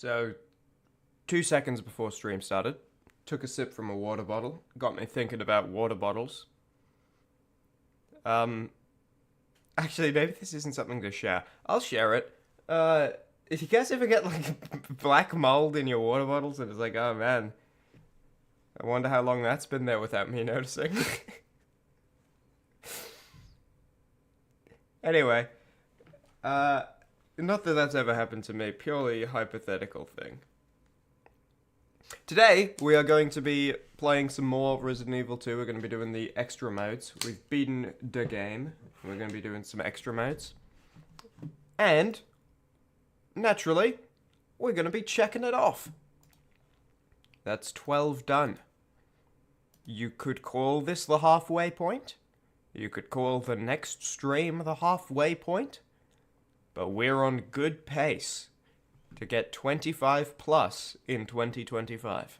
So, 2 seconds before stream started, took a sip from a water bottle, got me thinking about water bottles. Actually, maybe this isn't something to share. I'll share it. If you guys ever get like black mold in your water bottles and it's like, oh man, I wonder how long that's been there without me noticing. Anyway, not that that's ever happened to me, purely hypothetical thing. Today, we are going to be playing some more Resident Evil 2. We're going to be doing the extra modes. We've beaten the game. We're going to be doing some extra modes. And, naturally, we're going to be checking it off. That's 12 done. You could call this the halfway point. You could call the next stream the halfway point. But we're on good pace to get 25 plus in 2025.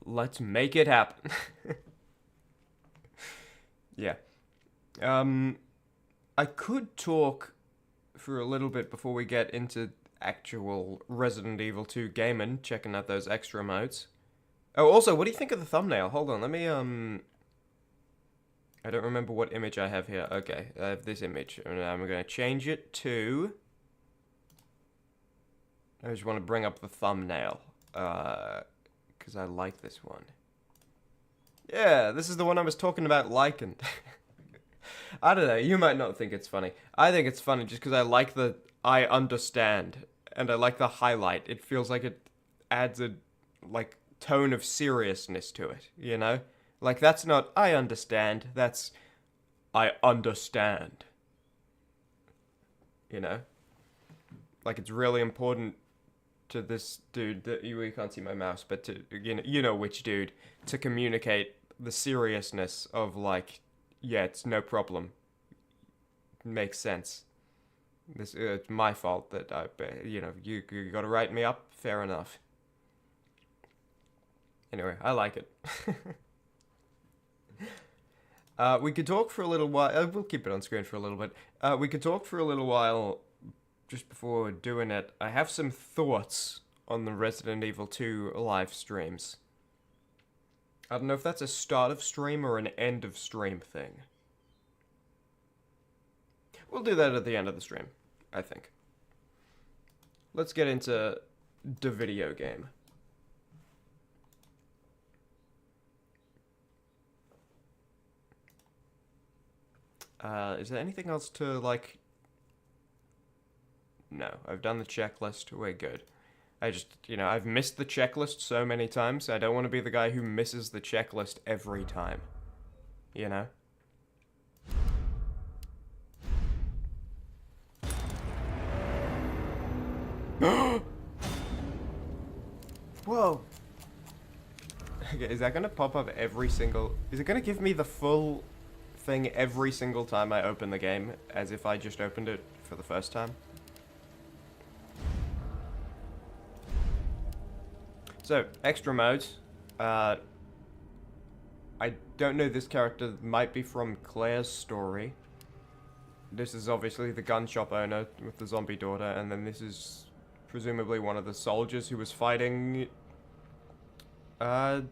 Let's make it happen. Yeah. I could talk for a little bit before we get into actual Resident Evil 2 gaming, checking out those extra modes. Oh, also, what do you think of the thumbnail? Hold on, let me, I don't remember what image I have here. Okay, I have this image, and I'm going to change it to... I just want to bring up the thumbnail, because I like this one. Yeah, this is the one I was talking about liking. I don't know, you might not think it's funny. I think it's funny just because I like the I understand, and I like the highlight. It feels like it adds a, like, tone of seriousness to it, you know? Like, that's not I understand, that's I understand. You know? Like, it's really important to this dude, that you can't see my mouse, but to, you know which dude, to communicate the seriousness of, like, yeah, it's no problem. Makes sense. This it's my fault that you gotta write me up. Fair enough. Anyway, I like it. We could talk for a little while. We'll keep it on screen for a little bit. We could talk for a little while just before doing it. I have some thoughts on the Resident Evil 2 live streams. I don't know if that's a start of stream or an end of stream thing. We'll do that at the end of the stream, I think. Let's get into the video game. Is there anything else to, like... No, I've done the checklist, we're good. I just, I've missed the checklist so many times, I don't want to be the guy who misses the checklist every time. You know? Whoa! Okay, is that gonna pop up every single... Is it gonna give me the full thing every single time I open the game, as if I just opened it for the first time? So, extra modes. I don't know, this character might be from Claire's story. This is obviously the gun shop owner with the zombie daughter, and then this is presumably one of the soldiers who was fighting... not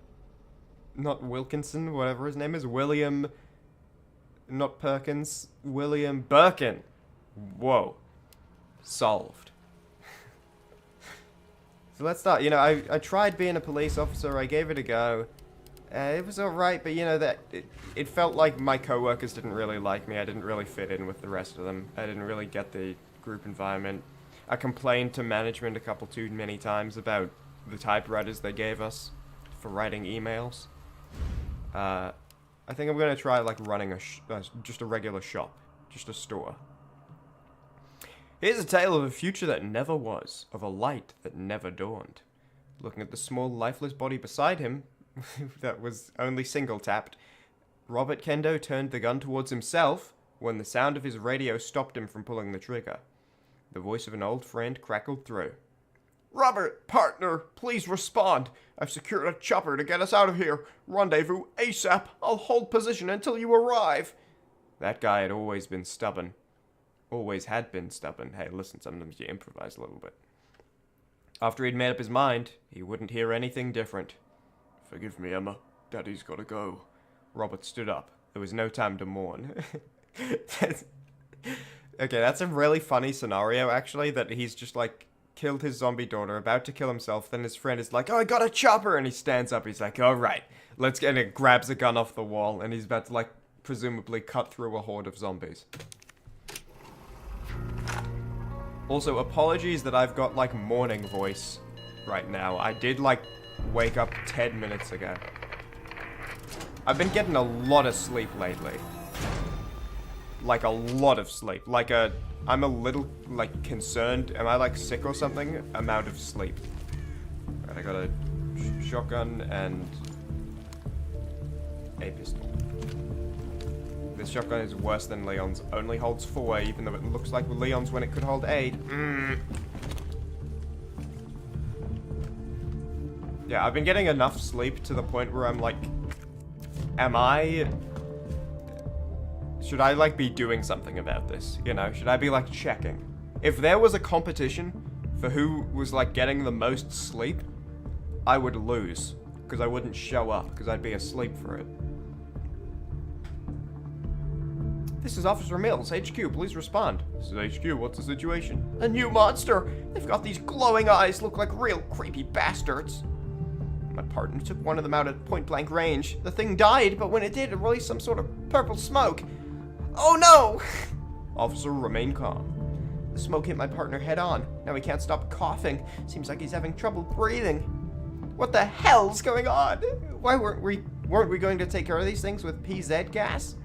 Wilkinson, whatever his name is. William... Not Perkins. William Birkin. Whoa. Solved. So let's start. I tried being a police officer. I gave it a go. It was alright, but it felt like my coworkers didn't really like me. I didn't really fit in with the rest of them. I didn't really get the group environment. I complained to management a couple too many times about the typewriters they gave us for writing emails. I think I'm gonna try like running just a regular shop, just a store. Here's a tale of a future that never was, of a light that never dawned. Looking at the small, lifeless body beside him, that was only single-tapped, Robert Kendo turned the gun towards himself when the sound of his radio stopped him from pulling the trigger. The voice of an old friend crackled through. "Robert, partner, please respond. I've secured a chopper to get us out of here. Rendezvous ASAP. I'll hold position until you arrive." That guy had always been stubborn. always had been stubborn. Hey, listen, sometimes you improvise a little bit. After he'd made up his mind, he wouldn't hear anything different. Forgive me, Emma. Daddy's gotta go. Robert stood up. There was no time to mourn. Okay, that's a really funny scenario, actually, that he's just, like, killed his zombie daughter, about to kill himself, then his friend is like, oh, I got a chopper, and he stands up, he's like, alright, let's get it, grabs a gun off the wall, and he's about to, like, presumably cut through a horde of zombies. Also, apologies that I've got, like, morning voice right now. I did, like, wake up 10 minutes ago. I've been getting a lot of sleep lately. Like, a lot of sleep. Like, I'm a little, like, concerned. Am I, like, sick or something? Amount of sleep. Alright, I got a shotgun and a pistol. This shotgun is worse than Leon's. Only holds 4, even though it looks like Leon's when it could hold 8. Yeah, I've been getting enough sleep to the point where I'm like, should I, like, be doing something about this? You know, should I be, like, checking? If there was a competition for who was, like, getting the most sleep, I would lose. Because I wouldn't show up, because I'd be asleep for it. This is Officer Mills, HQ, please respond. This is HQ, what's the situation? A new monster! They've got these glowing eyes, look like real creepy bastards. My partner took one of them out at point-blank range. The thing died, but when it did, it released some sort of purple smoke. Oh no! Officer, remain calm. The smoke hit my partner head-on. Now he can't stop coughing. Seems like he's having trouble breathing. What the hell's going on? Why weren't we going to take care of these things with PZ gas?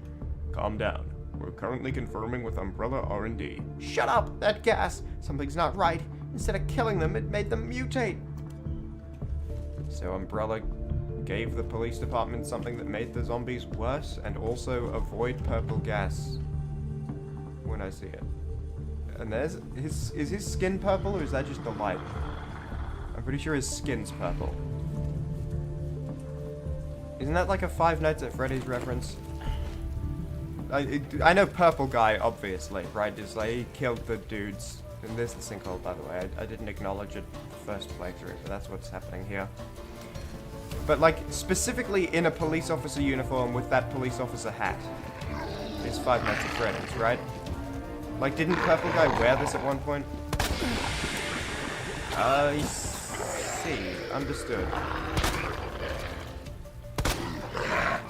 Calm down. We're currently confirming with Umbrella R&D. Shut up! That gas! Something's not right. Instead of killing them, it made them mutate. So Umbrella gave the police department something that made the zombies worse and also avoid purple gas when I see it. And there's is his skin purple or is that just the light? I'm pretty sure his skin's purple. Isn't that like a Five Nights at Freddy's reference? I know purple guy, obviously, right? It's like he killed the dudes. And there's the sinkhole, by the way. I didn't acknowledge it first playthrough, but that's what's happening here. But, like, specifically in a police officer uniform with that police officer hat. It's Five Nights at Freddy's, right? Like, didn't Purple Guy wear this at one point? I see. Understood.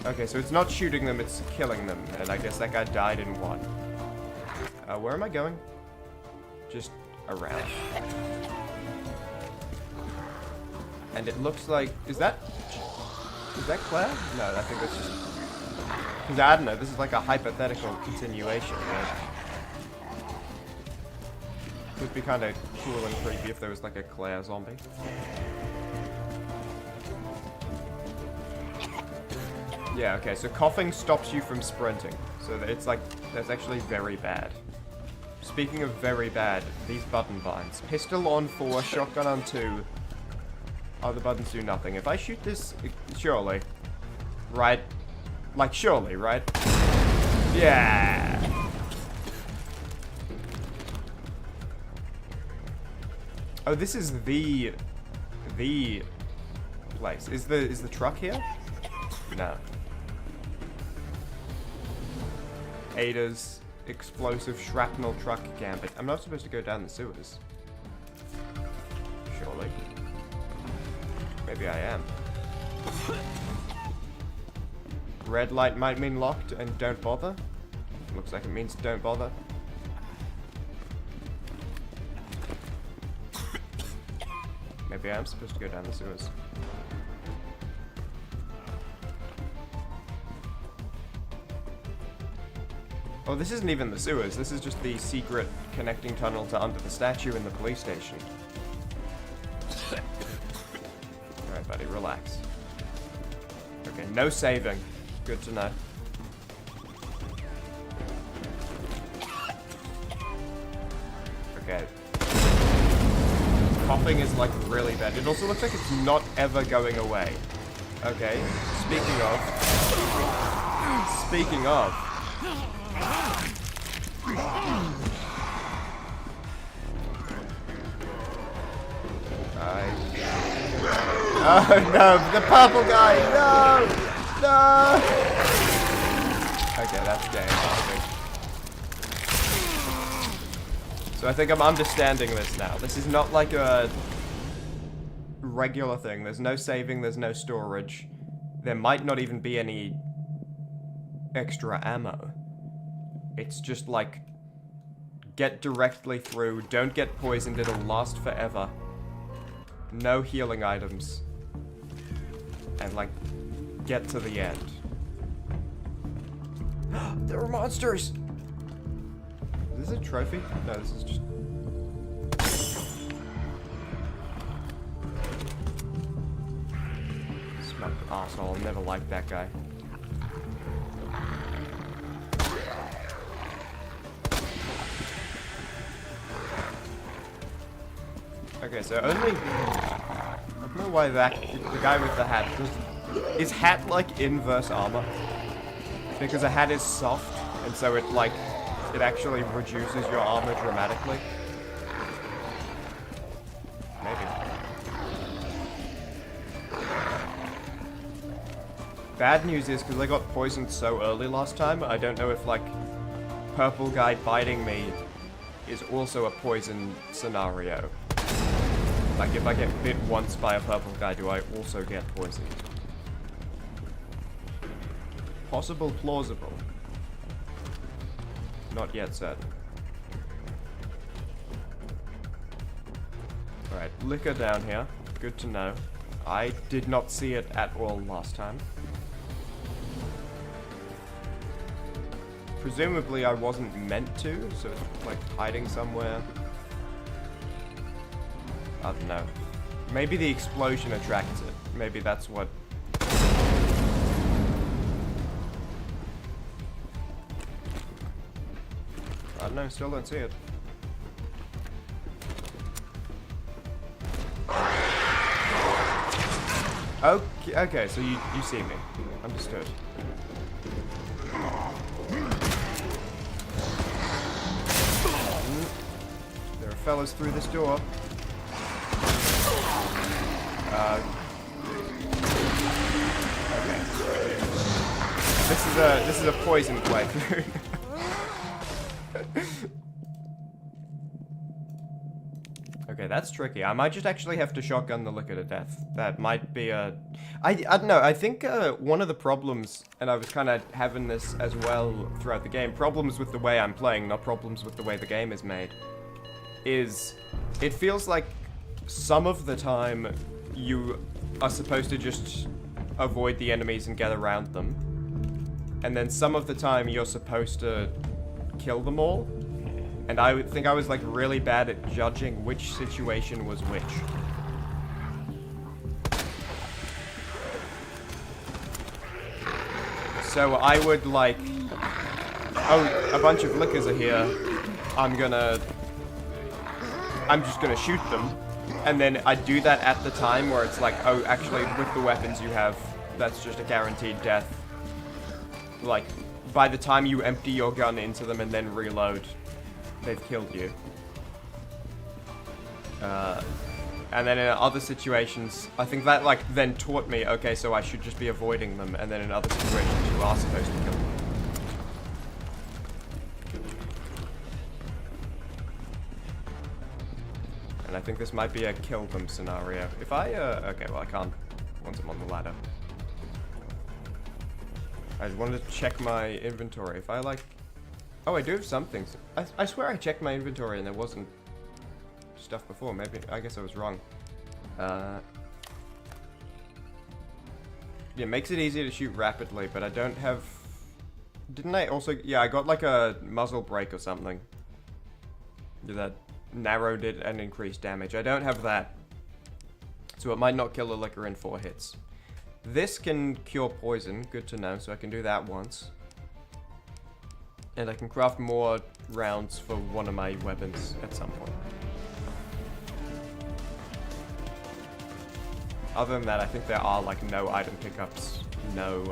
Okay, so it's not shooting them, it's killing them. And I guess that guy died in one. Where am I going? Just around. And it looks like... Is that Claire? No, I think that's just... Because I don't know, this is like a hypothetical continuation, right? It would be kind of cool and creepy if there was like a Claire zombie. Yeah, okay, so coughing stops you from sprinting. So it's like, that's actually very bad. Speaking of very bad, these button binds. Pistol on 4, shotgun on 2. Other buttons do nothing. If I shoot this, surely. Right? Like, surely, right? Yeah! Oh, this is the place. Is the truck here? No. Ada's explosive shrapnel truck gambit. I'm not supposed to go down the sewers. Surely. Maybe I am. Red light might mean locked and don't bother. Looks like it means don't bother. Maybe I am supposed to go down the sewers. Oh, this isn't even the sewers. This is just the secret connecting tunnel to under the statue in the police station. Alright, buddy, relax. Okay, no saving. Good to know. Okay. Coughing is like really bad. It also looks like it's not ever going away. Okay, speaking of... no, the purple guy, no! No! Okay, that's game, I think. So I think I'm understanding this now. This is not like a regular thing. There's no saving, there's no storage. There might not even be any extra ammo. It's just like, get directly through, don't get poisoned, it'll last forever. No healing items. And like, get to the end. There are monsters! Is this a trophy? No, this is just... Smoked arsehole, never liked that guy. Okay, so only... I don't know why that... The guy with the hat... Is hat, like, inverse armor? Because a hat is soft, and so it, like... It actually reduces your armor dramatically. Maybe. Bad news is, because I got poisoned so early last time, I don't know if, like... Purple guy biting me is also a poison scenario. Like, if I get bit once by a purple guy, do I also get poisoned? Possible, plausible. Not yet certain. Alright, liquor down here. Good to know. I did not see it at all last time. Presumably I wasn't meant to, so it's like hiding somewhere. I don't know. Maybe the explosion attracts it. Maybe that's what... I don't know, still don't see it. Okay, so you see me. Understood. There are fellas through this door. Okay. This is a poison playthrough. Okay, that's tricky. I might just actually have to shotgun the liquor to death. That might be a... I don't know, I think one of the problems, and I was kind of having this as well throughout the game, problems with the way I'm playing, not problems with the way the game is made, is it feels like some of the time you are supposed to just avoid the enemies and get around them. And then some of the time you're supposed to kill them all. And I would think I was like really bad at judging which situation was which. So I would like, oh, a bunch of lickers are here. I'm just gonna shoot them. And then I do that at the time where it's like, oh, actually, with the weapons you have, that's just a guaranteed death. Like, by the time you empty your gun into them and then reload, they've killed you. And then in other situations, I think that, like, then taught me, okay, so I should just be avoiding them. And then in other situations, you are supposed to kill them. And I think this might be a kill them scenario. If I, okay, well I can't once I'm on the ladder. I just wanted to check my inventory. If I like, oh, I do have some things. I swear I checked my inventory and there wasn't stuff before. Maybe, I guess I was wrong. Yeah, it makes it easier to shoot rapidly, but I don't have, didn't I also, yeah, I got like a muzzle brake or something. That narrowed it and increased damage. I don't have that. So it might not kill a liquor in 4 hits. This can cure poison, good to know, so I can do that once. And I can craft more rounds for one of my weapons at some point. Other than that, I think there are like no item pickups, no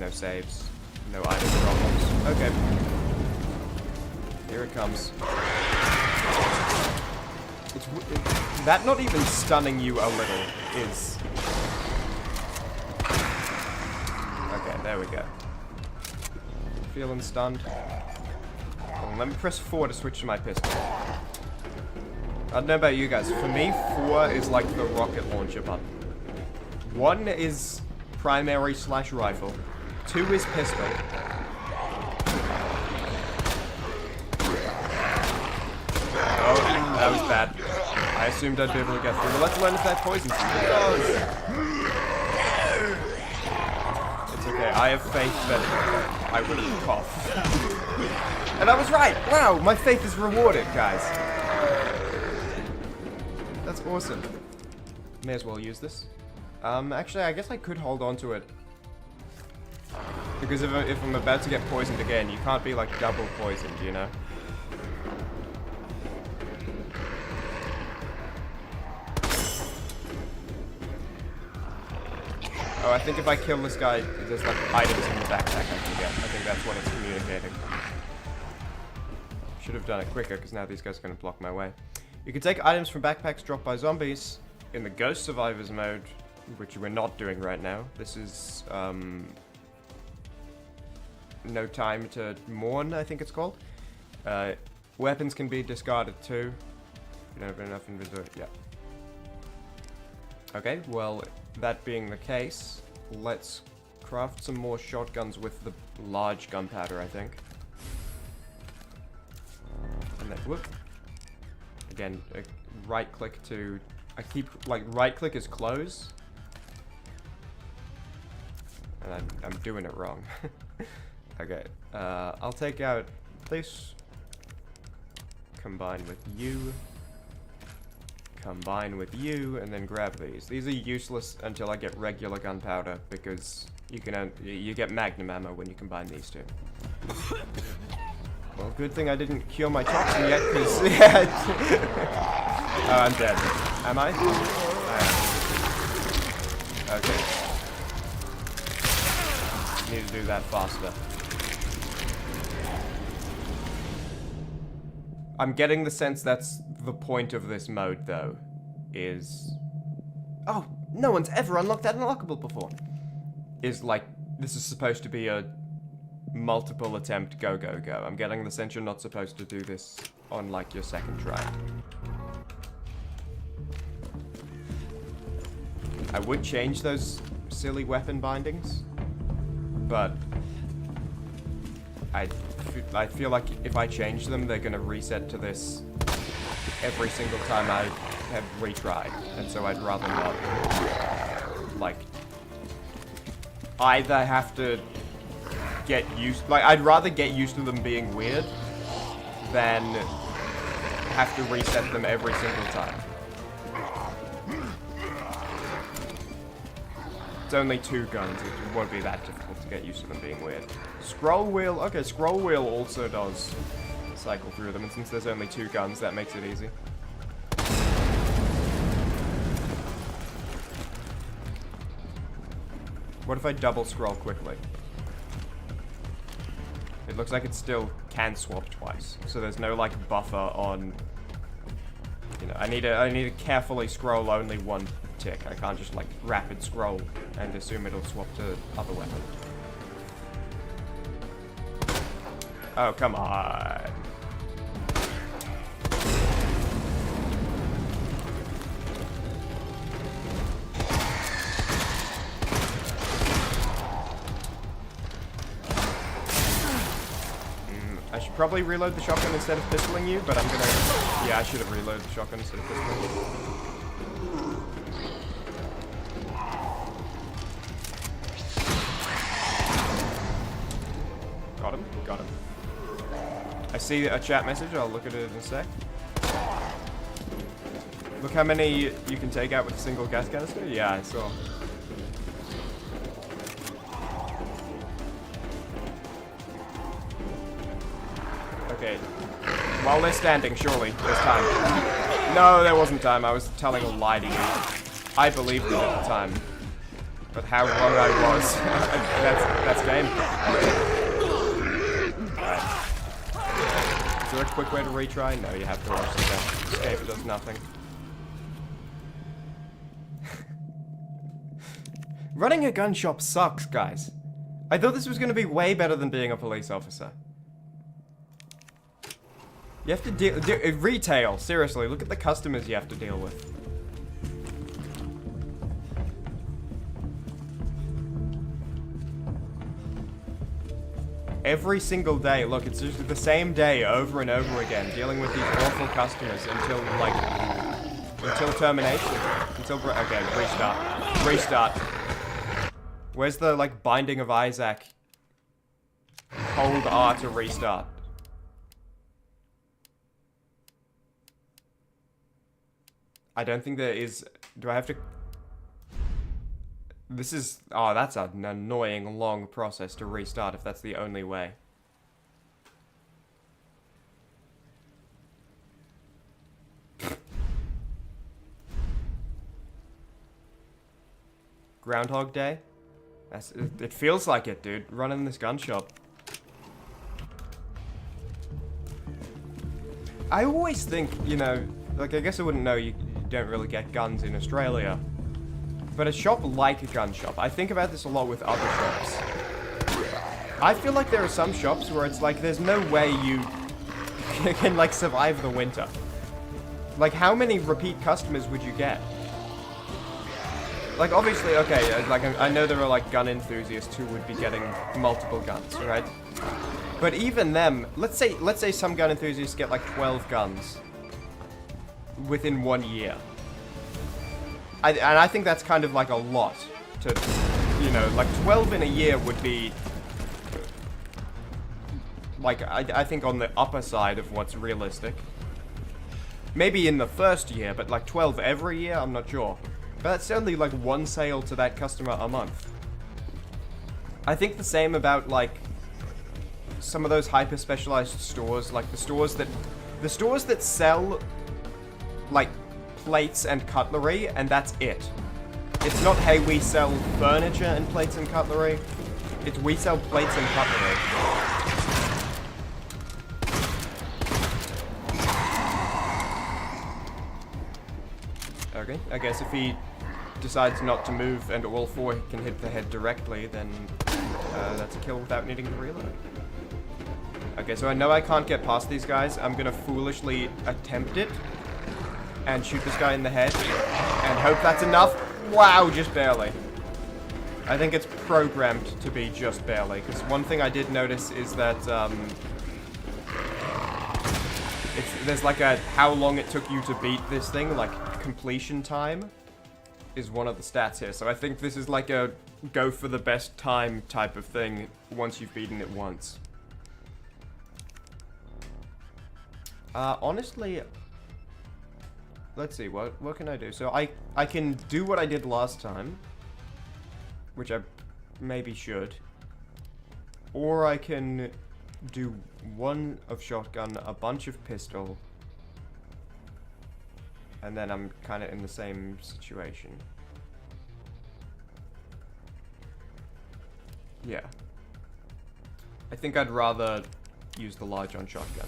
saves, no item problems. Okay. Here it comes. That not even stunning you a little is... Okay, there we go. Feeling stunned. Well, let me press 4 to switch to my pistol. I don't know about you guys. For me, 4 is like the rocket launcher button. 1 is primary / rifle. 2 is pistol. Oh, that was bad. I assumed I'd be able to get through. But let's learn if that poisons you. It does. It's okay. I have faith that I wouldn't cough. And I was right! Wow, my faith is rewarded, guys. That's awesome. May as well use this. Actually, I guess I could hold on to it. Because if I'm about to get poisoned again, you can't be, like, double poisoned, you know? Oh, I think if I kill this guy, there's, like, items in the backpack I can get. I think that's what it's communicating. Should have done it quicker, because now these guys are going to block my way. You can take items from backpacks dropped by zombies in the Ghost Survivors mode, which we're not doing right now. This is, No Time to Mourn, I think it's called. Weapons can be discarded too. You don't have enough inventory. Yeah. Okay, well, that being the case, let's craft some more shotguns with the large gunpowder, I think. And then, whoop. Again, right click to... I keep, like, right click is close. And I'm doing it wrong. Okay, I'll take out this. Combine with you. Combine with you, and then grab these. These are useless until I get regular gunpowder, because you get magnum ammo when you combine these two. Well, good thing I didn't cure my toxin yet, because... Yeah. Oh, I'm dead. Am I? I am. Okay. Need to do that faster. I'm getting the sense that's the point of this mode, though, is... Oh, no one's ever unlocked that unlockable before. Is, like, this is supposed to be a multiple attempt go, go, go. I'm getting the sense you're not supposed to do this on, like, your second try. I would change those silly weapon bindings, but I feel like if I change them, they're gonna reset to this every single time I have retried, and so I'd rather not, like, either have to get used, like, I'd rather get used to them being weird than have to reset them every single time. It's only 2 guns, it won't be that difficult to get used to them being weird. Scroll wheel, okay, scroll wheel also does cycle through them, and since there's only 2 guns, that makes it easy. What if I double scroll quickly? It looks like it still can swap twice, so there's no, like, buffer on, you know, I need to carefully scroll only 1 tick. I can't just, like, rapid scroll and assume it'll swap to other weapon. Oh, come on. I should probably reload the shotgun instead of pistoling you, but I'm gonna... Yeah, I should have reloaded the shotgun instead of pistoling you. Got him. Got him. I see a chat message. I'll look at it in a sec. Look how many you can take out with a single gas canister. Yeah, I saw. Okay. While they're standing, surely there's time. No, there wasn't time. I was telling a lie to you. I believed it at the time. But how wrong I was. that's game. Right. Is there a quick way to retry? No, you have to watch the escape. It does nothing. Running a gun shop sucks, guys. I thought this was going to be way better than being a police officer. You have to deal... retail, seriously. Look at the customers you have to deal with. Every single day. Look, it's just the same day over and over again, dealing with these awful customers until, like... until termination. Until... okay, restart. Restart. Where's the, like, Binding of Isaac? Hold R to restart. I don't think there is... do I have to... this is... oh, that's an annoying long process to restart if that's the only way. Groundhog Day? That's, it feels like it, dude. Running this gun shop. I always think, you know, like, I guess I wouldn't know you don't really get guns in Australia. But a shop like a gun shop, I think about this a lot with other shops. I feel like there are some shops where it's like, there's no way you can, like, survive the winter. Like, how many repeat customers would you get? Like, obviously, okay, like, I know there are, like, gun enthusiasts who would be getting multiple guns, right? But even them, let's say some gun enthusiasts get, like, 12 guns within 1 year. And I think that's kind of, like, a lot to, you know, like, 12 in a year would be, like, I think on the upper side of what's realistic. Maybe in the first year, but, like, 12 every year, I'm not sure. But that's only, like, one sale to that customer a month. I think the same about, like, some of those hyper-specialized stores, like the stores that sell, like, plates and cutlery, and that's it. It's not, hey, we sell furniture and plates and cutlery. It's, we sell plates and cutlery. Okay, I guess if he decides not to move and all four can hit the head directly, then that's a kill without needing to reload. Okay, so I know I can't get past these guys. I'm gonna foolishly attempt it and shoot this guy in the head and hope that's enough. Wow, just barely. I think it's programmed to be just barely, because one thing I did notice is that there's like a how long it took you to beat this thing, like completion time is one of the stats here. So I think this is like a go for the best time type of thing once you've beaten it once. Honestly, let's see, what can I do? So I can do what I did last time, which I maybe should, or I can do one of shotgun, a bunch of pistol, and then I'm kind of in the same situation. Yeah. I think I'd rather use the large on shotgun.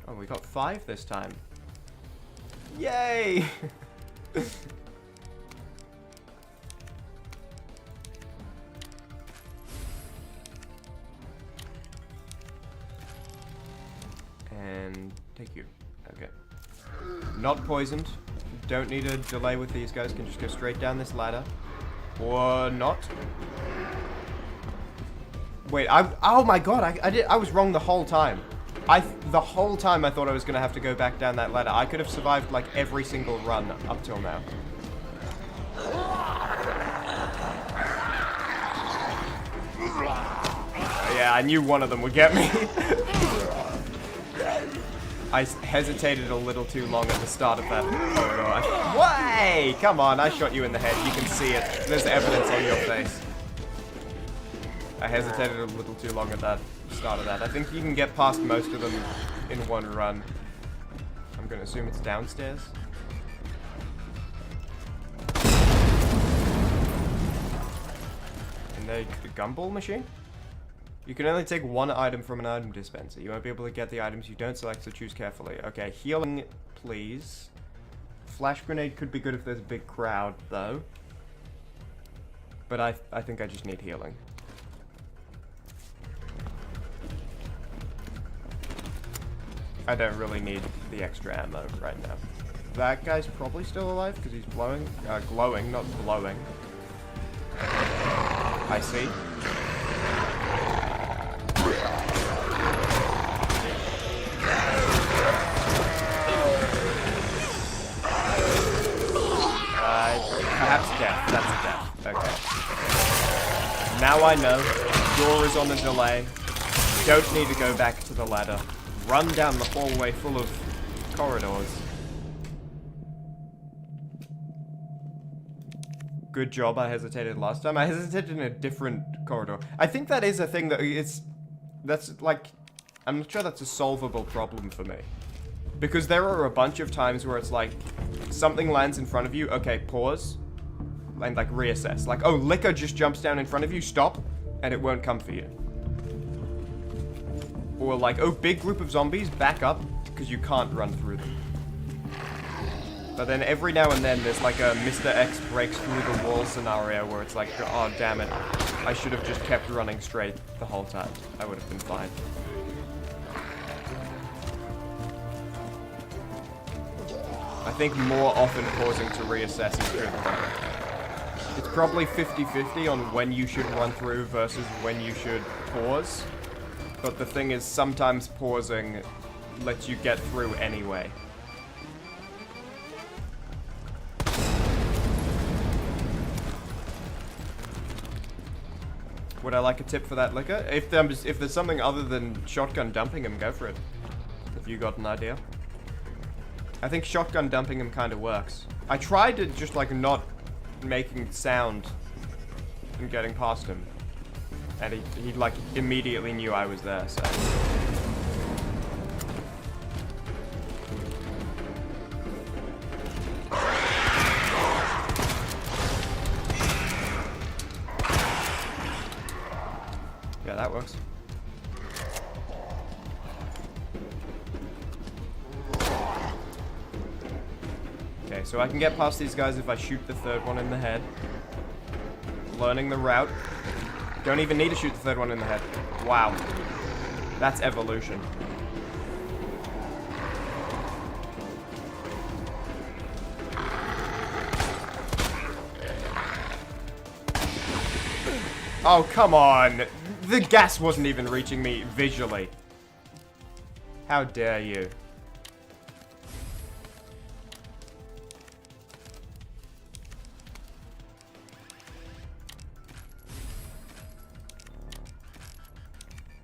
Oh, we got 5 this time. Yay! And take you. Okay. Not poisoned. Don't need a delay with these guys. Can just go straight down this ladder. Or not. Wait, oh my god, I was wrong the whole time. The whole time I thought I was gonna have to go back down that ladder. I could have survived like every single run up till now. Yeah, I knew one of them would get me. I hesitated a little too long at the start of that corridor. Way! Come on, I shot you in the head. You can see it. There's evidence on your face. I hesitated a little too long at that start of that. I think you can get past most of them in one run. I'm gonna assume it's downstairs. And the gumball machine? You can only take one item from an item dispenser. You won't be able to get the items you don't select, so choose carefully. Okay, healing, please. Flash grenade could be good if there's a big crowd, though. But I think I just need healing. I don't really need the extra ammo right now. That guy's probably still alive because he's glowing, not blowing. I see. Perhaps death. That's a death. Okay. Now I know. Door is on a delay. Don't need to go back to the ladder. Run down the hallway full of corridors. Good job, I hesitated last time. I hesitated in a different corridor. I think that is a thing that that's like, I'm not sure that's a solvable problem for me. Because there are a bunch of times where it's like, something lands in front of you, okay, pause, and like reassess. Like, oh, liquor just jumps down in front of you, stop, and it won't come for you. Or like, oh, big group of zombies, back up, because you can't run through them. But then every now and then there's like a Mr. X breaks through the wall scenario where it's like, oh damn it, I should have just kept running straight the whole time. I would have been fine. I think more often pausing to reassess is good. It's probably 50-50 on when you should run through versus when you should pause. But the thing is, sometimes pausing lets you get through anyway. Would I like a tip for that liquor? If there's something other than shotgun dumping him, go for it. If you got an idea. I think shotgun dumping him kind of works. I tried to just like not making sound and getting past him. And he like immediately knew I was there, so. Yeah, that works. Okay, so I can get past these guys if I shoot the third one in the head. Learning the route. Don't even need to shoot the third one in the head. Wow. That's evolution. Oh, come on. The gas wasn't even reaching me visually. How dare you?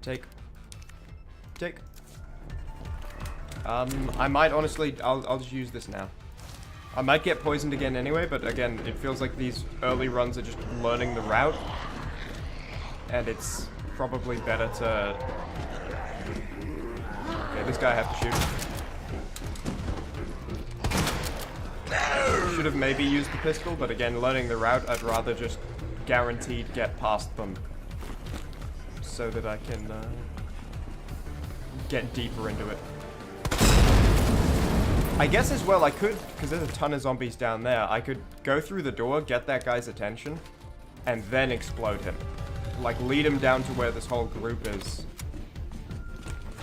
Take. I might honestly, I'll just use this now. I might get poisoned again anyway, but again, it feels like these early runs are just learning the route. And it's probably better to... Okay, this guy I have to shoot. Should have maybe used the pistol, but again, learning the route, I'd rather just guaranteed get past them. So that I can get deeper into it. I guess as well I could, because there's a ton of zombies down there, I could go through the door, get that guy's attention, and then explode him. Like, lead him down to where this whole group is.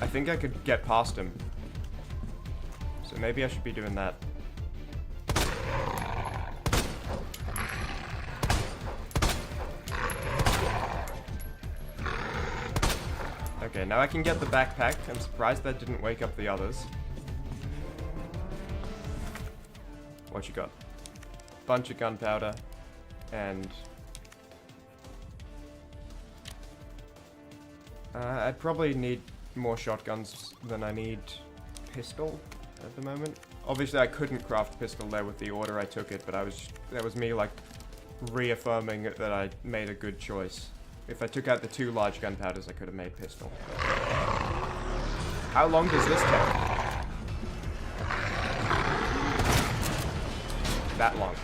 I think I could get past him. So maybe I should be doing that. Okay, now I can get the backpack. I'm surprised that didn't wake up the others. What you got? Bunch of gunpowder. And... I'd probably need more shotguns than I need pistol at the moment. Obviously I couldn't craft pistol there with the order I took it, but that was me like reaffirming that I made a good choice. If I took out the 2 large gunpowders, I could have made pistol. How long does this take? That long.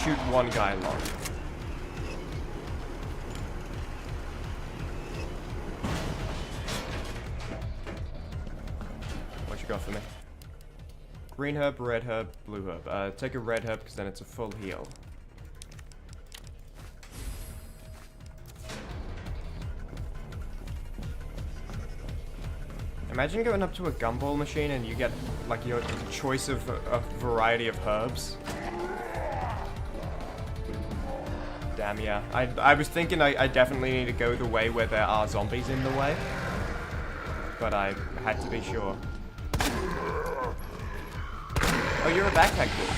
Shoot one guy long. you got for me? Green herb, red herb, blue herb. Take a red herb because then it's a full heal. Imagine going up to a gumball machine and you get like your choice of a variety of herbs. Damn, yeah. I was thinking I definitely need to go the way where there are zombies in the way. But I had to be sure. Oh, you're a backpack dude.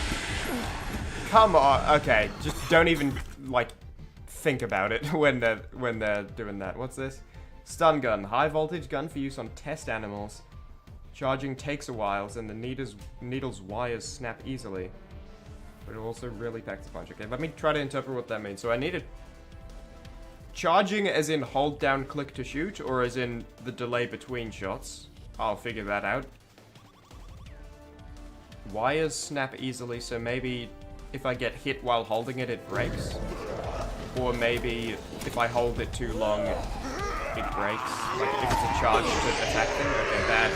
Come on. Okay, just don't even, like, think about it when they're doing that. What's this? Stun gun. High voltage gun for use on test animals. Charging takes a while, and the needle's wires snap easily. But it also really packs a punch. Okay, let me try to interpret what that means. So I need it. Charging as in hold down click to shoot, or as in the delay between shots? I'll figure that out. Wires snap easily, so maybe if I get hit while holding it, it breaks. Or maybe if I hold it too long, it breaks. Like if it's a charge to attack them. Okay, bad.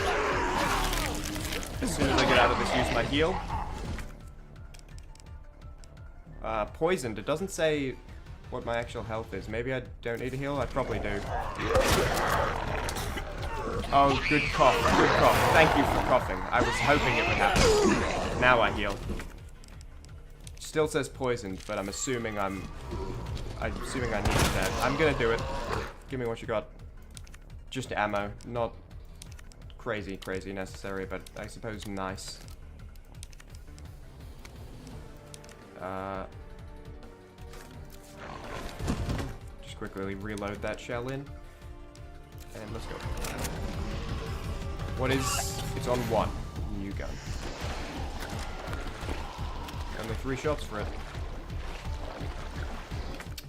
As soon as I get out of this, use my heal. Poisoned. It doesn't say what my actual health is. Maybe I don't need a heal? I probably do. Oh, good cough. Good cough. Thank you for coughing. I was hoping it would happen. Now I heal. Still says poisoned, but I'm assuming I'm assuming I need that. I'm gonna do it. Give me what you got. Just ammo. Not crazy necessary, but I suppose nice. Just quickly reload that shell in. And let's go. What is... It's on 1. New gun. Only 3 shots for it.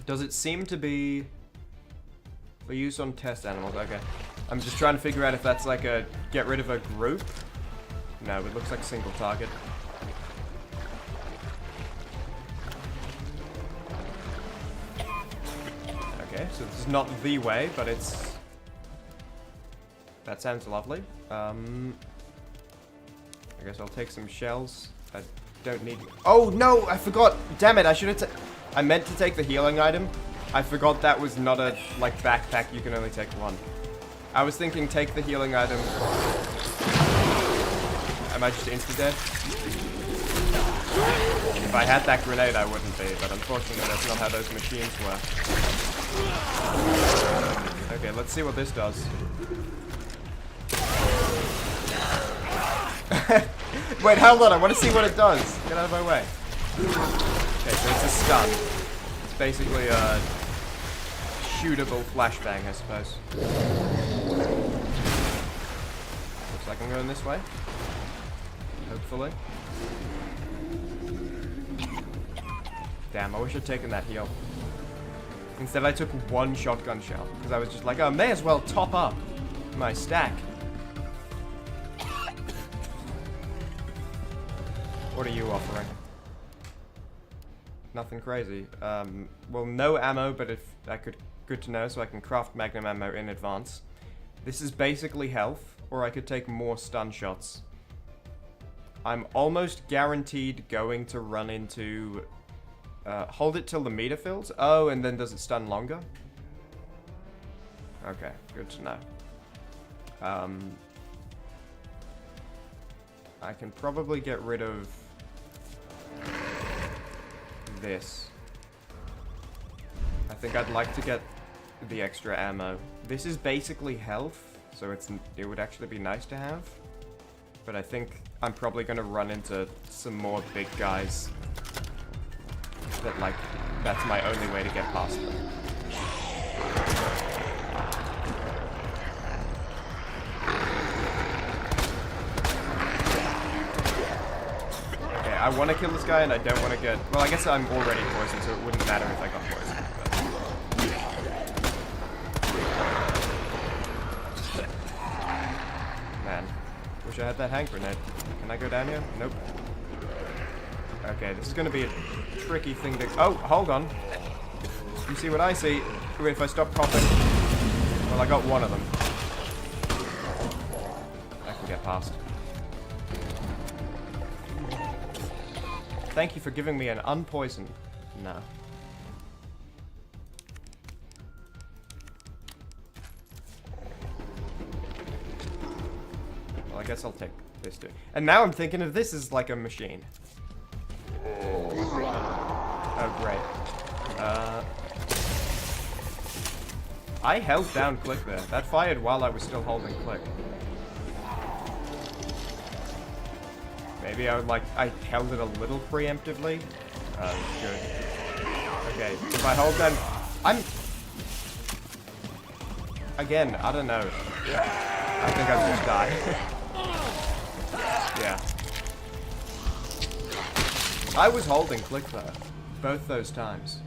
Does it seem to be... for use on test animals? Okay. I'm just trying to figure out if that's like a... get rid of a group? No, it looks like a single target. Okay, so this is not the way, but it's... That sounds lovely. I guess I'll take some shells. I don't need... Oh, no! I forgot! Damn it, I should have I meant to take the healing item. I forgot that was not a, like, backpack. You can only take 1. I was thinking take the healing item. Am I just insta-dead? If I had that grenade, I wouldn't be, but unfortunately that's not how those machines work. Okay, let's see what this does. Wait, hold on, I want to see what it does. Get out of my way. Okay, so it's a stun. It's basically a shootable flashbang, I suppose. Looks like I'm going this way. Hopefully. Damn, I wish I'd taken that heal. Instead I took 1 shotgun shell, because I was just like, oh, I may as well top up my stack. What are you offering? Nothing crazy. Well, no ammo, but if I could, good to know, so I can craft magnum ammo in advance. This is basically health, or I could take more stun shots. I'm almost guaranteed going to run into... hold it till the meter fills? Oh, and then does it stun longer? Okay, good to know. I can probably get rid of this. I think I'd like to get the extra ammo. This is basically health, so it would actually be nice to have. But I think I'm probably going to run into some more big guys that, like, that's my only way to get past them. Okay, I want to kill this guy and I don't want to get... Well, I guess I'm already poisoned, so it wouldn't matter if I got poisoned. But... Man, wish I had that hand grenade. Can I go down here? Nope. Okay, this is going to be a tricky thing to... Oh, hold on. You see what I see? Wait, if I stop coughing... Well, I got 1 of them. I can get past. Thank you for giving me an unpoisoned. No. Well, I guess I'll take this too. And now I'm thinking of this as like a machine. Oh, great. I held down click there. That fired while I was still holding click. Maybe I held it a little preemptively. Good. Okay, if I hold down... Again, I don't know. I think I'll just die. Yeah. I was holding click though. Both those times.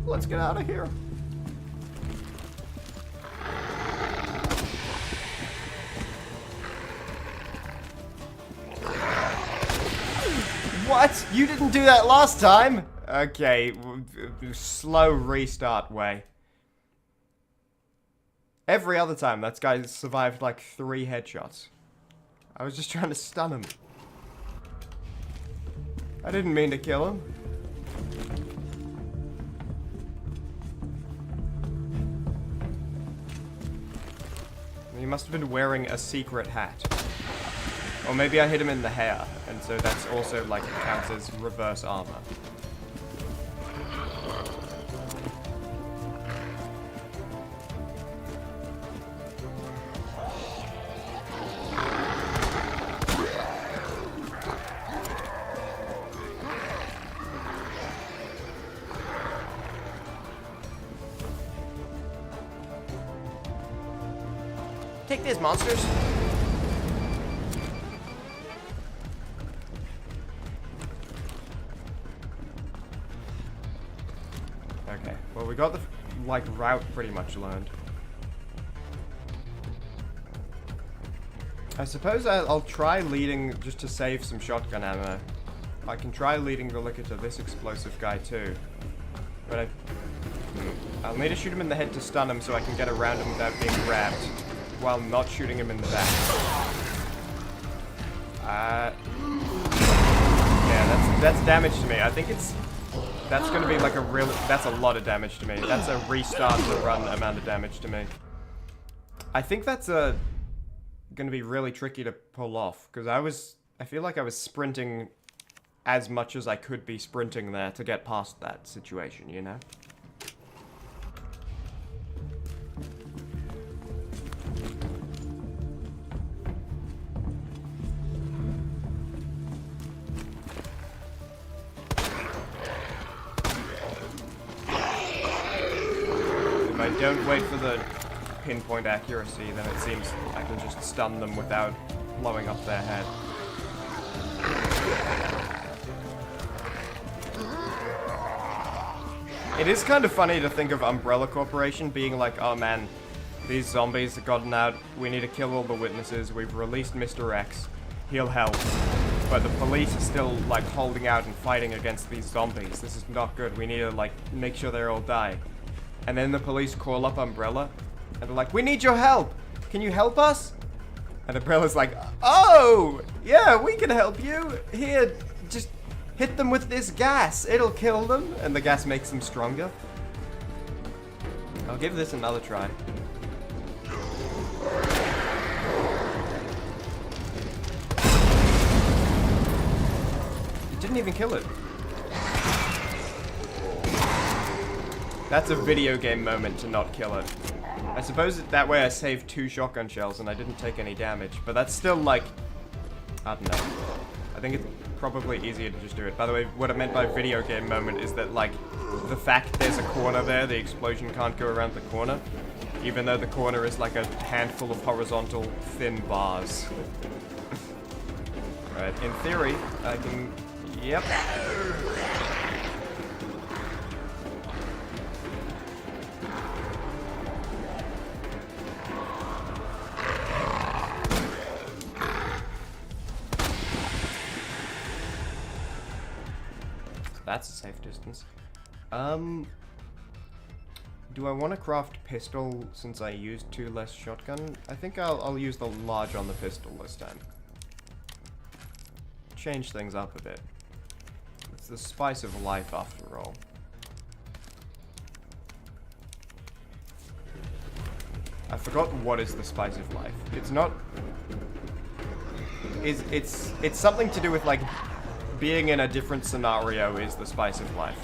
Let's get out of here. What? You didn't do that last time? Okay, slow restart way. Every other time, that guy survived like 3 headshots. I was just trying to stun him. I didn't mean to kill him. He must have been wearing a secret hat. Or maybe I hit him in the hair, and so that's also like counts as reverse armor. Take this, monsters. Okay, well we got the route pretty much learned. I suppose I'll try leading just to save some shotgun ammo. I can try leading the liquor to this explosive guy too, but I'll need to shoot him in the head to stun him so I can get around him without being grabbed, while not shooting him in the back. Yeah, that's damage to me. I think that's gonna be like that's a lot of damage to me. That's a restart to run amount of damage to me. I think that's gonna be really tricky to pull off, because I feel like I was sprinting as much as I could be sprinting there to get past that situation, you know? If I don't wait for the pinpoint accuracy, then it seems I can just stun them without blowing up their head. It is kind of funny to think of Umbrella Corporation being like, oh man, these zombies have gotten out, we need to kill all the witnesses, we've released Mr. X, he'll help. But the police are still like holding out and fighting against these zombies. This is not good, we need to like make sure they all die. And then the police call up Umbrella, and they're like, we need your help! Can you help us? And Umbrella's like, oh! Yeah, we can help you! Here, just hit them with this gas. It'll kill them. And the gas makes them stronger. I'll give this another try. It didn't even kill it. That's a video game moment to not kill it. I suppose that way I saved 2 shotgun shells and I didn't take any damage, but that's still like, I don't know. I think it's probably easier to just do it. By the way, what I meant by video game moment is that like, the fact there's a corner there, the explosion can't go around the corner, even though the corner is like a handful of horizontal thin bars. Right, in theory, I can, yep. that's a safe distance. Do I want to craft pistol since I used 2 less shotgun? I think I'll use the large on the pistol this time. Change things up a bit. It's the spice of life after all. I forgot what is the spice of life. It's not... It's something to do with, like, being in a different scenario is the spice of life.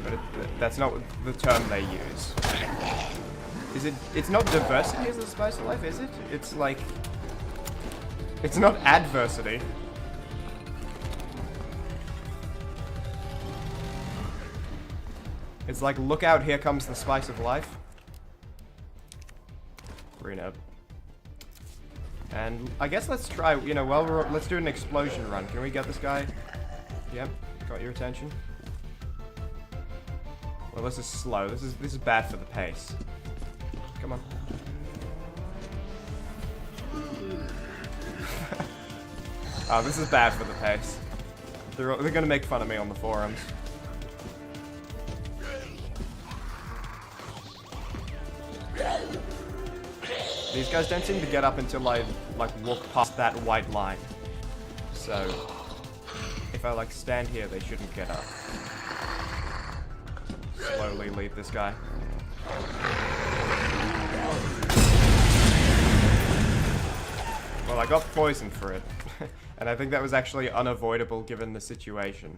But that's not the term they use. Is it? It's not diversity is the spice of life, is it? It's like... It's not adversity. It's like, look out, here comes the spice of life. Green up. And I guess let's try, you know, let's do an explosion run. Can we get this guy? Yep, got your attention. Well, this is slow. This is bad for the pace. Come on. Oh, this is bad for the pace. They're gonna make fun of me on the forums. These guys don't seem to get up until I, like, walk past that white line. So, if I, like, stand here, they shouldn't get up. Slowly leave this guy. Well, I got poisoned for it. And I think that was actually unavoidable given the situation.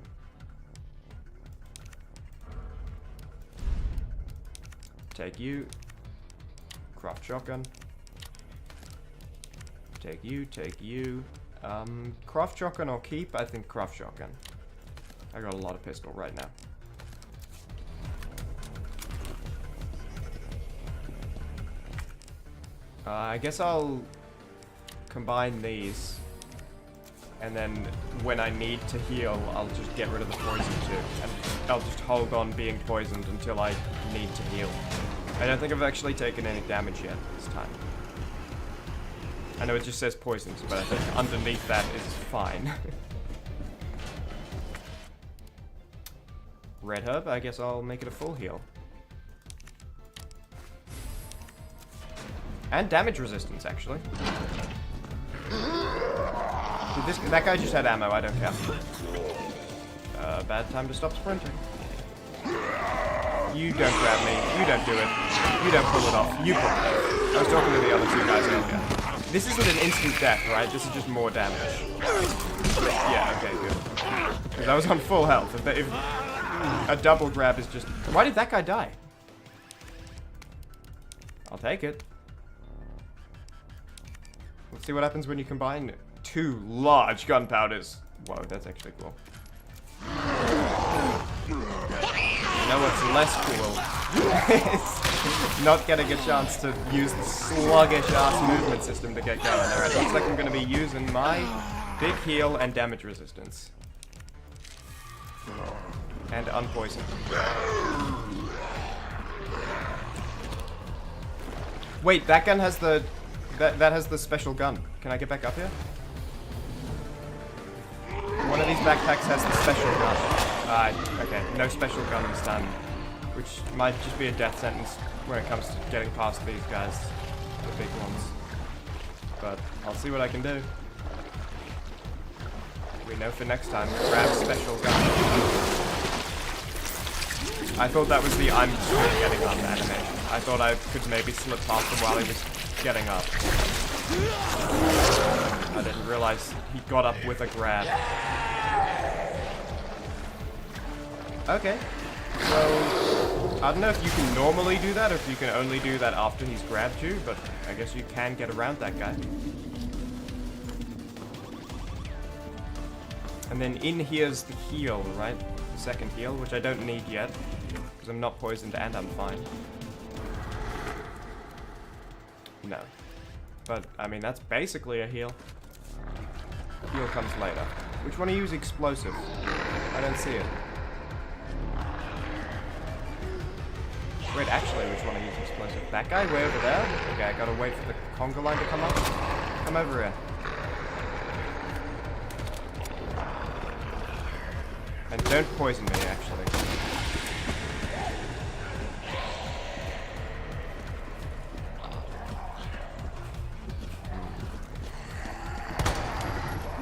Take you. Craft shotgun. Take you, take you. Craft shotgun or keep? I think craft shotgun. I got a lot of pistol right now. I guess I'll combine these. And then when I need to heal, I'll just get rid of the poison too. And I'll just hold on being poisoned until I need to heal. I don't think I've actually taken any damage yet this time. I know it just says poisons, but I think underneath that is fine. Red herb, I guess I'll make it a full heal. And damage resistance, actually. That guy just had ammo, I don't care. Bad time to stop sprinting. You don't grab me, you don't do it, you don't pull it off, you pull it off. I was talking to the other 2 guys earlier. This isn't an instant death, right? This is just more damage. Yeah, okay, good. Because I was on full health. If a double grab is just... Why did that guy die? I'll take it. Let's see what happens when you combine 2 large gunpowders. Whoa, that's actually cool. You know what's less cool? It's not getting a chance to use the sluggish-ass movement system to get going. Alright, looks like I'm going to be using my big heal and damage resistance. And unpoison. Wait, that gun has the... That has the special gun. Can I get back up here? One of these backpacks has the special gun. Okay, no special gun this time. Which might just be a death sentence when it comes to getting past these guys. The big ones. But I'll see what I can do. We know for next time. Grab special gun. I thought that was the I'm just getting up animation. I thought I could maybe slip past him while he was getting up. I didn't realize he got up with a grab. Okay. So, I don't know if you can normally do that or if you can only do that after he's grabbed you, but I guess you can get around that guy. And then in here's the heal, right? The second heal, which I don't need yet, because I'm not poisoned and I'm fine. No. But, I mean, that's basically a heal. Heal comes later. Which one to use explosive? I don't see it. Wait, actually, which one to use explosive? That guy way over there? Okay, I gotta wait for the conga line to come up. Come over here. And don't poison me, actually.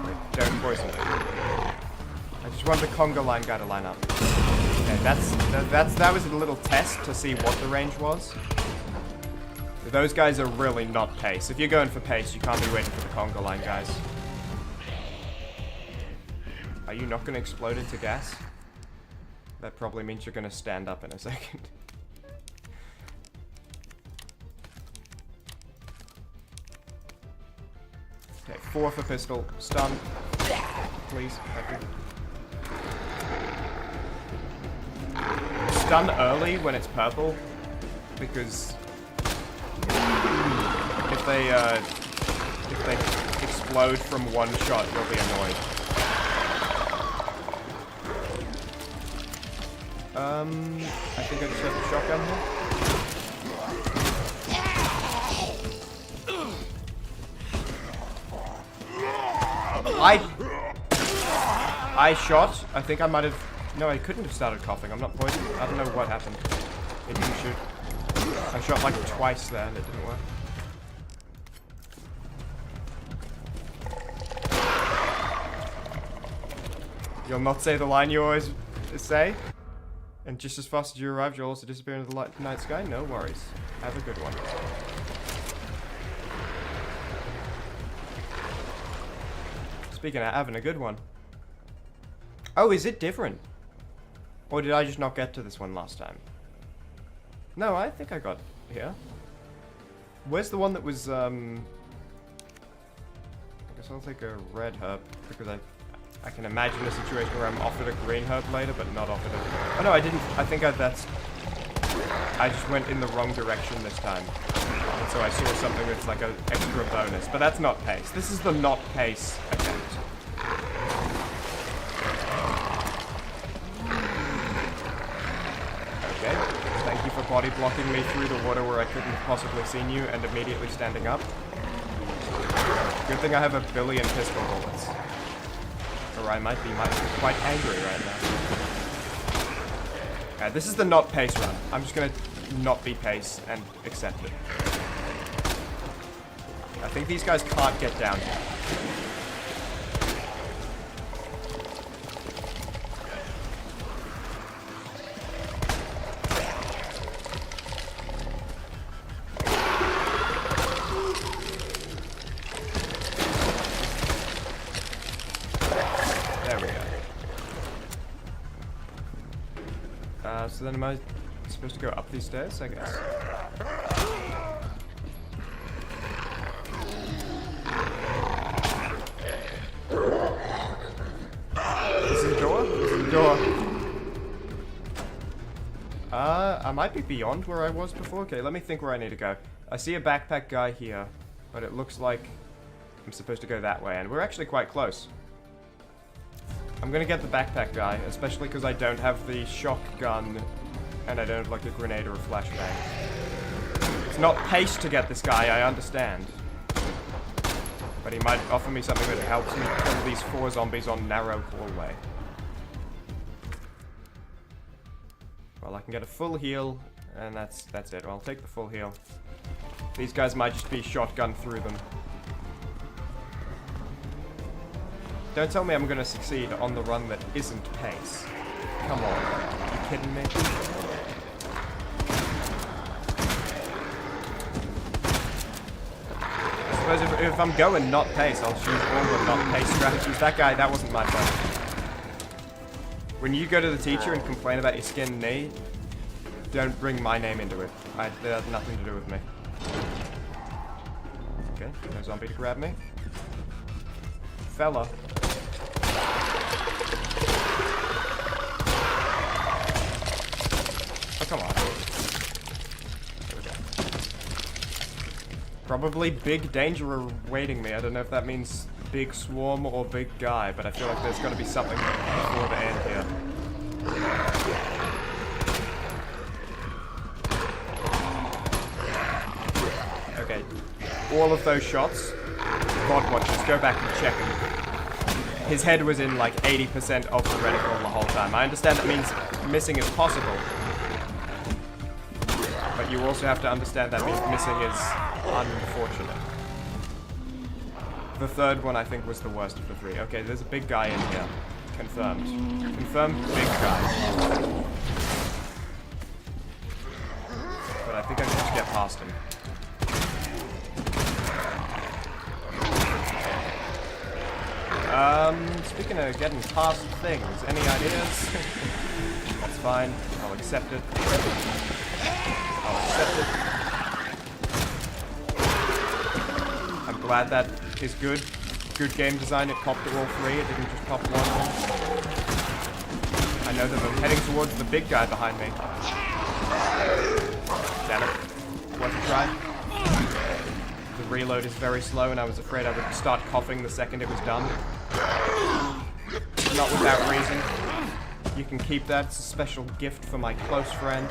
Wait, don't poison me. I just want the conga line guy to line up. Okay, that was a little test to see what the range was. Those guys are really not pace. If you're going for pace, you can't be waiting for the conga line guys. Are you not going to explode into gas? That probably means you're going to stand up in a second. Okay, 4 for pistol. Stun. Please. Thank you. Stun early when it's purple. Because if they explode from one shot, you'll be annoyed. I think I just have the shotgun here. I shot. I think I might have... No, I couldn't have started coughing. I'm not poisoned. I don't know what happened. It didn't shoot. I shot like twice there and it didn't work. You'll not say the line you always say? And just as fast as you arrived, you'll also disappear into the night sky? No worries. Have a good one. Speaking of having a good one. Oh, is it different? Or did I just not get to this one last time? No, I think I got here. Where's the one that was, I guess I'll take a red herb, because I can imagine a situation where I'm offered a green herb later, but not offered a... Oh no, I didn't. I think I just went in the wrong direction this time. And so I saw something that's like an extra bonus. But that's not pace. This is the not pace attempt. Okay. Thank you for body blocking me through the water where I couldn't have possibly seen you and immediately standing up. Good thing I have a billion pistol bullets. Or I might be quite angry right now. Okay, this is the not pace run. I'm just gonna not be pace and accept it. I think these guys can't get down here. So then am I supposed to go up these stairs, I guess? This is the door? This is the door. I might be beyond where I was before. Okay, let me think where I need to go. I see a backpack guy here, but it looks like I'm supposed to go that way, and we're actually quite close. I'm gonna get the backpack guy, especially because I don't have the shotgun and I don't have like a grenade or a flashbang. It's not pace to get this guy, I understand. But he might offer me something that helps me kill these 4 zombies on narrow hallway. Well, I can get a full heal, and that's it. I'll take the full heal. These guys might just be shotgun through them. Don't tell me I'm gonna succeed on the run that isn't pace. Come on. Are you kidding me? I suppose if I'm going not pace, I'll choose all the not pace strategies. That guy, that wasn't my fault. When you go to the teacher and complain about your skin knee, don't bring my name into it. That has nothing to do with me. Okay, no zombie to grab me. Fella. Oh, come on. There we go. Probably big danger awaiting me. I don't know if that means big swarm or big guy, but I feel like there's going to be something before the end here. Okay. All of those shots, God watchers, go back and check them. his head was in like 80% of the reticle the whole time. I understand that means missing is possible. But you also have to understand that means missing is unfortunate. The third one I think was the worst of the three. Okay, there's a big guy in here. Confirmed. Confirmed big guy. But I think I can just get past him. Speaking of getting past things, any ideas? That's fine. I'll accept it. I'll accept it. I'm glad that is good. Good game design. It popped all three. It didn't just pop one. I know that I'm heading towards the big guy behind me. Damn it. Worth a try. The reload is very slow, and I was afraid I would start coughing the second it was done. Not without reason. You can keep that. It's a special gift for my close friend.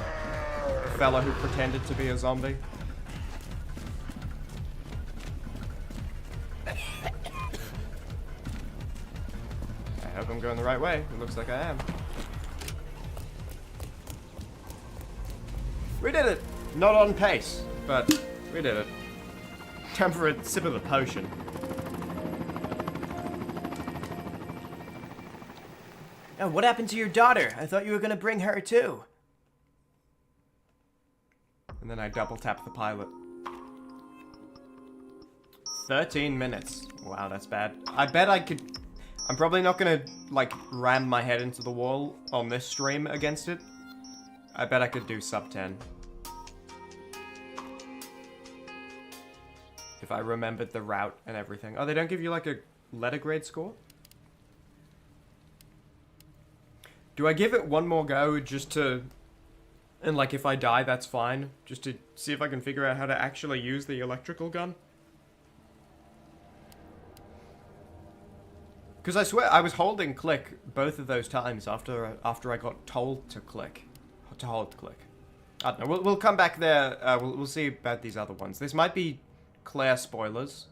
The fellow who pretended to be a zombie. I hope I'm going the right way. It looks like I am. We did it! Not on pace, but we did it. Time for a sip of the potion. Oh, what happened to your daughter? I thought you were gonna bring her too. And then I double tap the pilot. 13 minutes. Wow, that's bad. I bet I could... I'm probably not gonna, like, ram my head into the wall on this stream against it. I bet I could do sub 10. If I remembered the route and everything. Oh, they don't give you, like, a letter grade score? Do I give it one more go just to... And, like, if I die, that's fine. Just to see if I can figure out how to actually use the electrical gun? Because I swear, I was holding click both of those times after I got told to click. To hold click. I don't know. We'll come back there. We'll see about these other ones. This might be Claire spoilers.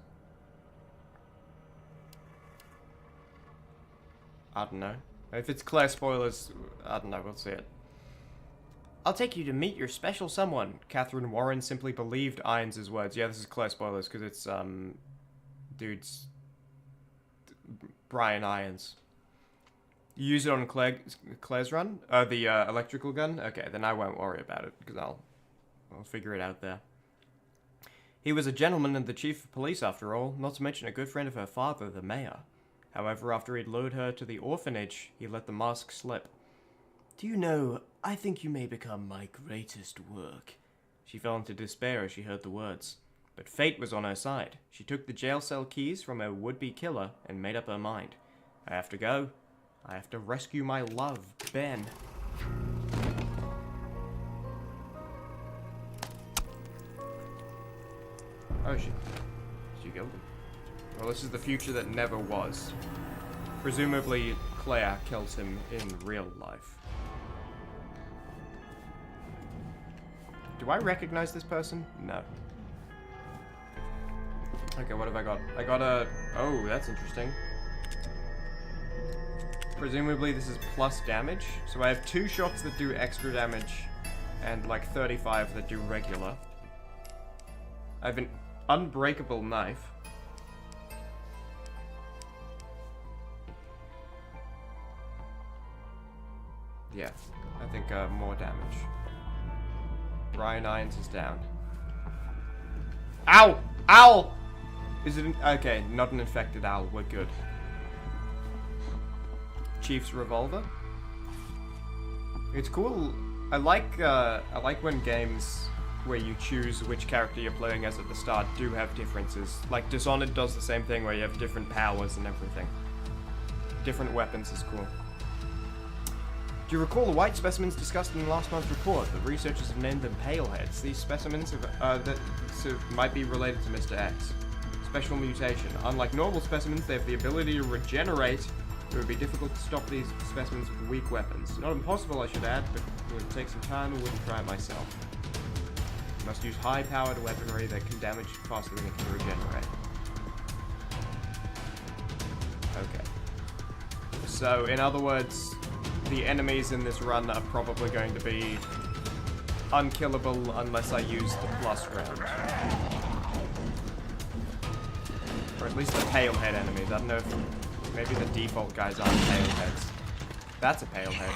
I don't know. If it's Claire spoilers, I don't know. We'll see it. I'll take you to meet your special someone. Catherine Warren simply believed Irons' words. Yeah, this is Claire spoilers because it's, dude's... Brian Irons. You use it on Claire's run? The electrical gun? Okay, then I won't worry about it because I'll figure it out there. He was a gentleman and the chief of police after all, not to mention a good friend of her father, the mayor. However, after he'd lured her to the orphanage, he let the mask slip. Do you know, I think you may become my greatest work. She fell into despair as she heard the words. But fate was on her side. She took the jail cell keys from her would-be killer and made up her mind. I have to go. I have to rescue my love, Ben. Oh, she killed him. Well, this is the future that never was. Presumably, Claire kills him in real life. Do I recognize this person? No. Okay, what have I got? I got a... Oh, that's interesting. Presumably this is plus damage. So I have 2 shots that do extra damage and like 35 that do regular. I have an unbreakable knife. Yeah, I think more damage. Brian Irons is down. Ow! Ow! Is it okay, not an infected owl, we're good. Chief's revolver. It's cool. I like when games where you choose which character you're playing as at the start do have differences. Like Dishonored does the same thing where you have different powers and everything. Different weapons is cool. Do you recall the white specimens discussed in last month's report? The researchers have named them paleheads. These specimens might be related to Mr. X. Special mutation. Unlike normal specimens, they have the ability to regenerate. It would be difficult to stop these specimens with weak weapons. Not impossible, I should add, but it would take some time and wouldn't try it myself. You must use high-powered weaponry that can damage faster than it can regenerate. Okay. So, in other words, the enemies in this run are probably going to be unkillable unless I use the plus round. Or at least the pale head enemies. I don't know if maybe the default guys aren't pale heads. That's a pale head.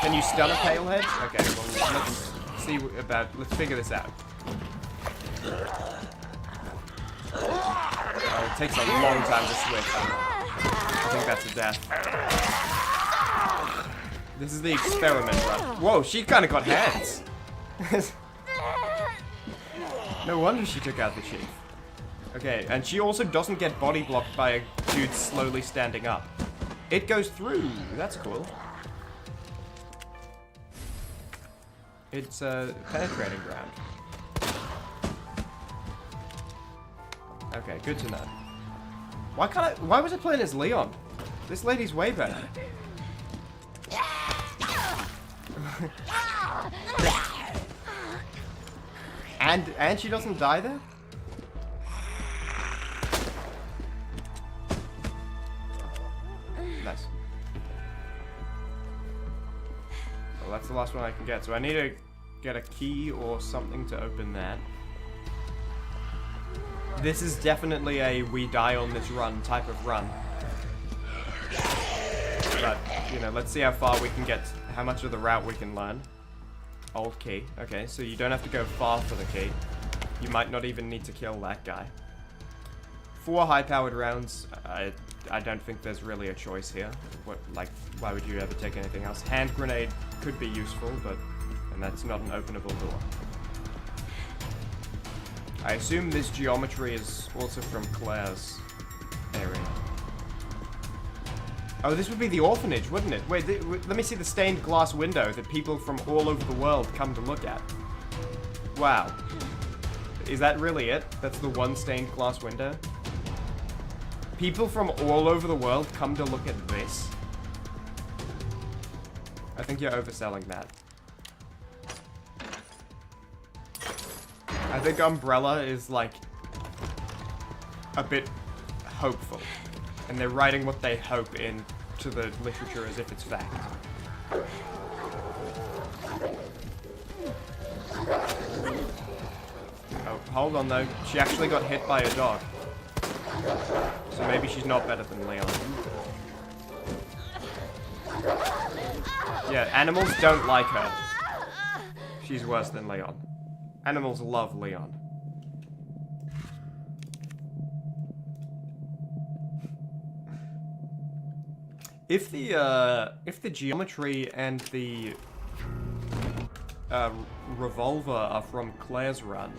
Can you stun a pale head? Okay, well let's see let's figure this out. It takes a long time to switch. I think that's a death. This is the experiment run. Whoa, she kind of got hands. No wonder she took out the chief. Okay, and she also doesn't get body blocked by a dude slowly standing up. It goes through. That's cool. It's a penetrating ground. Okay, good to know. Why was I playing as Leon? This lady's way better. and she doesn't die there? Nice. Well, that's the last one I can get, so I need to get a key or something to open that. This is definitely a we die on this run type of run. But, you know, let's see how far we can get, how much of the route we can learn. Old key. Okay, so you don't have to go far for the key. You might not even need to kill that guy. 4 high-powered rounds. I don't think there's really a choice here. Why would you ever take anything else? Hand grenade could be useful, and that's not an openable door. I assume this geometry is also from Claire's area. Oh, this would be the orphanage, wouldn't it? Wait, let me see the stained glass window that people from all over the world come to look at. Wow. Is that really it? That's the one stained glass window? People from all over the world come to look at this? I think you're overselling that. I think Umbrella is, like, a bit hopeful. And they're writing what they hope into the literature as if it's fact. Oh, hold on though. She actually got hit by a dog. So maybe she's not better than Leon. Yeah, animals don't like her. She's worse than Leon. Animals love Leon. If the geometry and the revolver are from Claire's run,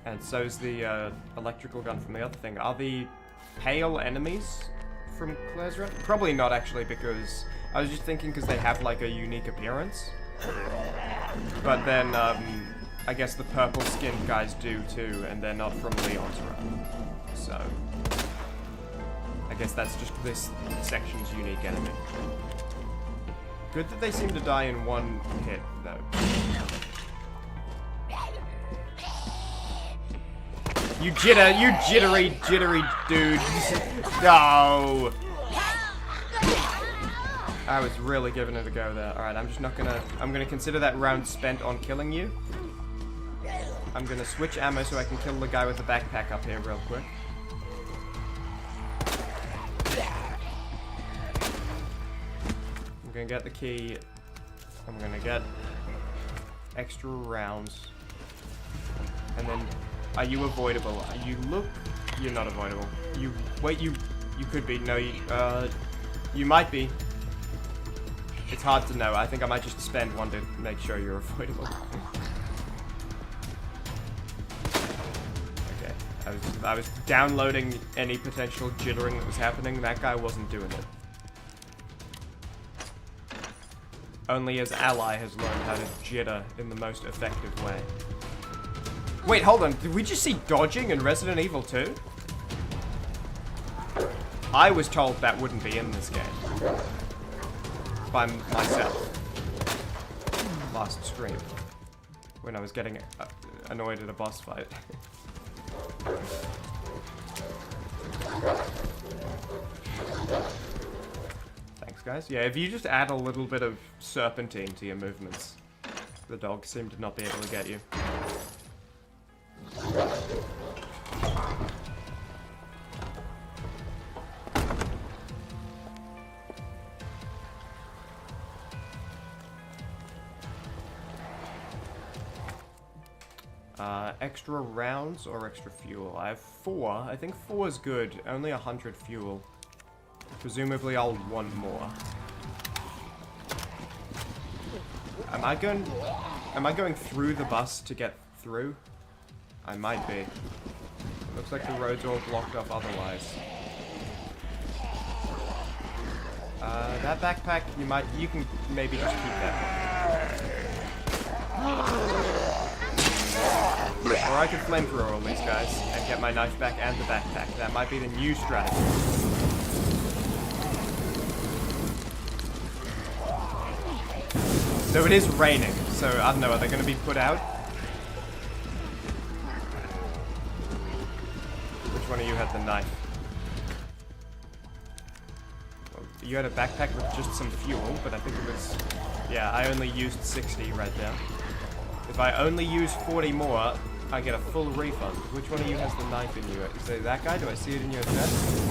and so's the electrical gun from the other thing, are the pale enemies from Claire's run? Probably not actually, because I was just thinking because they have like a unique appearance. But then I guess the purple skinned guys do too, and they're not from Leon's run. So I guess that's just this section's unique enemy. Good that they seem to die in one hit, though. You jittery dude. No! I was really giving it a go there. Alright, I'm gonna consider that round spent on killing you. I'm gonna switch ammo so I can kill the guy with the backpack up here real quick. I'm gonna get the key. I'm gonna get extra rounds. And then, are you avoidable? You're not avoidable. You could be. No, you might be. It's hard to know. I think I might just spend one to make sure you're avoidable. Okay. I was downloading any potential jittering that was happening. That guy wasn't doing it. Only his ally has learned how to jitter in the most effective way. Wait, hold on. Did we just see dodging in Resident Evil 2? I was told that wouldn't be in this game. By myself. Last stream. When I was getting annoyed at a boss fight. guys. Yeah, if you just add a little bit of serpentine to your movements, the dogs seem to not be able to get you. Extra rounds or extra fuel? I have 4. I think 4 is good. Only 100 fuel. Presumably I'll want more. Am I going through the bus to get through? I might be. Looks like the road's all blocked off otherwise. That backpack, you can maybe just keep that. Or I could flamethrower all these guys and get my knife back and the backpack. That might be the new strategy. So it is raining, so I don't know, are they going to be put out? Which one of you had the knife? Well, you had a backpack with just some fuel, but I think it was... Yeah, I only used 60 right there. If I only use 40 more, I get a full refund. Which one of you has the knife in you? Is it that guy? Do I see it in your chest?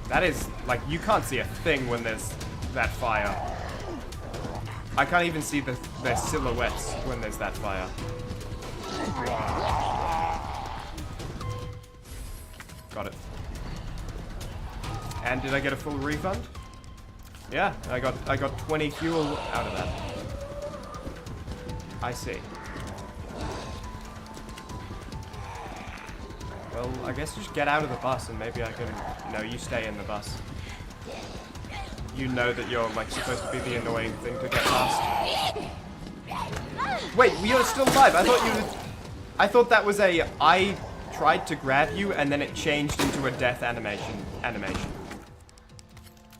That is, like, you can't see a thing when there's that fire. I can't even see their silhouettes when there's that fire. Got it. And did I get a full refund? Yeah, I got 20 fuel out of that. I see. Well, I guess just get out of the bus and maybe I can... No, you stay in the bus. You know that you're, like, supposed to be the annoying thing to get past. Wait, you're still alive. I thought that was a... I tried to grab you and then it changed into a death animation.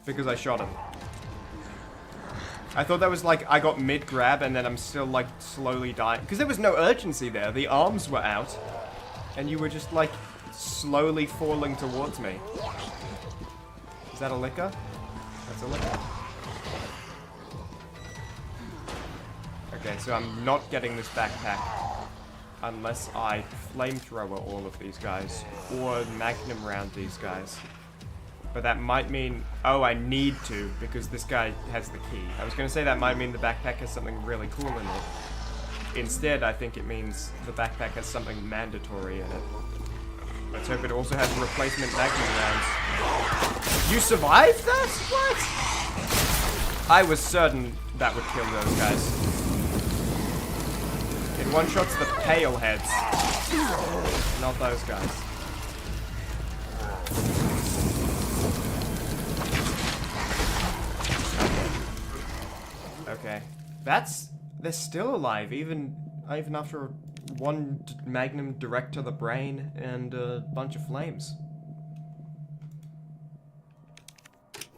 Because I shot him. I thought that was like, I got mid-grab and then I'm still like slowly dying. Because there was no urgency there. The arms were out. And you were just like slowly falling towards me. Is that a liquor? That's a liquor. Okay, so I'm not getting this backpack. Unless I flamethrower all of these guys. Or magnum round these guys. But that might mean... Oh, I need to, because this guy has the key. I was going to say that might mean the backpack has something really cool in it. Instead, I think it means the backpack has something mandatory in it. Let's hope it also has replacement magnum rounds. You survived that? What? I was certain that would kill those guys. It one-shots the pale heads. Not those guys. Okay. They're still alive, even after one magnum direct to the brain and a bunch of flames.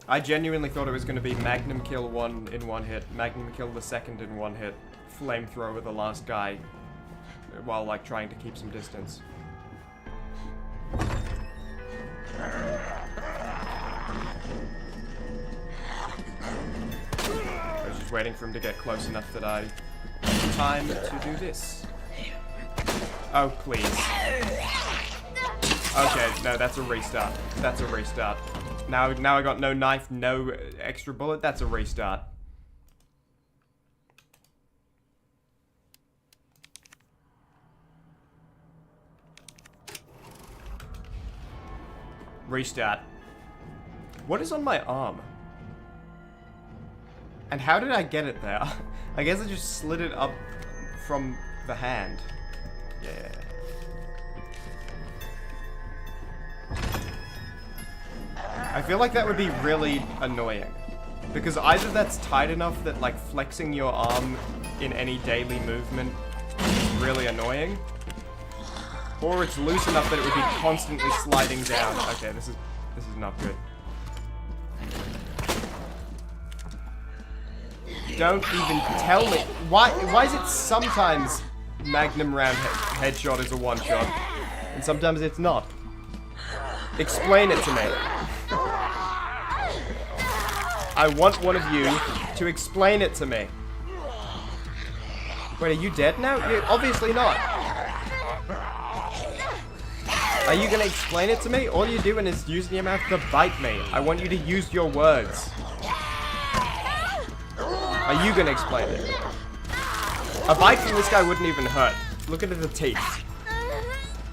I genuinely thought it was going to be magnum kill one in one hit, magnum kill the second in one hit, flamethrower the last guy, while like trying to keep some distance. I was just waiting for him to get close enough that I had time to do this. Oh, please. Okay, no, that's a restart. That's a restart. Now I got no knife, no extra bullet. That's a restart. Restart. What is on my arm? And how did I get it there? I guess I just slid it up from the hand. Yeah. I feel like that would be really annoying. Because either that's tight enough that like flexing your arm in any daily movement is really annoying, or it's loose enough that it would be constantly sliding down. Okay, this is not good. Don't even tell me. Why is it sometimes magnum round headshot is a one shot, and sometimes it's not? Explain it to me. I want one of you to explain it to me. Wait, are you dead now? You're obviously not. Are you gonna explain it to me? All you're doing is using your mouth to bite me. I want you to use your words. Are you gonna explain it? A bite from this guy wouldn't even hurt. Look at the teeth.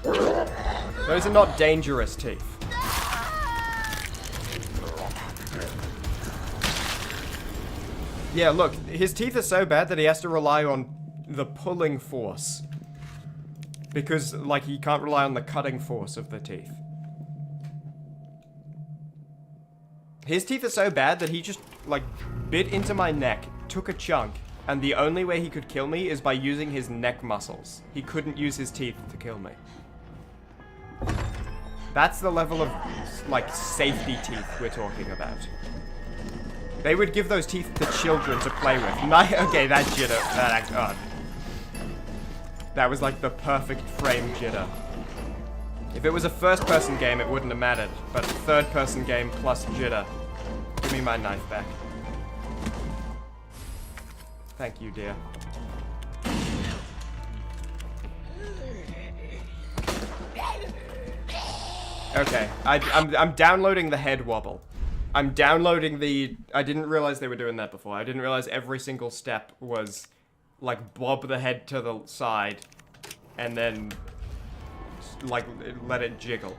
Those are not dangerous teeth. Yeah, look, his teeth are so bad that he has to rely on the pulling force. Because, like, he can't rely on the cutting force of the teeth. His teeth are so bad that he just, like, bit into my neck, took a chunk, and the only way he could kill me is by using his neck muscles. He couldn't use his teeth to kill me. That's the level of, like, safety teeth we're talking about. They would give those teeth to children to play with. Okay, that jitter. That was like the perfect frame jitter. If it was a first-person game, it wouldn't have mattered. But third-person game plus jitter. Give me my knife back. Thank you, dear. Okay, I'm downloading the head wobble. I'm downloading the... I didn't realize they were doing that before. I didn't realize every single step was, like, bob the head to the side, and then, like, let it jiggle.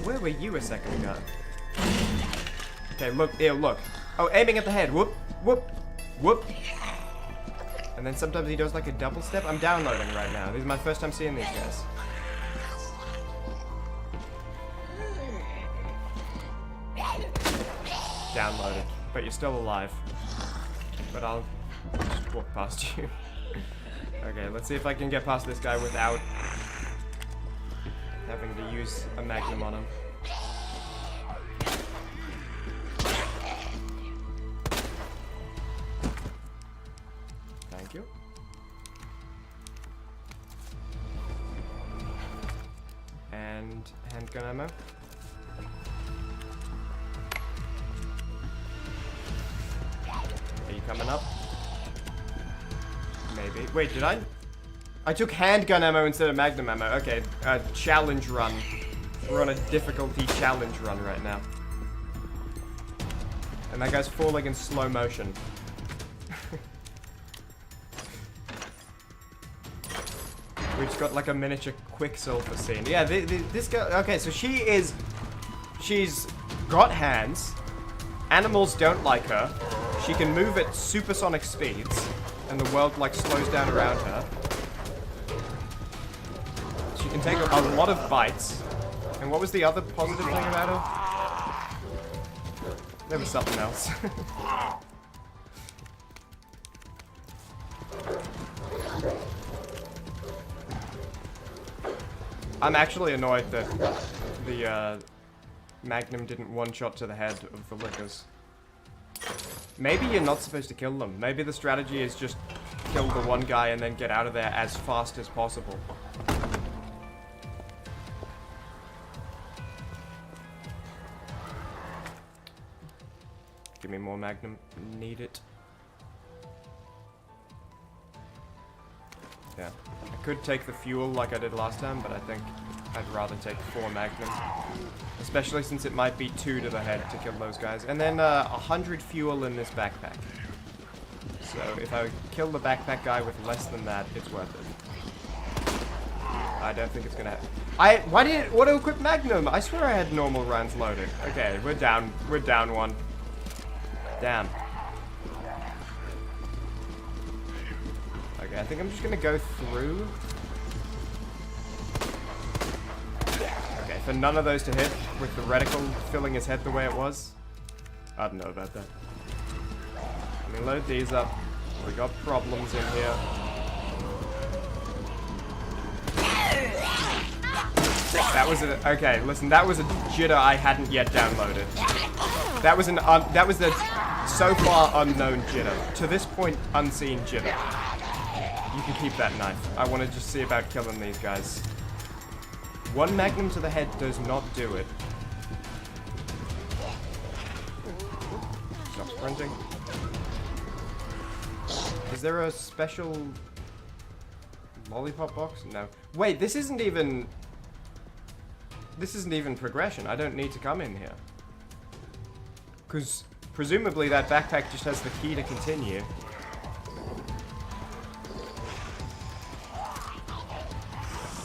Where were you a second ago? Okay, look, here, look. Oh, aiming at the head. Whoop, whoop, whoop. And then sometimes he does like a double step. I'm downloading right now. This is my first time seeing these guys. Downloaded. But you're still alive. But I'll just walk past you. Okay, let's see if I can get past this guy without having to use a magnum on him. Thank you. And handgun ammo. Are you coming up? Maybe. Wait, did I? I took handgun ammo instead of magnum ammo. Okay, challenge run. We're on a difficulty challenge run right now. And that guy's falling in slow motion. We've just got like a miniature Quicksilver scene. Yeah, this girl... Okay, so she's got hands. Animals don't like her. She can move at supersonic speeds. And the world, like, slows down around her. She can take a lot of bites. And what was the other positive thing about her? There was something else. I'm actually annoyed that the Magnum didn't one-shot to the head of the Lickers. Maybe you're not supposed to kill them. Maybe the strategy is just kill the one guy and then get out of there as fast as possible. Give me more Magnum. Need it. Yeah. I could take the fuel like I did last time, but I think I'd rather take 4 Magnum. Especially since it might be 2 to the head to kill those guys. And then 100 fuel in this backpack. So if I kill the backpack guy with less than that, it's worth it. I don't think it's gonna happen. Why did it auto-equip Magnum? I swear I had normal rounds loaded. Okay, we're down one. Damn. Okay, I think I'm just gonna go through. Okay, for none of those to hit, with the reticle filling his head the way it was. I don't know about that. Let me load these up. We got problems in here. That was a... Okay, listen, that was a jitter I hadn't yet downloaded. That was an... that was the So far, unknown jitter. To this point, unseen jitter. You can keep that knife. I want to just see about killing these guys. One magnum to the head does not do it. Stop sprinting. Is there a special lollipop box? No. Wait, this isn't even progression. I don't need to come in here. Because presumably that backpack just has the key to continue.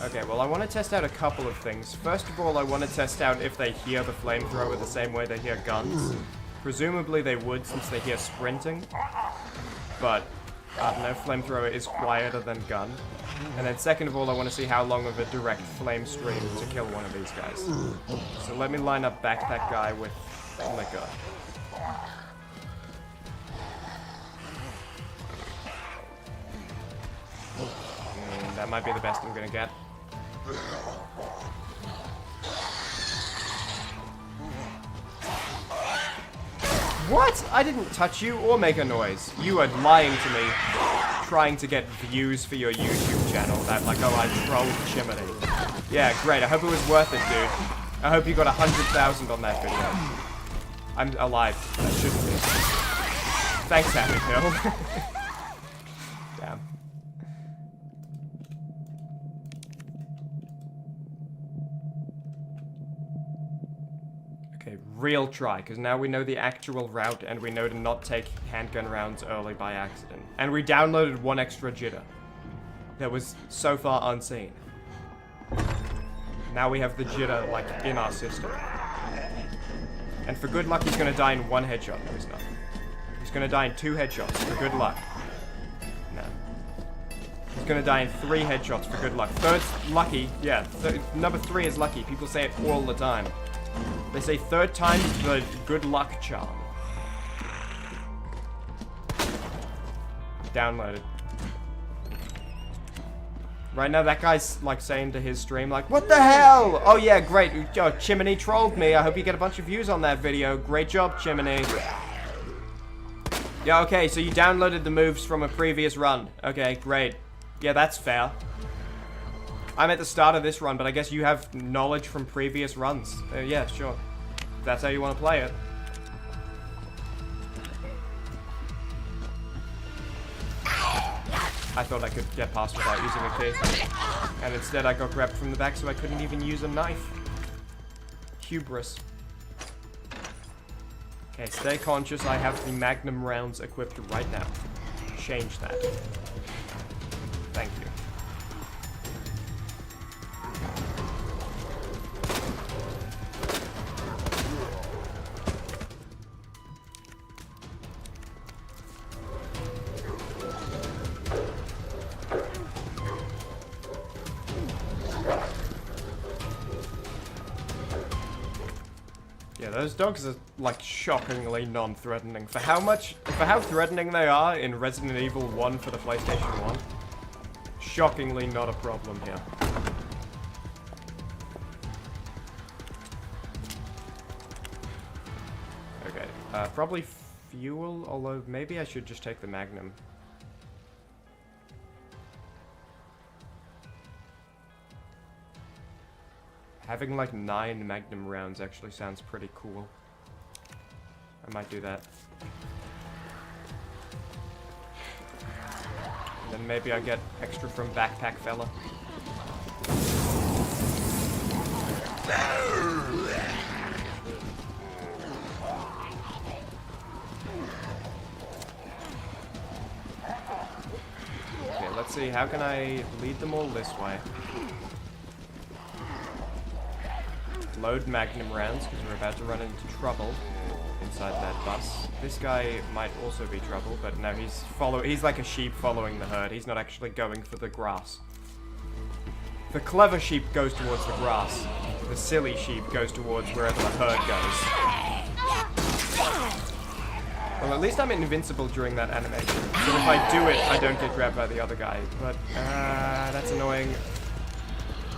Okay, well I want to test out a couple of things. First of all, I want to test out if they hear the flamethrower the same way they hear guns. Presumably they would since they hear sprinting. But, I don't know, flamethrower is quieter than gun. And then second of all, I want to see how long of a direct flame stream to kill one of these guys. So let me line up backpack guy with liquor. That might be the best I'm gonna get. What? I didn't touch you or make a noise. You are lying to me, trying to get views for your YouTube channel. That like, oh, I trolled Chimmaney. Yeah, great. I hope it was worth it, dude. I hope you got 100,000 on that video. I'm alive. I shouldn't be. Thanks, Happy Hill. Damn. Okay, real try, because now we know the actual route and we know to not take handgun rounds early by accident. And we downloaded one extra jitter that was so far unseen. Now we have the jitter, like, in our system. And for good luck, he's gonna die in one headshot. No, he's not. He's gonna die in 2 headshots for good luck. No. He's gonna die in 3 headshots for good luck. Third's lucky. Yeah, number 3 is lucky. People say it all the time. They say third time's the good luck charm. Downloaded. Right now, that guy's, like, saying to his stream, like, what the hell? Oh, yeah, great. Oh, Chimmaney trolled me. I hope you get a bunch of views on that video. Great job, Chimmaney. Yeah, okay, so you downloaded the moves from a previous run. Okay, great. Yeah, that's fair. I'm at the start of this run, but I guess you have knowledge from previous runs. Yeah, sure. If that's how you want to play it. I thought I could get past without using a key. And instead I got grabbed from the back so I couldn't even use a knife. Hubris. Okay, stay conscious. I have the magnum rounds equipped right now. Change that. Thank you. Those dogs are, like, shockingly non-threatening. For how threatening they are in Resident Evil 1 for the PlayStation 1, shockingly not a problem here. Okay, probably fuel, although maybe I should just take the Magnum. Having like 9 Magnum rounds actually sounds pretty cool. I might do that. And then maybe I get extra from Backpack Fella. Okay, let's see, how can I lead them all this way? Load Magnum rounds, because we're about to run into trouble inside that bus. This guy might also be trouble, but no, he's like a sheep following the herd. He's not actually going for the grass. The clever sheep goes towards the grass. The silly sheep goes towards wherever the herd goes. Well, at least I'm invincible during that animation. So if I do it, I don't get grabbed by the other guy. But, that's annoying.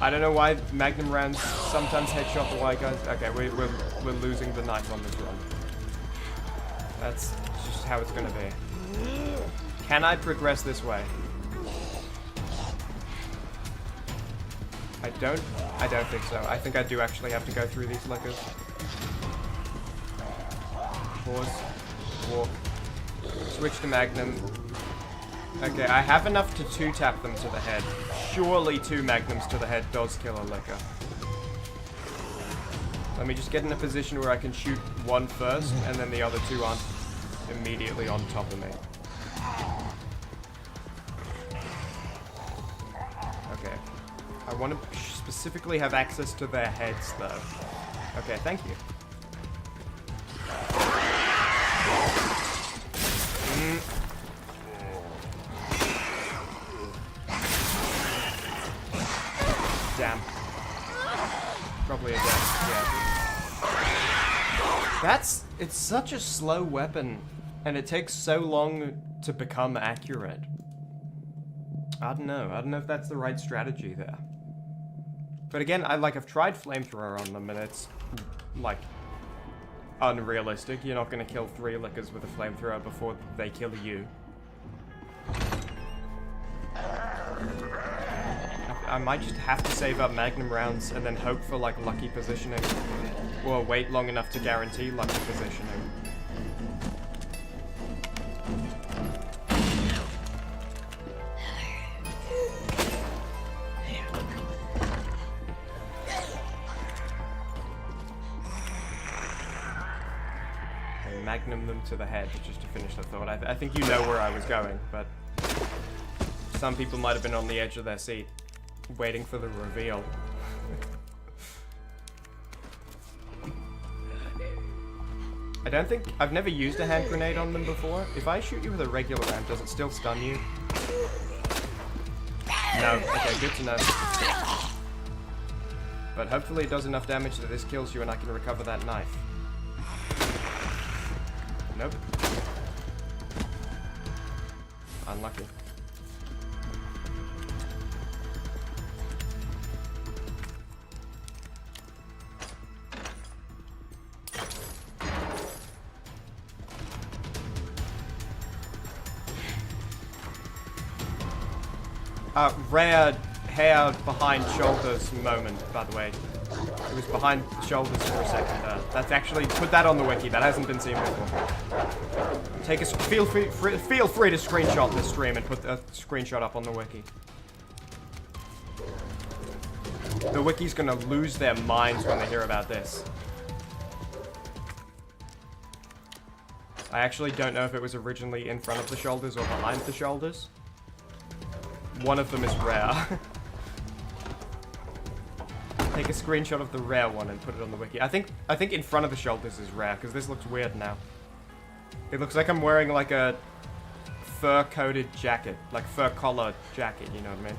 I don't know why Magnum rounds sometimes headshot the white guys. Okay, we're losing the knife on this run. That's just how it's gonna be. Can I progress this way? I don't think so. I think I do actually have to go through these liquors. Pause. Walk. Switch to Magnum. Okay, I have enough to 2-tap them to the head. Surely 2 Magnums to the head does kill a liquor. Let me just get in a position where I can shoot one first, and then the other 2 aren't immediately on top of me. Okay. I want to specifically have access to their heads, though. Okay, thank you. Damn. Probably a death, yeah. It's such a slow weapon, and it takes so long to become accurate. I don't know if that's the right strategy there. But again, I've tried flamethrower on them, and it's, like, unrealistic. You're not gonna kill 3 lickers with a flamethrower before they kill you. I might just have to save up Magnum rounds and then hope for, like, lucky positioning. Or wait long enough to guarantee lucky positioning. Okay, Magnum them to the head, just to finish the thought. I think you know where I was going, but some people might have been on the edge of their seat, waiting for the reveal. I've never used a hand grenade on them before. If I shoot you with a regular round, does it still stun you? No. Okay, good to know. But hopefully it does enough damage that this kills you and I can recover that knife. Nope. Unlucky. Rare hair behind shoulders moment, by the way. It was behind the shoulders for a second there. That's actually, put that on the wiki, that hasn't been seen before. Feel free to screenshot this stream and put a screenshot up on the wiki. The wiki's gonna lose their minds when they hear about this. I actually don't know if it was originally in front of the shoulders or behind the shoulders. One of them is rare. Take a screenshot of the rare one and put it on the wiki. I think in front of the shoulders is rare, because this looks weird now. It looks like I'm wearing like a fur-coated jacket, like fur collar jacket, you know what I mean?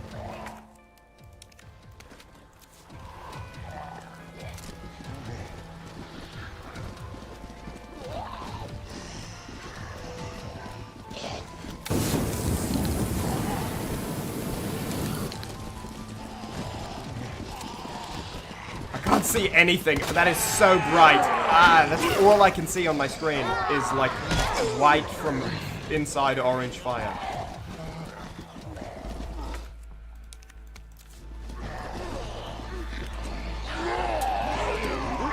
See anything. That is so bright. That's all I can see on my screen is like white from inside orange fire.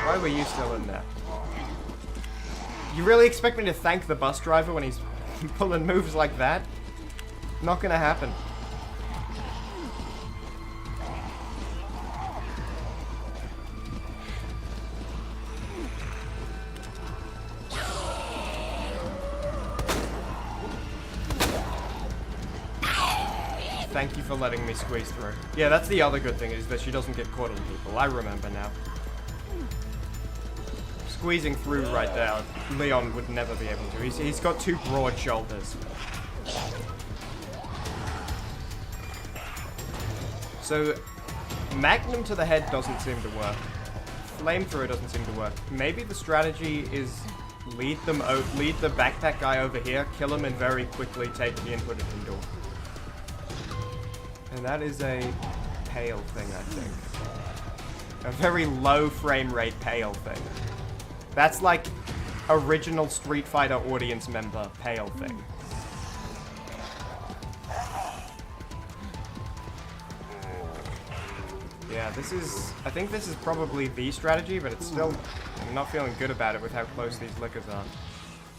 Why were you still in there? You really expect me to thank the bus driver when he's pulling moves like that? Not gonna happen. Thank you for letting me squeeze through. Yeah, that's the other good thing, is that she doesn't get caught on people. I remember now. Squeezing through right there, Leon would never be able to. He's got 2 broad shoulders. So, Magnum to the head doesn't seem to work. Flamethrower doesn't seem to work. Maybe the strategy is lead the backpack guy over here, kill him, and very quickly take the input it can do. And that is a pale thing, I think. A very low frame rate pale thing. That's like original Street Fighter audience member pale thing. Yeah, I think this is probably the strategy, but it's still, I'm not feeling good about it with how close these lickers are.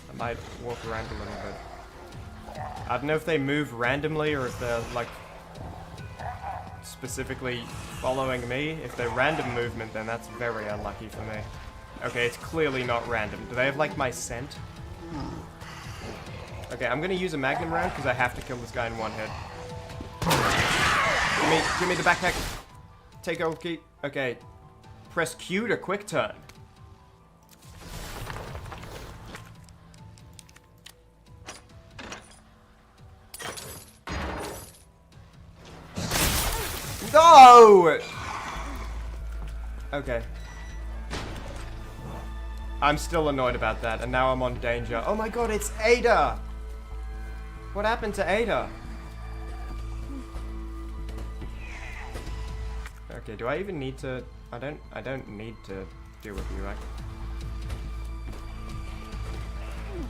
I might walk around a little bit. I don't know if they move randomly or if they're, like, specifically following me. If they're random movement, then that's very unlucky for me. Okay, it's clearly not random. Do they have, like, my scent? Okay, I'm gonna use a magnum round because I have to kill this guy in one hit. Give me the backpack. Take old key. Okay. Press Q to quick turn. No! Okay. I'm still annoyed about that, and now I'm on danger. Oh my god, it's Ada! What happened to Ada? Okay, do I even need to... I don't need to deal with you, right?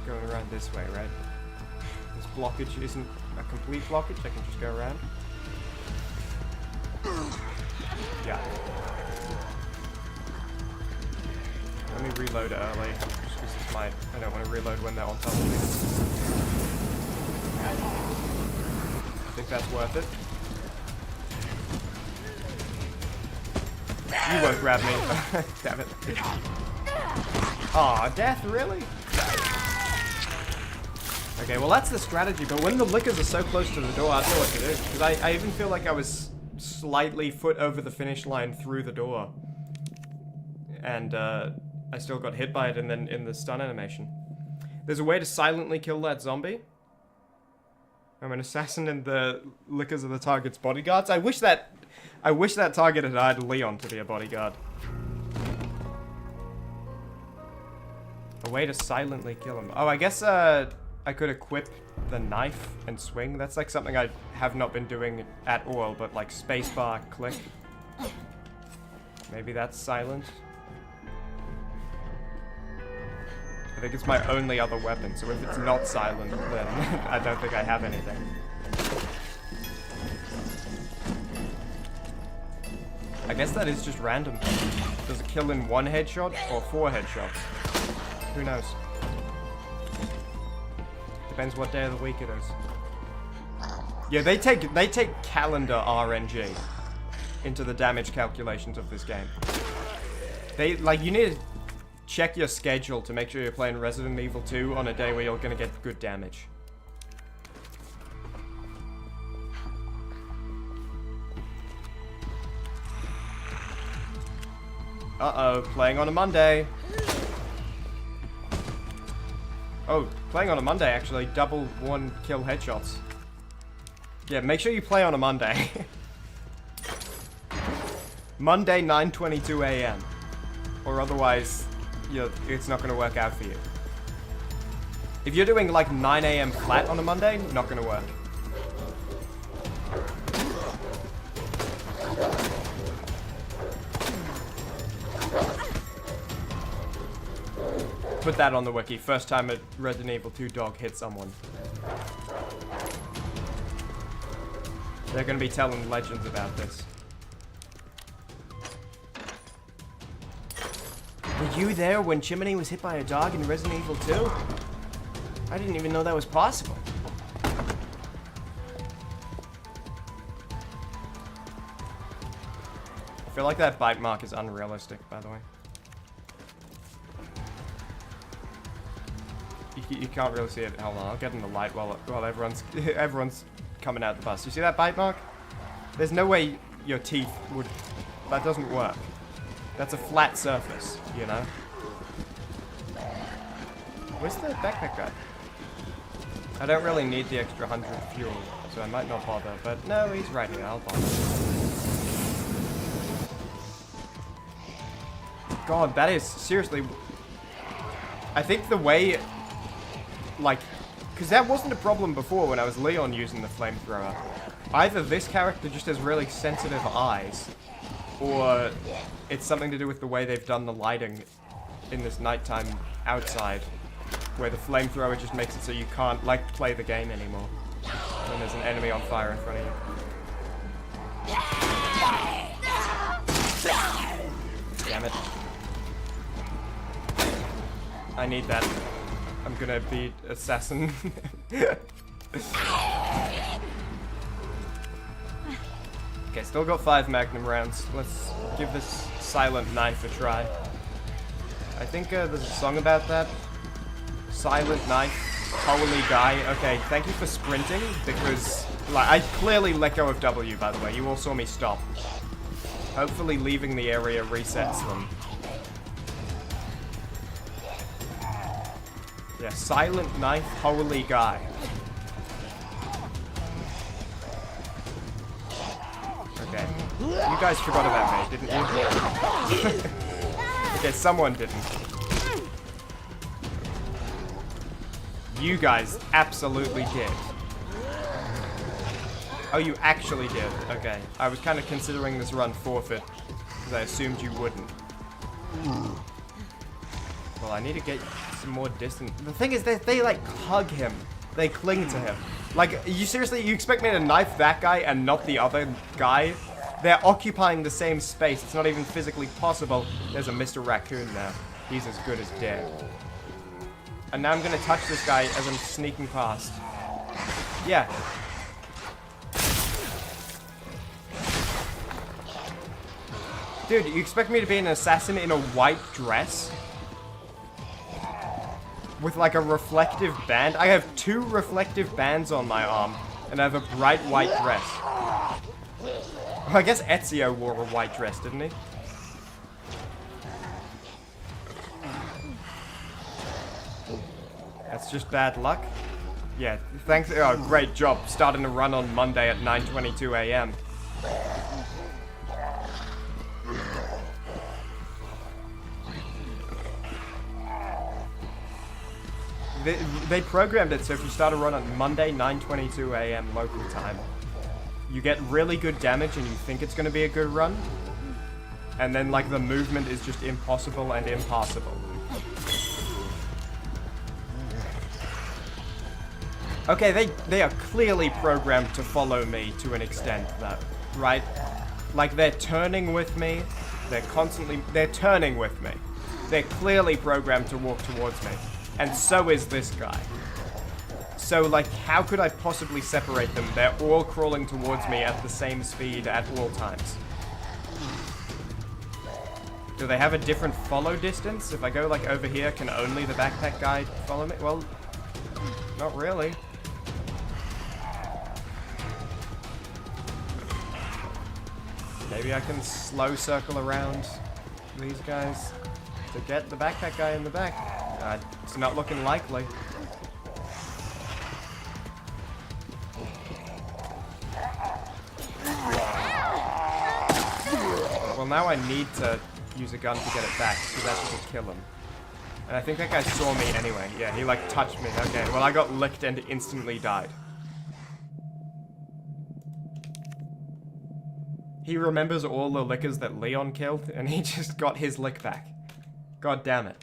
Going around this way, right? This blockage isn't a complete blockage, I can just go around. Yeah. Let me reload early, just because this might... I don't want to reload when they're on top of me. I think that's worth it. You won't grab me. Damn it. Aw, death, really? Okay, well that's the strategy, but when the lickers are so close to the door, I don't know what to do. Because I even feel like I was slightly foot over the finish line through the door. And I still got hit by it and then in the stun animation. There's a way to silently kill that zombie. I'm an assassin and the lickers are the target's bodyguards. I wish that target had hired Leon to be a bodyguard. A way to silently kill him. Oh, I guess I could equip the knife and swing. That's like something I have not been doing at all, but like spacebar, click. Maybe that's silent. I think it's my only other weapon, so if it's not silent, then I don't think I have anything. I guess that is just random. Does it kill in one headshot or 4 headshots? Who knows? Depends what day of the week it is. Yeah, they take calendar RNG into the damage calculations of this game. You need to check your schedule to make sure you're playing Resident Evil 2 on a day where you're gonna get good damage. Uh-oh, playing on a Monday. Oh, playing on a Monday, actually. Double 1 kill headshots. Yeah, make sure you play on a Monday. Monday, 9:22 a.m. Or otherwise, it's not going to work out for you. If you're doing like 9 a.m. flat on a Monday, not going to work. Put that on the wiki. First time a Resident Evil 2 dog hit someone. They're going to be telling legends about this. Were you there when Chimmaney was hit by a dog in Resident Evil 2? I didn't even know that was possible. I feel like that bite mark is unrealistic, by the way. You can't really see it. Hold on, I'll get in the light while everyone's coming out the bus. You see that bite mark? There's no way your teeth would... That doesn't work. That's a flat surface, you know? Where's the backpack guy? I don't really need the extra 100 fuel, so I might not bother. But no, he's right here. I'll bother. God, that is seriously... I think the way... Like, because that wasn't a problem before when I was Leon using the flamethrower. Either this character just has really sensitive eyes, or it's something to do with the way they've done the lighting in this nighttime outside, where the flamethrower just makes it so you can't, like, play the game anymore when there's an enemy on fire in front of you. Damn it. I need that. I'm gonna be assassin. Okay, still got 5 magnum rounds. Let's give this silent knife a try. I think there's a song about that. Silent knife, holy guy. Okay, thank you for sprinting, because like I clearly let go of W, by the way. You all saw me stop. Hopefully leaving the area resets them. Yeah, silent knife, holy guy. Okay. You guys forgot about me, didn't you? Okay, someone didn't. You guys absolutely did. Oh, you actually did. Okay. I was kind of considering this run forfeit, because I assumed you wouldn't. Well, I need to get some more distance. The thing is, they like hug him. They cling to him. Like, you expect me to knife that guy and not the other guy? They're occupying the same space. It's not even physically possible. There's a Mr. Raccoon now. He's as good as dead. And now I'm gonna touch this guy as I'm sneaking past. Yeah. Dude, you expect me to be an assassin in a white dress? With like a reflective band? I have 2 reflective bands on my arm, and I have a bright white dress. Well, I guess Ezio wore a white dress, didn't he? That's just bad luck. Yeah, thanks. Oh, great job starting to run on Monday at 9:22 a.m. They programmed it so if you start a run on Monday, 9:22 a.m. local time, you get really good damage and you think it's going to be a good run. And then, like, the movement is just impossible and impassable. Okay, they are clearly programmed to follow me to an extent, though, right? Like, they're turning with me. They're turning with me. They're clearly programmed to walk towards me. And so is this guy. So, like, how could I possibly separate them? They're all crawling towards me at the same speed at all times. Do they have a different follow distance? If I go, like, over here, can only the backpack guy follow me? Well, not really. Maybe I can slow circle around these guys to get the backpack guy in the back. It's not looking likely. Well, now I need to use a gun to get it back, because that should kill him. And I think that guy saw me anyway. Yeah, he like touched me. Okay, well I got licked and instantly died. He remembers all the lickers that Leon killed, and he just got his lick back. God damn it.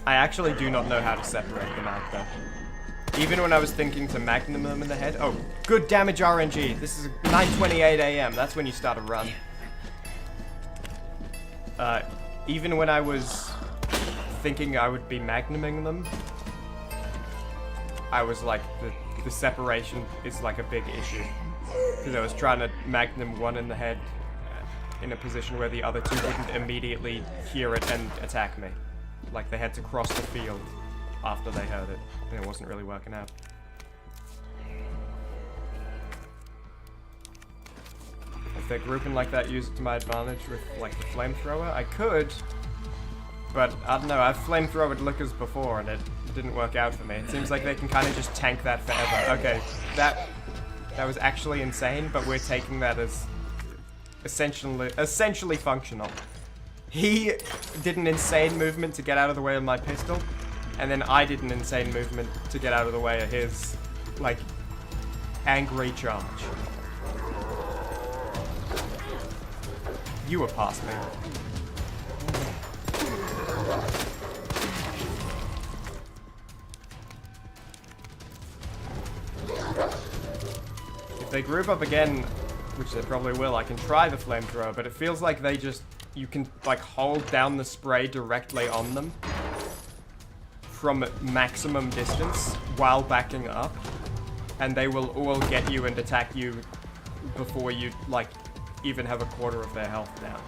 I actually do not know how to separate them out, though. Even when I was thinking to magnum them in the head. Oh, good damage RNG. This is 9:28 a.m. That's when you start a run. Even when I was thinking I would be magnuming them, I was like, the separation is like a big issue. Because I was trying to magnum one in the head in a position where the other 2 wouldn't immediately hear it and attack me. Like they had to cross the field after they heard it. And it wasn't really working out. If they're grouping like that, use it to my advantage with like the flamethrower. I could, but I don't know. I've flamethrowered lickers before and it didn't work out for me. It seems like they can kind of just tank that forever. Okay, that was actually insane, but we're taking that as essentially functional. He did an insane movement to get out of the way of my pistol, and then I did an insane movement to get out of the way of his. Like, angry charge. You were past me. If they group up again, which they probably will, I can try the flamethrower, but it feels like they just... You can, like, hold down the spray directly on them from maximum distance while backing up, and they will all get you and attack you before you, like, even have a quarter of their health down.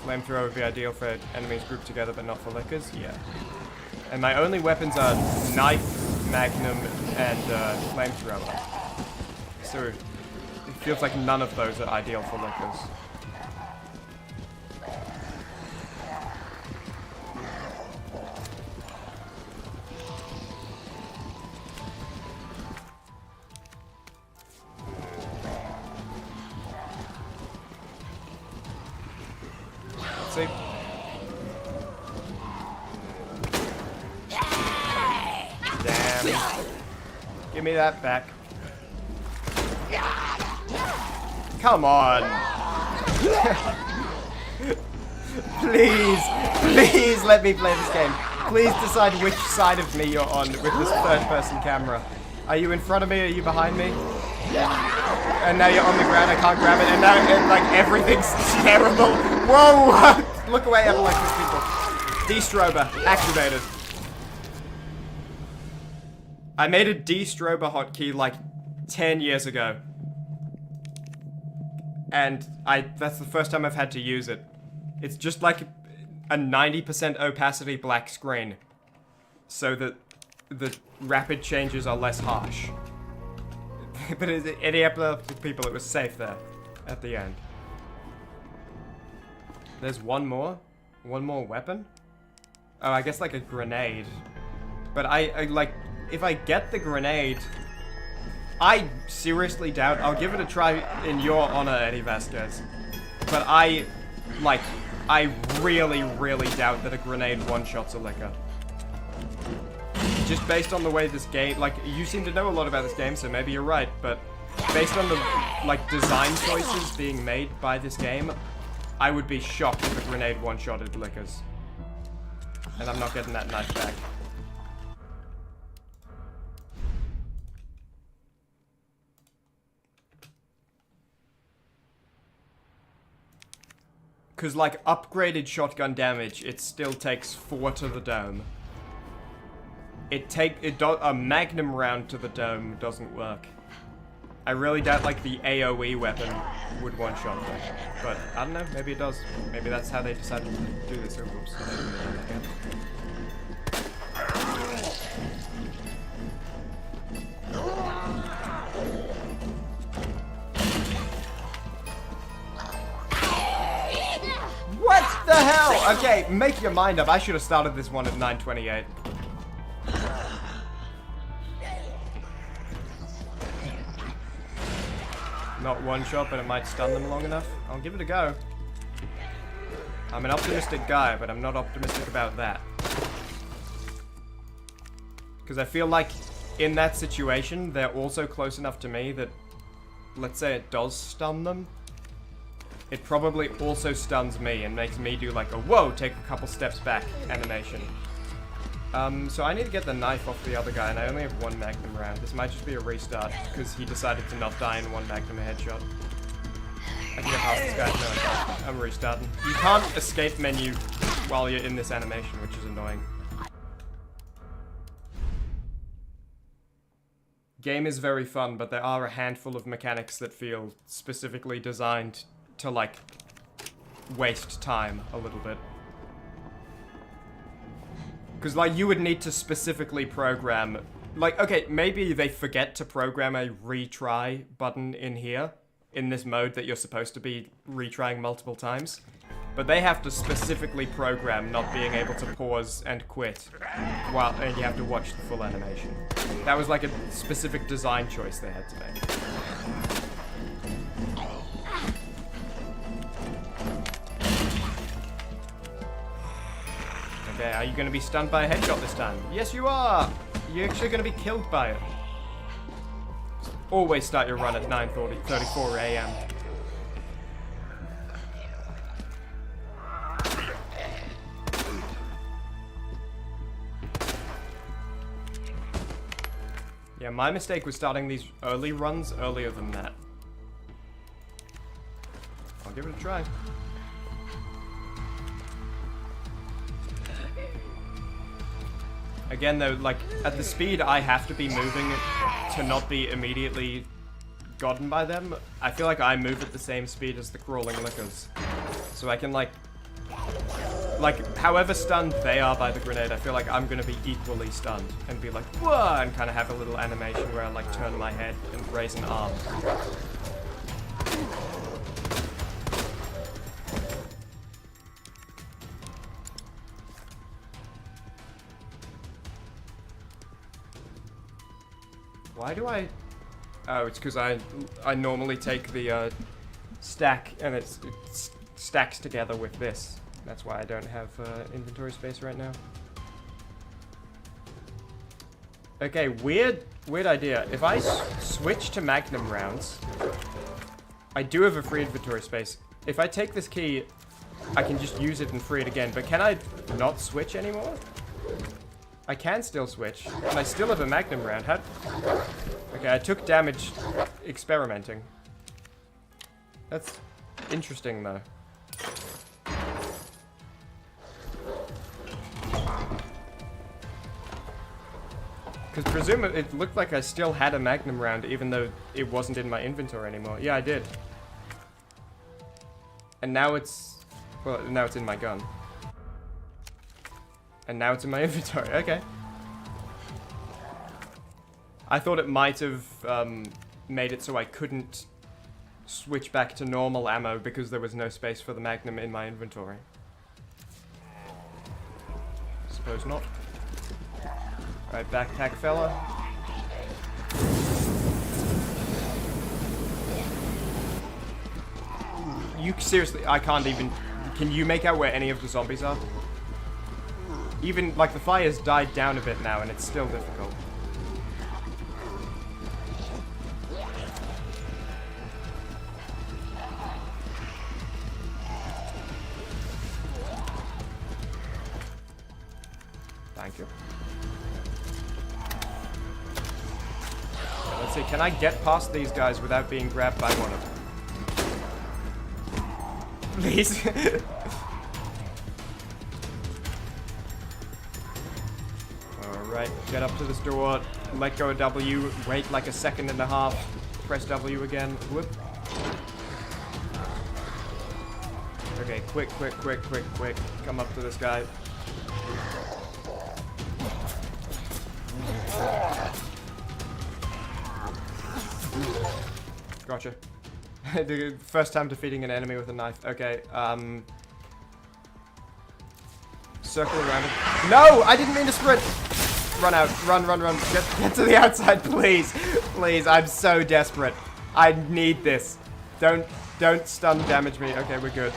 Flamethrower would be ideal for enemies grouped together, but not for lickers. Yeah. And my only weapons are knife, magnum, and flamethrower. So it feels like none of those are ideal for lickers. Let's see. Damn. Give me that back. Come on. Please let me play this game. Please decide which side of me you're on with this third-person camera. Are you in front of me? Are you behind me? And now you're on the ground, I can't grab it, and now like everything's terrible. Whoa! Look away, epileptic people. D-strober activated. I made a D-strober hotkey like 10 years ago. And that's the first time I've had to use it. It's just like a 90% opacity black screen. So that the rapid changes are less harsh. But any epileptic people, it was safe there at the end. There's one more weapon? Oh, I guess like a grenade. But I like, if I get the grenade, I seriously doubt, I'll give it a try in your honor, Eddie Vasquez. But I really, really doubt that a grenade one-shots a licker. Just based on the way this game, like, you seem to know a lot about this game, so maybe you're right, but based on the, like, design choices being made by this game, I would be shocked if a grenade one-shotted lickers. And I'm not getting that knife back. Because, like, upgraded shotgun damage, it still takes 4 to the dome. A magnum round to the dome doesn't work. I really doubt, like, the AoE weapon would one-shot them. But, I don't know, maybe it does. Maybe that's how they decided to do this. Oh, oops. What the hell? Okay, make your mind up. I should have started this one at 9:28. Not one shot, but it might stun them long enough. I'll give it a go. I'm an optimistic guy, but I'm not optimistic about that. Because I feel like in that situation, they're also close enough to me that, let's say it does stun them, it probably also stuns me and makes me do like a whoa, take a couple steps back animation. So I need to get the knife off the other guy, and I only have 1 magnum round. This might just be a restart, because he decided to not die in 1 magnum headshot. I can get past this guy. No, I can't. I'm restarting. You can't escape menu while you're in this animation, which is annoying. Game is very fun, but there are a handful of mechanics that feel specifically designed to, like, waste time a little bit. Because, like, you would need to specifically program... Like, okay, maybe they forget to program a retry button in here, in this mode that you're supposed to be retrying multiple times. But they have to specifically program not being able to pause and quit, and you have to watch the full animation. That was, like, a specific design choice they had to make. Okay, are you going to be stunned by a headshot this time? Yes, you are! You're actually going to be killed by it. Always start your run at 9:34 a.m. Yeah, my mistake was starting these early runs earlier than that. I'll give it a try. Again though, like, at the speed I have to be moving to not be immediately gotten by them, I feel like I move at the same speed as the crawling lickers. So I can, like, however stunned they are by the grenade, I feel like I'm gonna be equally stunned and be like, whoa, and kind of have a little animation where I, like, turn my head and raise an arm. Why do I... Oh, it's because I normally take the stack and it stacks together with this. That's why I don't have inventory space right now. Okay, weird idea. If I switch to Magnum rounds, I do have a free inventory space. If I take this key, I can just use it and free it again. But can I not switch anymore? I can still switch, and I still have a Magnum round. How... Okay, I took damage experimenting. That's interesting, though. Because presumably it looked like I still had a Magnum round, even though it wasn't in my inventory anymore. Yeah, I did. And now it's... Well, now it's in my gun. And now it's in my inventory. Okay. I thought it might have made it so I couldn't switch back to normal ammo because there was no space for the Magnum in my inventory. Suppose not. Alright, backpack fella. You seriously, I can't even... Can you make out where any of the zombies are? Even, like, the fire's died down a bit now, and it's still difficult. Thank you. Okay, let's see, can I get past these guys without being grabbed by one of them? Please? Alright, get up to this door, let go of W, wait like a second and a half, press W again, whoop. Okay, quick, come up to this guy. Gotcha. The first time defeating an enemy with a knife. Okay, circle around him. No! I didn't mean to sprint! Run out. Run. Get to the outside, please. Please, I'm so desperate. I need this. Don't stun damage me. Okay, we're good.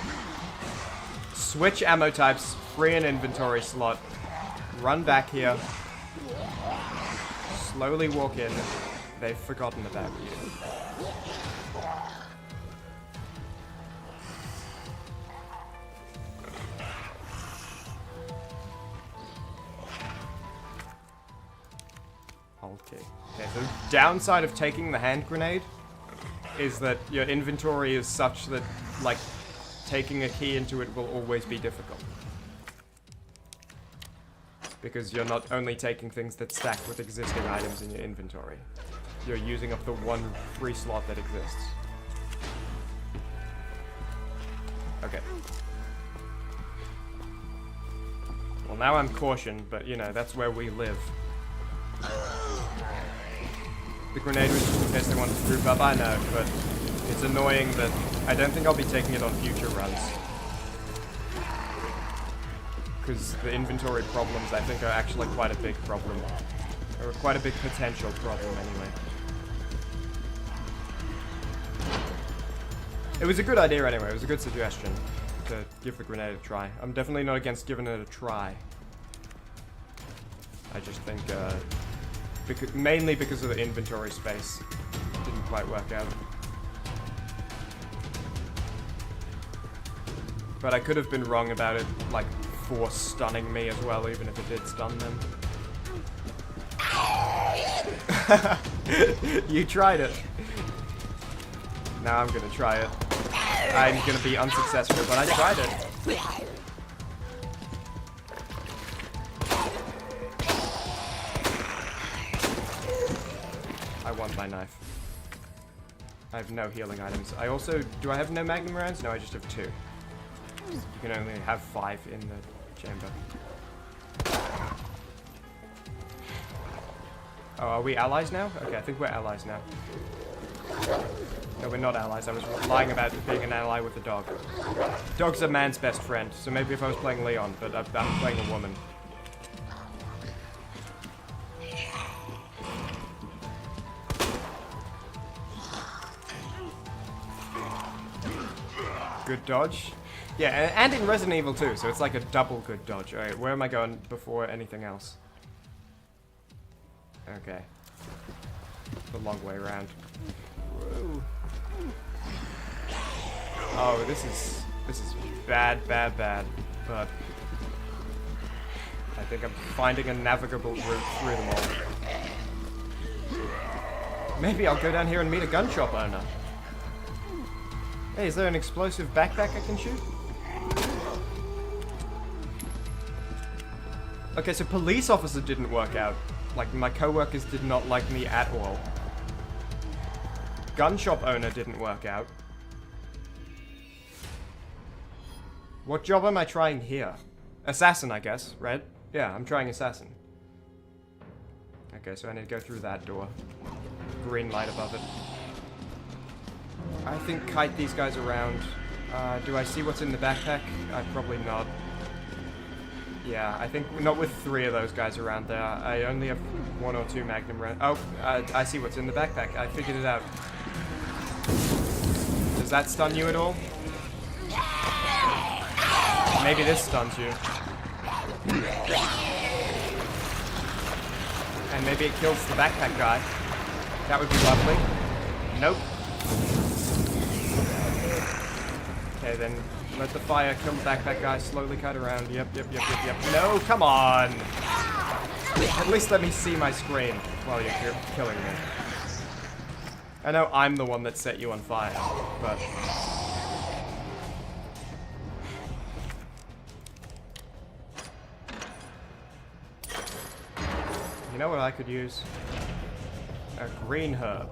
Switch ammo types. Free an inventory slot. Run back here. Slowly walk in. They've forgotten about you. Okay, so the downside of taking the hand grenade is that your inventory is such that, like, taking a key into it will always be difficult. Because you're not only taking things that stack with existing items in your inventory. You're using up the one free slot that exists. Okay. Well, now I'm cautioned, but, you know, that's where we live. The grenade was just in case they wanted to group up, I know, but it's annoying that I don't think I'll be taking it on future runs. Because the inventory problems, I think, are actually quite a big problem. Or quite a big potential problem, anyway. It was a good idea, anyway. It was a good suggestion to give the grenade a try. I'm definitely not against giving it a try. I just think, mainly because of the inventory space. Didn't quite work out. But I could have been wrong about it, like, force stunning me as well, even if it did stun them. You tried it. Now I'm gonna try it. I'm gonna be unsuccessful, but I tried it. I want my knife. I have no healing items. I also... Do I have no magnum rounds? No, I just have 2. You can only have 5 in the chamber. Oh, are we allies now? Okay, I think we're allies now. No, we're not allies. I was lying about being an ally with a dog. Dog's a man's best friend, so maybe if I was playing Leon, but I'm playing a woman. Good dodge. Yeah, and in Resident Evil 2, so it's like a double good dodge. Alright, where am I going before anything else? Okay. The long way around. Whoa. Oh, this is bad, but I think I'm finding a navigable route through them all. Maybe I'll go down here and meet a gun shop owner. Hey, is there an explosive backpack I can shoot? Okay, so police officer didn't work out. Like, my co-workers did not like me at all. Gun shop owner didn't work out. What job am I trying here? Assassin, I guess, right? Yeah, I'm trying assassin. Okay, so I need to go through that door. Green light above it. I think kite these guys around. Do I see what's in the backpack? Probably not. Yeah, I think not with 3 of those guys around there. I only have 1 or 2 magnum rounds. Oh, I see what's in the backpack. I figured it out. Does that stun you at all? Maybe this stuns you. And maybe it kills the backpack guy. That would be lovely. Nope. Okay, then let the fire kill the backpack guy, slowly cut around. Yep. No, come on! At least let me see my screen while you're killing me. I know I'm the one that set you on fire, but... You know what I could use? A green herb.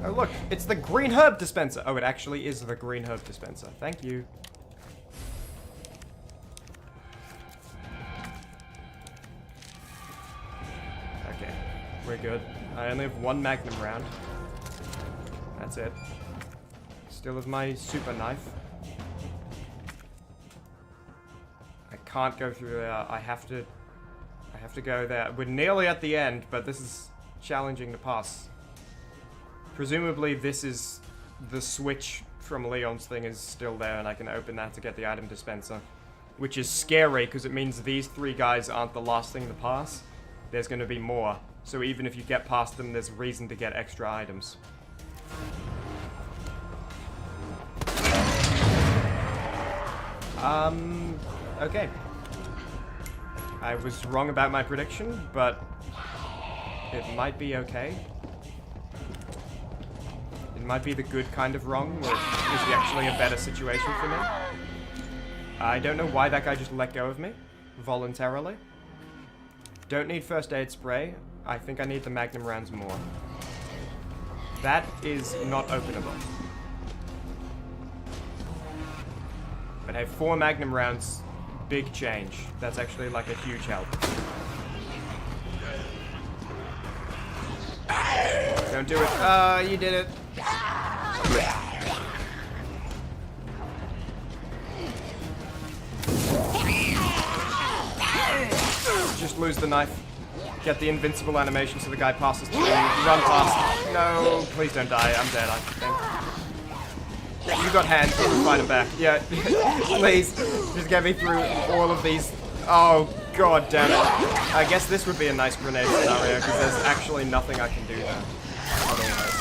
Oh look, it's the green herb dispenser. Oh, it actually is the green herb dispenser. Thank you. Okay, we're good. I only have 1 magnum round. That's it. Still have my super knife. I can't go through there. I have to go there. We're nearly at the end, but this is challenging to pass. Presumably this is the switch from Leon's thing is still there and I can open that to get the item dispenser. Which is scary because it means these 3 guys aren't the last thing to pass. There's going to be more. So even if you get past them, there's reason to get extra items. Okay. I was wrong about my prediction, but it might be okay. It might be the good kind of wrong, where it's actually a better situation for me. I don't know why that guy just let go of me, voluntarily. Don't need first aid spray. I think I need the magnum rounds more. That is not openable. But I have 4 magnum rounds, big change. That's actually like a huge help. Don't do it. You did it. Just lose the knife. Get the invincible animation so the guy passes through. Run past. No, please don't die. I'm dead, I think. You got hands, fight him back. Yeah, please. Just get me through all of these Oh, god damn it. I guess this would be a nice grenade scenario, because there's actually nothing I can do there. Otherwise.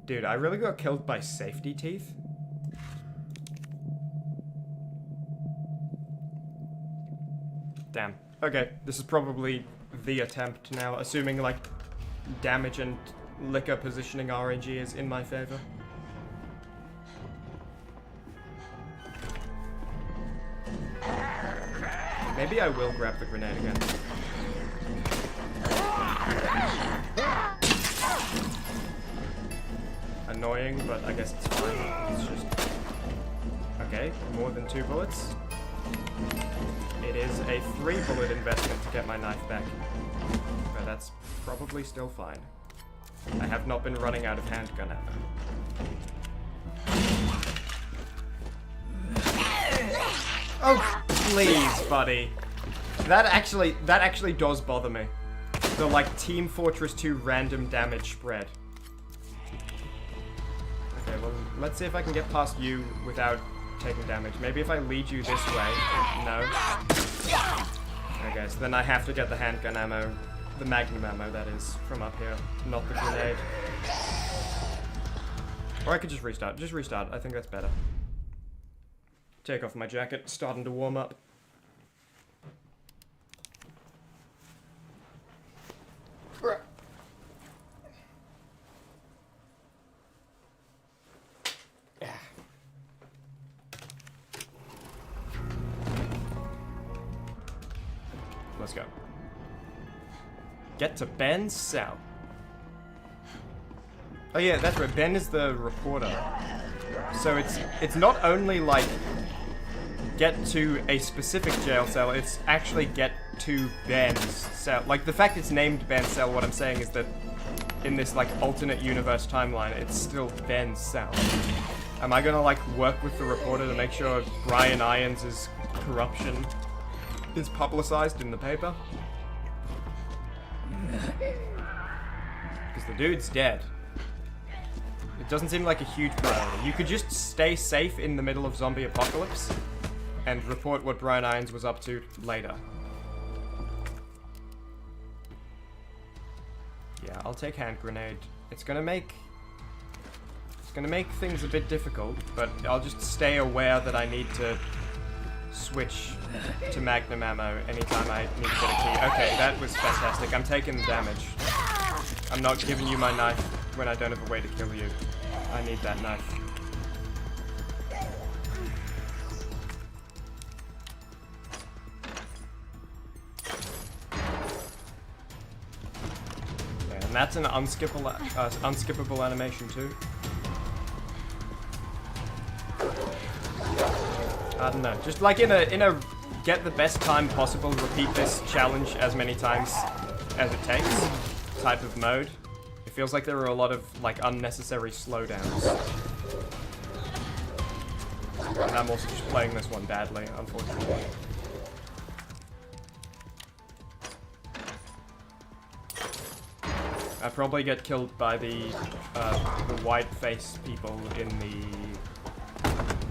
Dude, I really got killed by safety teeth? Damn. Okay, this is probably the attempt now, assuming, like, damage and liquor positioning RNG is in my favor. Maybe I will grab the grenade again. Annoying, but I guess it's fine. It's just... Okay, more than 2 bullets. It is a 3-bullet investment to get my knife back. But that's probably still fine. I have not been running out of handgun ammo. Oh, please, buddy. That actually does bother me. The, like, Team Fortress 2 random damage spread. Okay, well, let's see if I can get past you without taking damage. Maybe if I lead you this way. No. Okay, so then I have to get the handgun ammo. The magnum ammo, that is, from up here, not the grenade. Or I could just restart. Just restart. I think that's better. Take off my jacket, starting to warm up. Let's go. Get to Ben's cell. Oh yeah, that's right. Ben is the reporter. So it's not only like get to a specific jail cell, it's actually get to Ben's cell. Like the fact it's named Ben's cell, what I'm saying is that in this like alternate universe timeline, it's still Ben's cell. Am I gonna like work with the reporter to make sure Brian Irons' corruption is publicized in the paper? Because the dude's dead. It doesn't seem like a huge priority. You could just stay safe in the middle of zombie apocalypse and report what Brian Irons was up to later. Yeah, I'll take hand grenade. It's gonna make things a bit difficult, but I'll just stay aware that I need to switch to magnum ammo anytime I need to get a key. Okay, that was fantastic. I'm taking the damage. I'm not giving you my knife when I don't have a way to kill you. I need that knife. Yeah, and that's an unskippable animation too. I don't know. Just like in a get the best time possible, repeat this challenge as many times as it takes type of mode. It feels like there are a lot of like unnecessary slowdowns. And I'm also just playing this one badly, unfortunately. I probably get killed by the white-faced people in the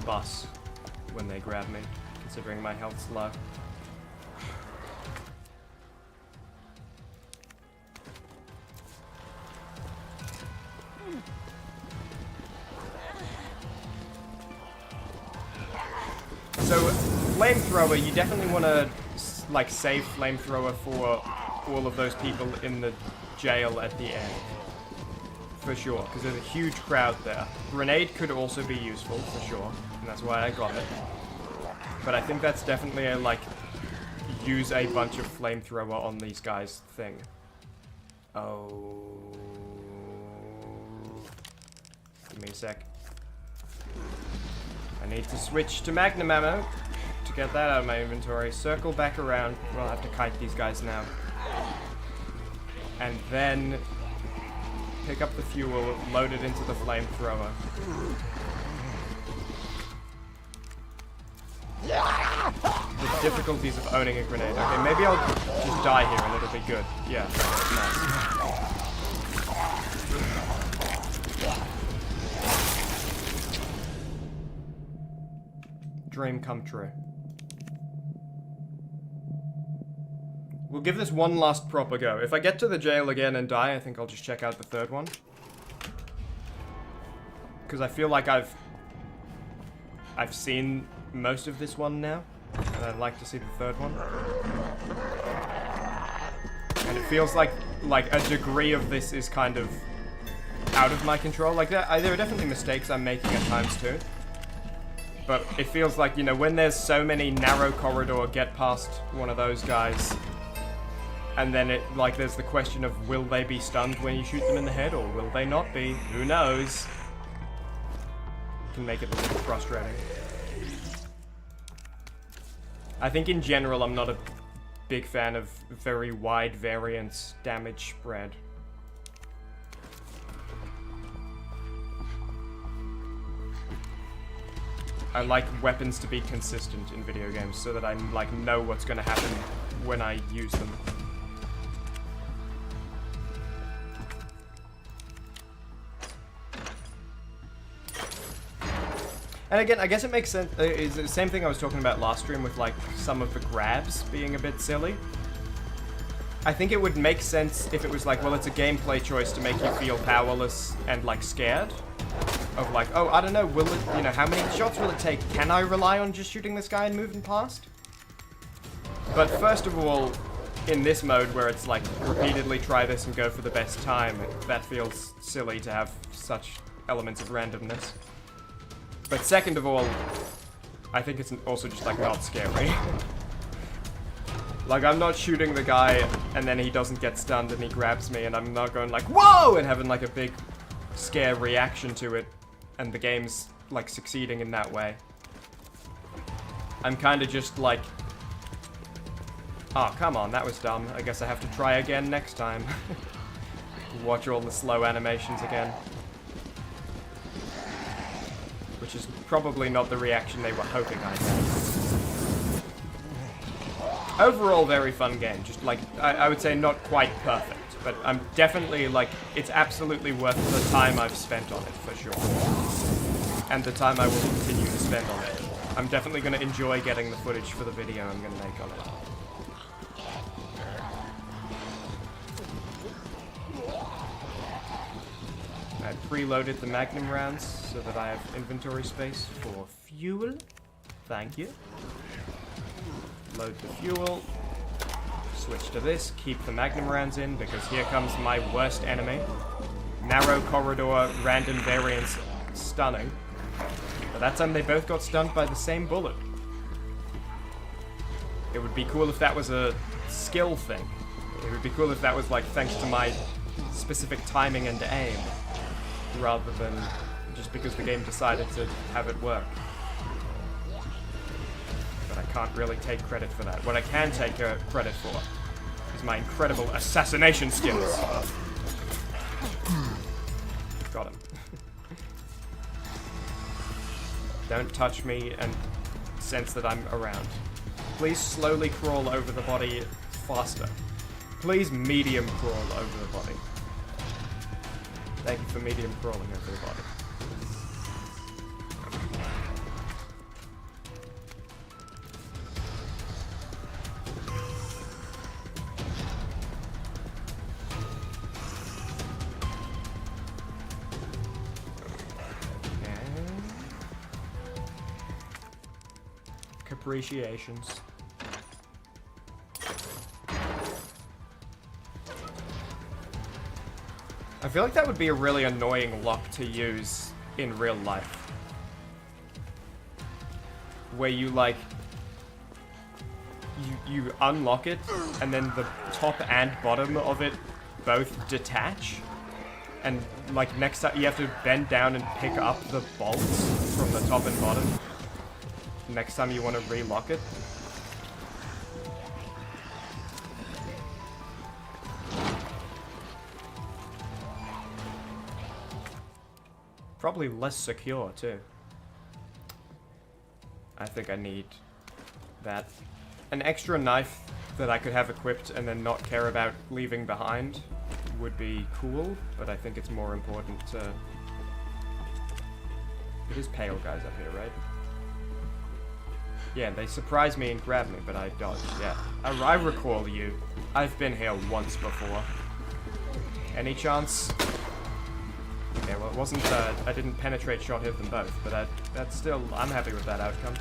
bus when they grab me, considering my health's low. So, flamethrower, you definitely want to like save flamethrower for all of those people in the jail at the end. For sure, because there's a huge crowd there. Grenade could also be useful, for sure, and that's why I got it. But I think that's definitely a, like, use a bunch of flamethrower on these guys thing. Oh. Give me a sec. I need to switch to magnum ammo to get that out of my inventory. Circle back around. We'll have to kite these guys now. And then pick up the fuel, load it into the flamethrower. The difficulties of owning a grenade. Okay, maybe I'll just die here and it'll be good. Yeah, nice. dream come true. We'll give this one last proper go. If I get to the jail again and die, I think I'll just check out the third one. Because I feel like I've seen most of this one now, and I'd like to see the third one. And it feels like a degree of this is kind of out of my control. Like, there are definitely mistakes I'm making at times too. But it feels like, you know, when there's so many narrow corridor, get past one of those guys, and then it, like, there's the question of will they be stunned when you shoot them in the head, or will they not be? Who knows? It can make it a little frustrating. I think in general I'm not a big fan of very wide variance damage spread. I like weapons to be consistent in video games so that I like know what's going to happen when I use them. And again, I guess it makes sense. It's the same thing I was talking about last stream with like some of the grabs being a bit silly. I think it would make sense if it was like, well, it's a gameplay choice to make you feel powerless and like scared. Of like, oh, I don't know, will it, you know, how many shots will it take? Can I rely on just shooting this guy and moving past? But first of all, in this mode where it's like, repeatedly try this and go for the best time, that feels silly to have such elements of randomness. But second of all, I think it's also just like not scary. Like, I'm not shooting the guy and then he doesn't get stunned and he grabs me and I'm not going like, whoa! And having like a big scare reaction to it. And the game's, like, succeeding in that way. I'm kind of just like, oh, come on, that was dumb. I guess I have to try again next time. Watch all the slow animations again. Which is probably not the reaction they were hoping I'd have. Overall, very fun game. Just, like, I would say not quite perfect. But I'm definitely, like, it's absolutely worth the time I've spent on it, for sure. And the time I will continue to spend on it. I'm definitely going to enjoy getting the footage for the video I'm going to make on it. I preloaded the Magnum rounds so that I have inventory space for fuel. Thank you. Load the fuel. Switch to this, keep the Magnum rounds in, because here comes my worst enemy. Narrow corridor, random variance, stunning. But that time they both got stunned by the same bullet. It would be cool if that was a skill thing. It would be cool if that was like thanks to my specific timing and aim, rather than just because the game decided to have it work. But I can't really take credit for that. What I can take credit for is my incredible assassination skills. Got him. Don't touch me and sense that I'm around. Please slowly crawl over the body faster. Please medium crawl over the body. Thank you for medium crawling over the body. Appreciations. I feel like that would be a really annoying lock to use in real life. Where you like you unlock it and then the top and bottom of it both detach. And like next time you have to bend down and pick up the bolts from the top and bottom. Next time you want to relock it. Probably less secure too. I think I need that. An extra knife that I could have equipped and then not care about leaving behind would be cool, but I think it's more important to... It is pale guys up here, right? Yeah, they surprise me and grab me, but I dodge. Yeah. I recall you. I've been here once before. Any chance? Okay, well, it wasn't, I didn't penetrate shot hit them both, but that's still, I'm happy with that outcome.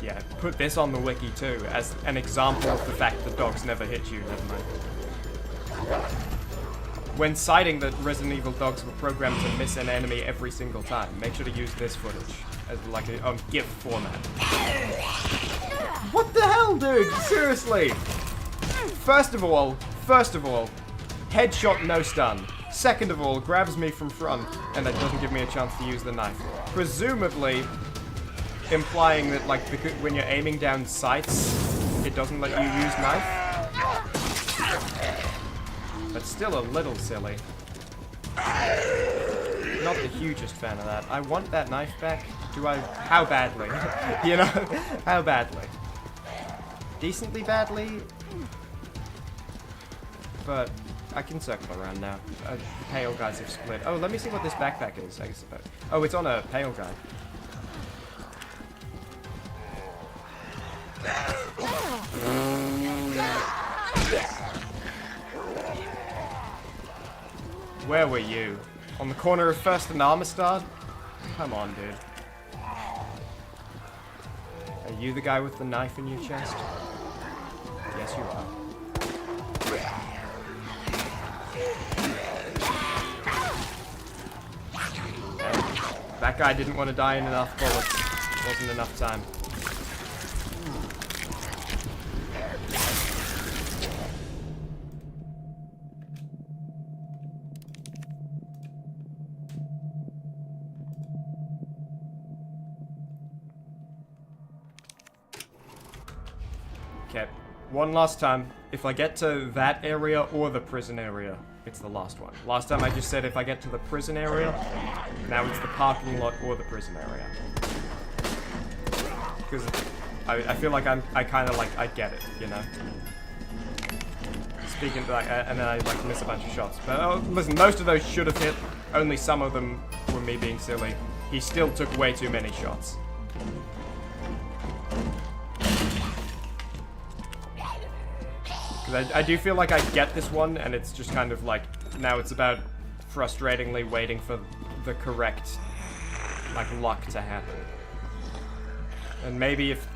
Yeah, put this on the wiki too, as an example of the fact that dogs never hit you, never mind. When citing that Resident Evil dogs were programmed to miss an enemy every single time, make sure to use this footage as like a GIF format. What the hell, dude? Seriously! First of all, headshot no stun. Second of all, grabs me from front, and that doesn't give me a chance to use the knife. Presumably, implying that, like, because when you're aiming down sights, it doesn't let you use knife. But still a little silly. Not the hugest fan of that. I want that knife back. Do I? How badly? You know? How badly? Decently badly? But I can circle around now. The pale guys have split. Oh, let me see what this backpack is, I suppose. Oh, it's on a pale guy. Where were you? On the corner of First and Armistad? Come on, dude. Are you the guy with the knife in your chest? Yes, you are. That guy didn't want to die in enough bullets. Wasn't enough time. Okay, one last time. If I get to that area or the prison area, it's the last one. Last time I just said if I get to the prison area, now it's the parking lot or the prison area. Because I feel like I kind of like, I get it, you know? Speaking like, and then I like miss a bunch of shots. But listen, most of those should have hit. Only some of them were me being silly. He still took way too many shots. I do feel like I get this one, and it's just kind of like, now it's about frustratingly waiting for the correct, like, luck to happen. And maybe if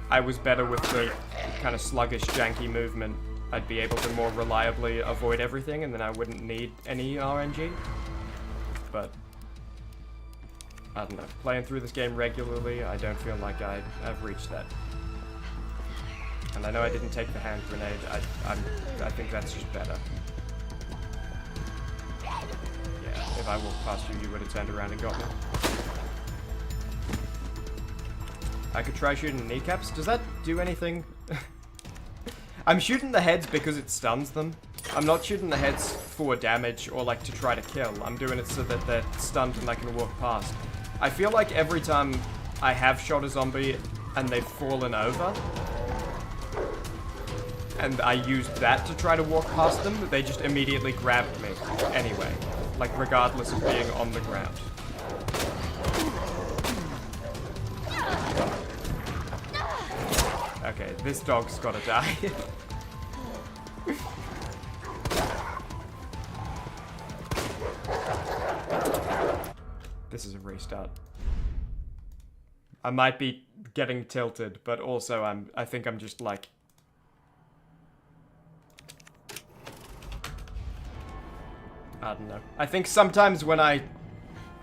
I was better with the kind of sluggish, janky movement, I'd be able to more reliably avoid everything, and then I wouldn't need any RNG. But I don't know. Playing through this game regularly, I don't feel like I've reached that. And I know I didn't take the hand grenade. I think that's just better. Yeah, if I walked past you, you would have turned around and got me. I could try shooting kneecaps. Does that do anything? I'm shooting the heads because it stuns them. I'm not shooting the heads for damage or like to try to kill. I'm doing it so that they're stunned and I can walk past. I feel like every time I have shot a zombie and they've fallen over, and I used that to try to walk past them, they just immediately grabbed me anyway, like regardless of being on the ground. Okay, this dog's gotta die. This is a restart. I might be getting tilted, but also I think I'm just like, I don't know. I think sometimes when I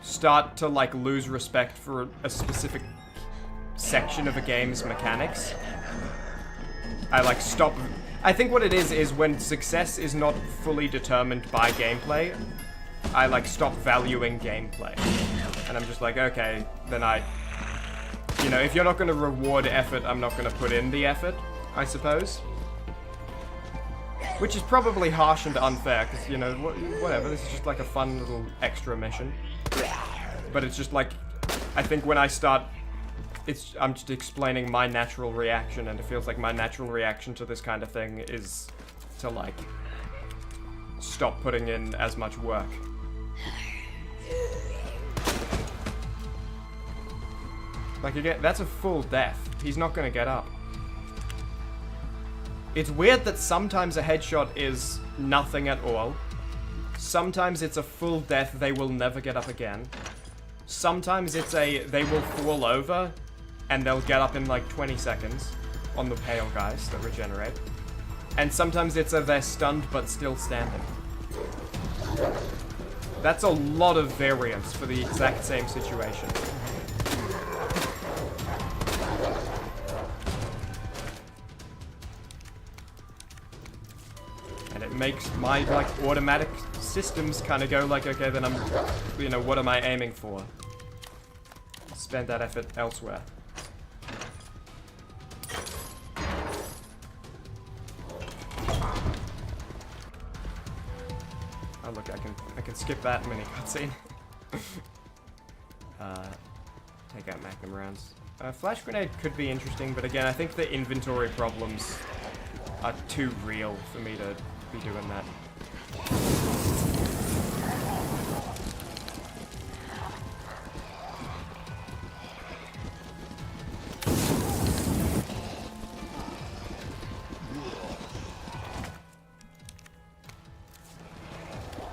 start to like lose respect for a specific section of a game's mechanics, I like stop. I think what it is when success is not fully determined by gameplay, I like stop valuing gameplay. And I'm just like, okay, then you know, if you're not going to reward effort, I'm not going to put in the effort, I suppose. Which is probably harsh and unfair, because, you know, whatever, this is just like a fun little extra mission. But it's just like, I think when I start, I'm just explaining my natural reaction, and it feels like my natural reaction to this kind of thing is to, like, stop putting in as much work. Like, again, that's a full death. He's not gonna get up. It's weird that sometimes a headshot is nothing at all. Sometimes it's a full death, they will never get up again. Sometimes it's a, they will fall over, and they'll get up in like 20 seconds on the pale guys that regenerate. And sometimes it's a, they're stunned but still standing. That's a lot of variance for the exact same situation. And it makes my, like, automatic systems kind of go like, okay, then I'm, you know, what am I aiming for? Spend that effort elsewhere. Oh look, I can skip that mini cutscene. Take out Magnum rounds. Flash grenade could be interesting, but again, I think the inventory problems are too real for me to be doing that.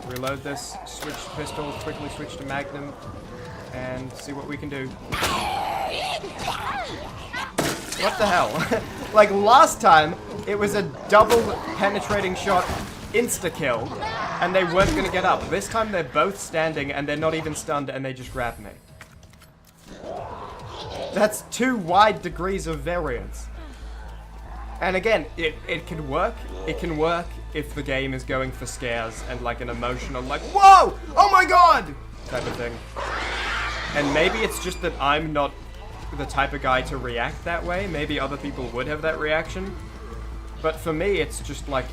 Reload this, switch to pistol, quickly switch to Magnum, and see what we can do. What the hell? Like last time, it was a double penetrating shot, insta-kill, and they weren't gonna get up. This time they're both standing and they're not even stunned and they just grab me. That's 2 wide degrees of variance. And again, it can work. It can work if the game is going for scares and like an emotional, like, whoa! Oh my god! Type of thing. And maybe it's just that I'm not the type of guy to react that way. Maybe other people would have that reaction. But for me, it's just like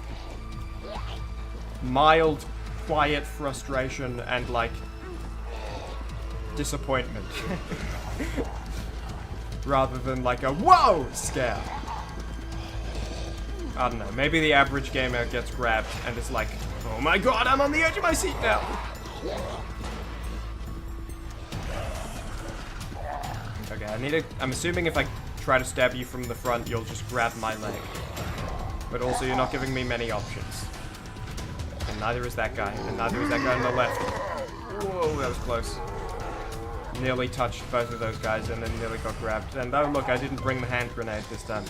mild, quiet frustration and like disappointment. Rather than like a whoa scare. I don't know, maybe the average gamer gets grabbed and is like, oh my god, I'm on the edge of my seat now! Okay, I'm assuming if I try to stab you from the front, you'll just grab my leg. But also, you're not giving me many options. And neither is that guy, and neither is that guy on the left. Whoa, that was close. Nearly touched both of those guys and then nearly got grabbed. And oh look, I didn't bring the hand grenade this time.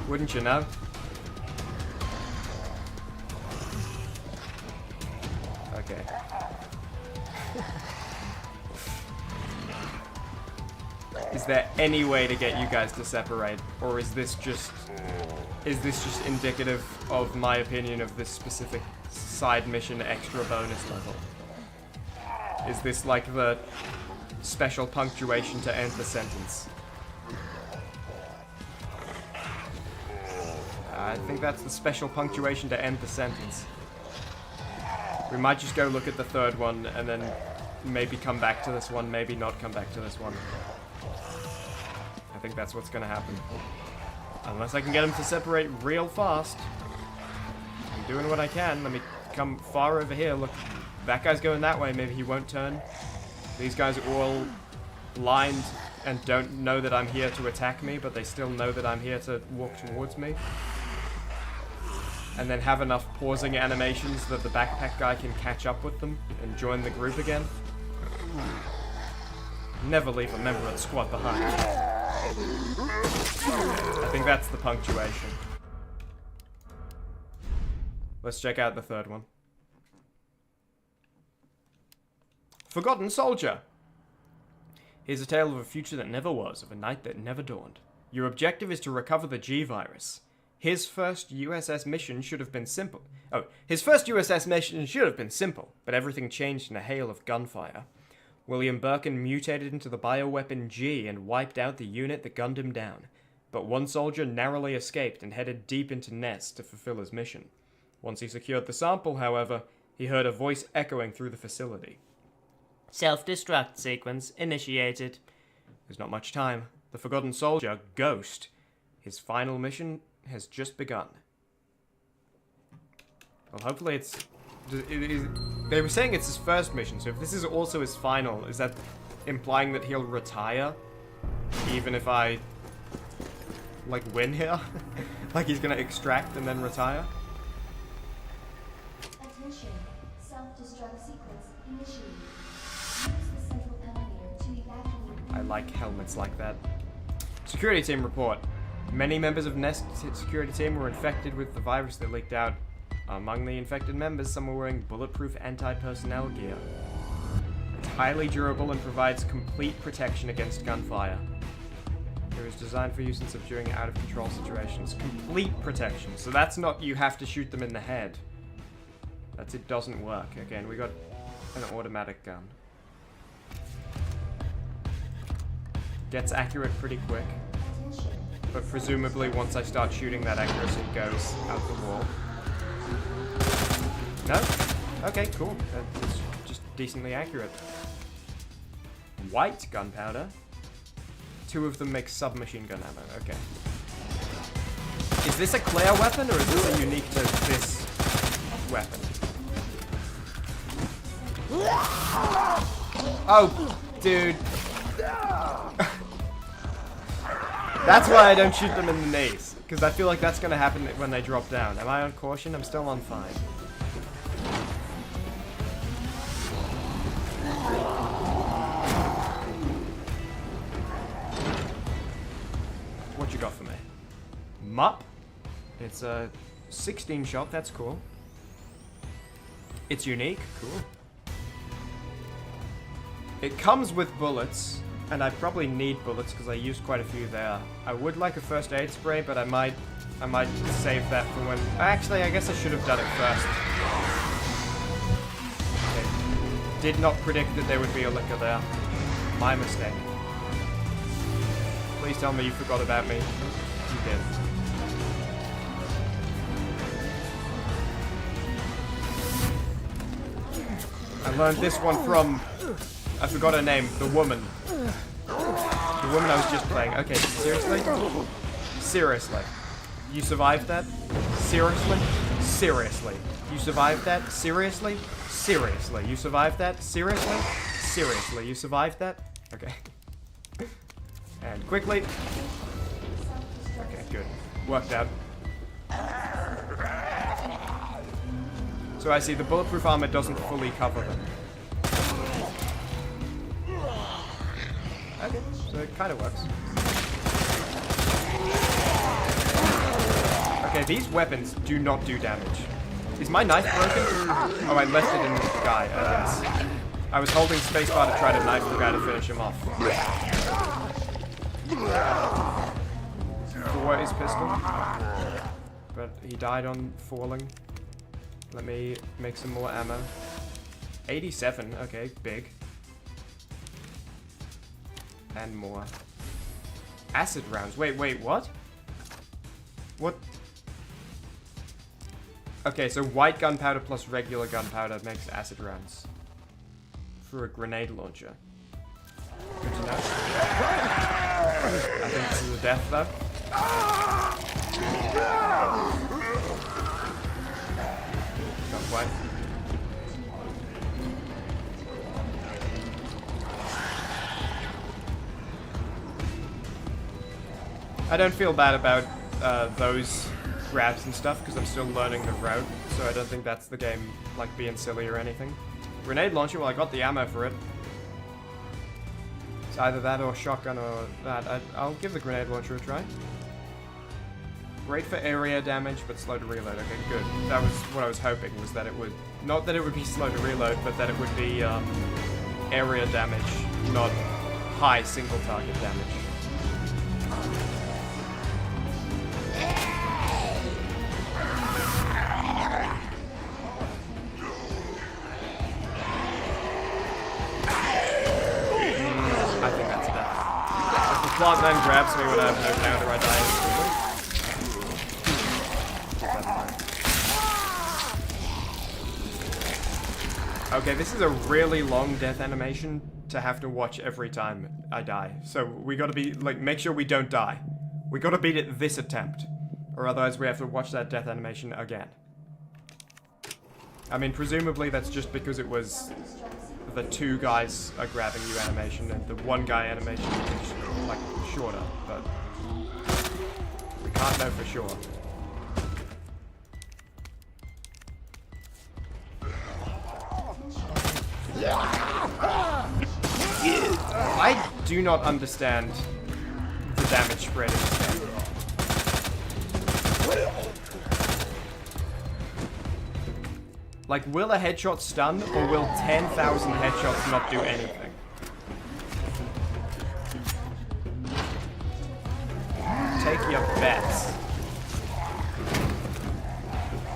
Wouldn't you know? Okay. Is there any way to get you guys to separate? Or is this just indicative of my opinion of this specific side mission extra bonus level? Is this like the special punctuation to end the sentence? I think that's the special punctuation to end the sentence. We might just go look at the third one and then maybe come back to this one, maybe not come back to this one. I think that's what's gonna happen. Unless I can get him to separate real fast. I'm doing what I can. Let me come far over here. Look, that guy's going that way. Maybe he won't turn. These guys are all lined and don't know that I'm here to attack me, but they still know that I'm here to walk towards me. And then have enough pausing animations that the backpack guy can catch up with them and join the group again. Never leave a member of the squad behind. I think that's the punctuation. Let's check out the third one. Forgotten Soldier. Here's a tale of a future that never was, of a night that never dawned. Your objective is to recover the G-Virus. His first USS mission should have been simple. His first USS mission should have been simple, but everything changed in a hail of gunfire. William Birkin mutated into the bioweapon G and wiped out the unit that gunned him down. But one soldier narrowly escaped and headed deep into Nest to fulfill his mission. Once he secured the sample, however, he heard a voice echoing through the facility. Self-destruct sequence initiated. There's not much time. The Forgotten Soldier, Ghost, his final mission has just begun. Well, hopefully they were saying it's his first mission, so if this is also his final, is that implying that he'll retire, even if I, like, win here. Like he's gonna extract and then retire. Attention. Self-destruct sequence initiated. Use the central elevator to evacuate. I like helmets like that. Security team report. Many members of Nest security team were infected with the virus that leaked out. Among the infected members, some were wearing bulletproof anti-personnel gear. It's highly durable and provides complete protection against gunfire. It was designed for use in subduing out-of-control situations. Complete protection. So that's not you have to shoot them in the head. That's it doesn't work. Again, we got an automatic gun. Gets accurate pretty quick. But presumably once I start shooting, that accuracy goes out the wall. No? Okay, cool. That's just decently accurate. White gunpowder. 2 of them make submachine gun ammo. Okay. Is this a clear weapon or is this a unique to this weapon? Oh, dude. That's why I don't shoot them in the knees. Because I feel like that's going to happen when they drop down. Am I on caution? I'm still on fine. What you got for me? Mup. It's a 16 shot. That's cool. It's unique. Cool. It comes with bullets. And I probably need bullets because I used quite a few there. I would like a first aid spray, but I might save that for when... Actually, I guess I should have done it first. Okay. Did not predict that there would be a liquor there. My mistake. Please tell me you forgot about me. You did. I learned this one from... I forgot her name. The woman. The woman I was just playing. Okay, seriously? Seriously. You survived that? Seriously? Seriously. You survived that? Seriously? Seriously. You survived that? Seriously? Seriously. You survived that? Okay. And quickly. Okay, good. Worked out. So I see the bulletproof armor doesn't fully cover them. Okay, so it kind of works. Okay, these weapons do not do damage. Is my knife broken? Oh, I left it in the guy, I guess. I was holding spacebar to try to knife the guy to finish him off. For his pistol. But he died on falling. Let me make some more ammo. 87, okay, big. And more. Acid rounds. Wait, what? What? Okay, so white gunpowder plus regular gunpowder makes acid rounds. For a grenade launcher. Good to know. I think this is a death, though. Not quite. I don't feel bad about those grabs and stuff because I'm still learning the route, so I don't think that's the game like being silly or anything. Grenade launcher, well I got the ammo for it. It's either that or shotgun or that. I'll give the grenade launcher a try. Great for area damage, but slow to reload. Okay, good. That was what I was hoping, was that it would... Not that it would be slow to reload, but that it would be area damage, not high single target damage. Plant man grabs me when I have no counter, I die. Okay, this is a really long death animation to have to watch every time I die. So we gotta be, like, make sure we don't die. We gotta beat it this attempt. Or otherwise we have to watch that death animation again. I mean, presumably that's just because it was the two guys are grabbing you animation and the one guy animation is like shorter, but we can't know for sure. I do not understand the damage spread in this game. Like, will a headshot stun, or will 10,000 headshots not do anything? Take your bets.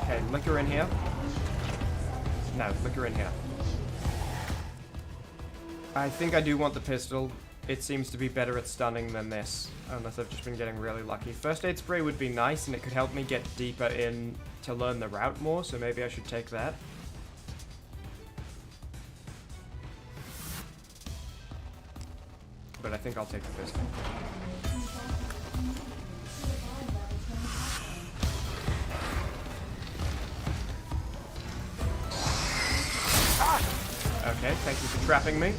Okay, liquor in here. No, liquor in here. I think I do want the pistol. It seems to be better at stunning than this, unless I've just been getting really lucky. First aid spray would be nice, and it could help me get deeper in to learn the route more, so maybe I should take that. But I think I'll take the pistol. Okay, thank you for trapping me.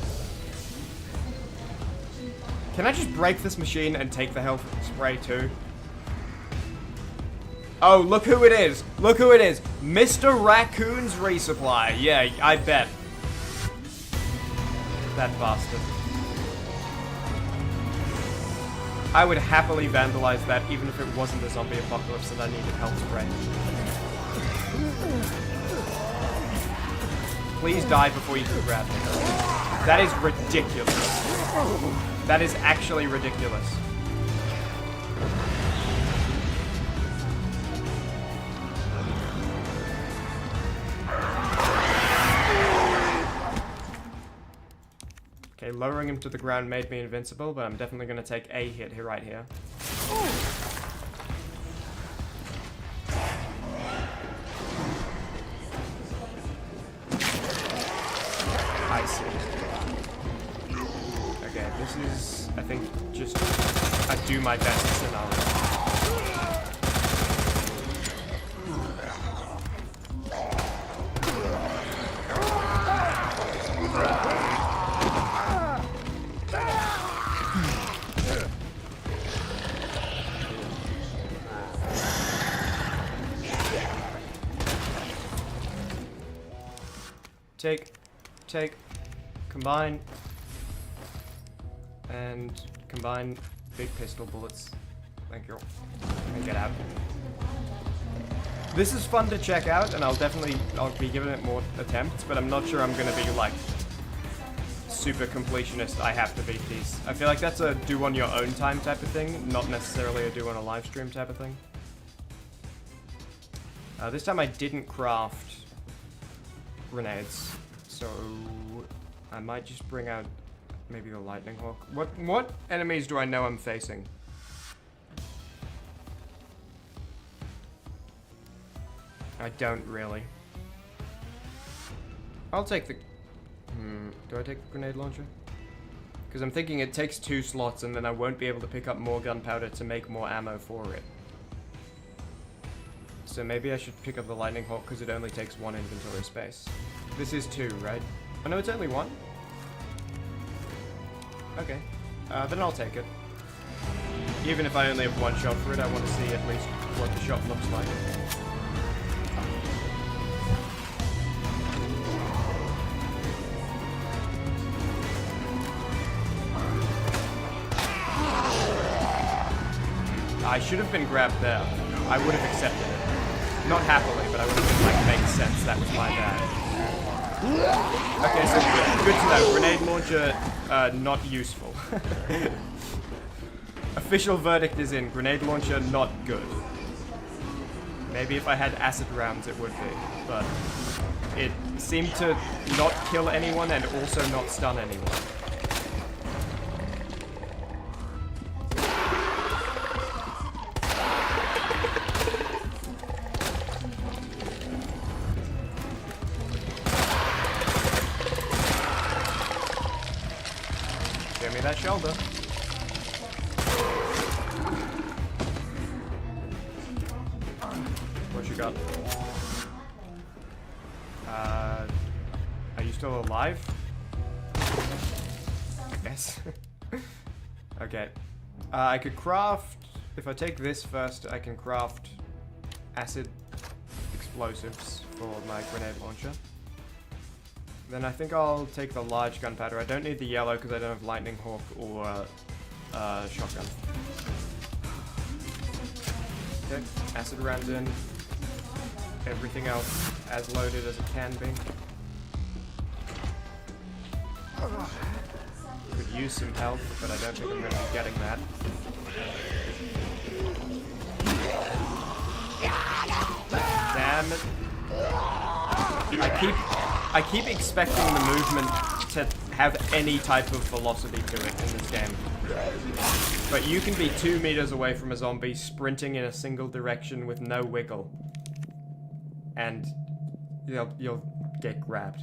Can I just break this machine and take the health spray too? Oh, look who it is! Look who it is! Mr. Raccoon's resupply! Yeah, I bet. That bastard. I would happily vandalize that even if it wasn't a zombie apocalypse and I needed health spray. Please die before you can grab me. That is ridiculous. That is actually ridiculous. Okay, lowering him to the ground made me invincible, but I'm definitely going to take a hit here, right here. I see. Okay, this is, I think, just I do my best scenario. Take, combine, and combine big pistol bullets. Thank you. And get out. This is fun to check out, and I'll be giving it more attempts, but I'm not sure I'm gonna be like super completionist. I have to beat these. I feel like that's a do on your own time type of thing, not necessarily a do on a live stream type of thing. This time I didn't craft grenades. So I might just bring out maybe the lightning hawk. What enemies do I know I'm facing? I don't really. I'll take the... do I take the grenade launcher? Because I'm thinking it takes 2 slots and then I won't be able to pick up more gunpowder to make more ammo for it. So maybe I should pick up the lightning hawk because it only takes 1 inventory space. This is 2, right? Oh no, it's only 1? Okay. Then I'll take it. Even if I only have 1 shot for it, I want to see at least what the shot looks like. I should have been grabbed there. I would have accepted it. Not happily, but I would have been like, makes sense, that was my bad. Okay, so good to know. Grenade launcher, not useful. Official verdict is in. Grenade launcher, not good. Maybe if I had acid rounds it would be, but it seemed to not kill anyone and also not stun anyone. Give me that shoulder. What you got? Are you still alive? guys. Okay. I could craft... If I take this first, I can craft acid explosives for my grenade launcher. Then I think I'll take the large gunpowder. I don't need the yellow because I don't have lightning hawk or shotgun. Okay, acid rounds in. Everything else as loaded as it can be. Could use some help, but I don't think I'm going to be getting that. Damn it. I keep expecting the movement to have any type of velocity to it in this game. But you can be 2 meters away from a zombie sprinting in a single direction with no wiggle. And you'll get grabbed.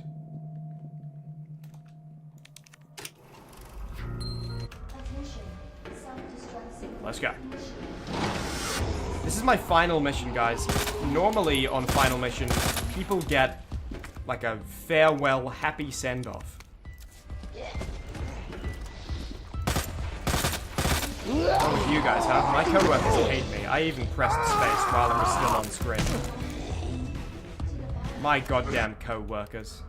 Let's go. This is my final mission, guys. Normally on final mission, people get like a farewell, happy send-off. Oh, with you guys, huh? My co-workers hate me. I even pressed space while I was still on screen. My goddamn co-workers.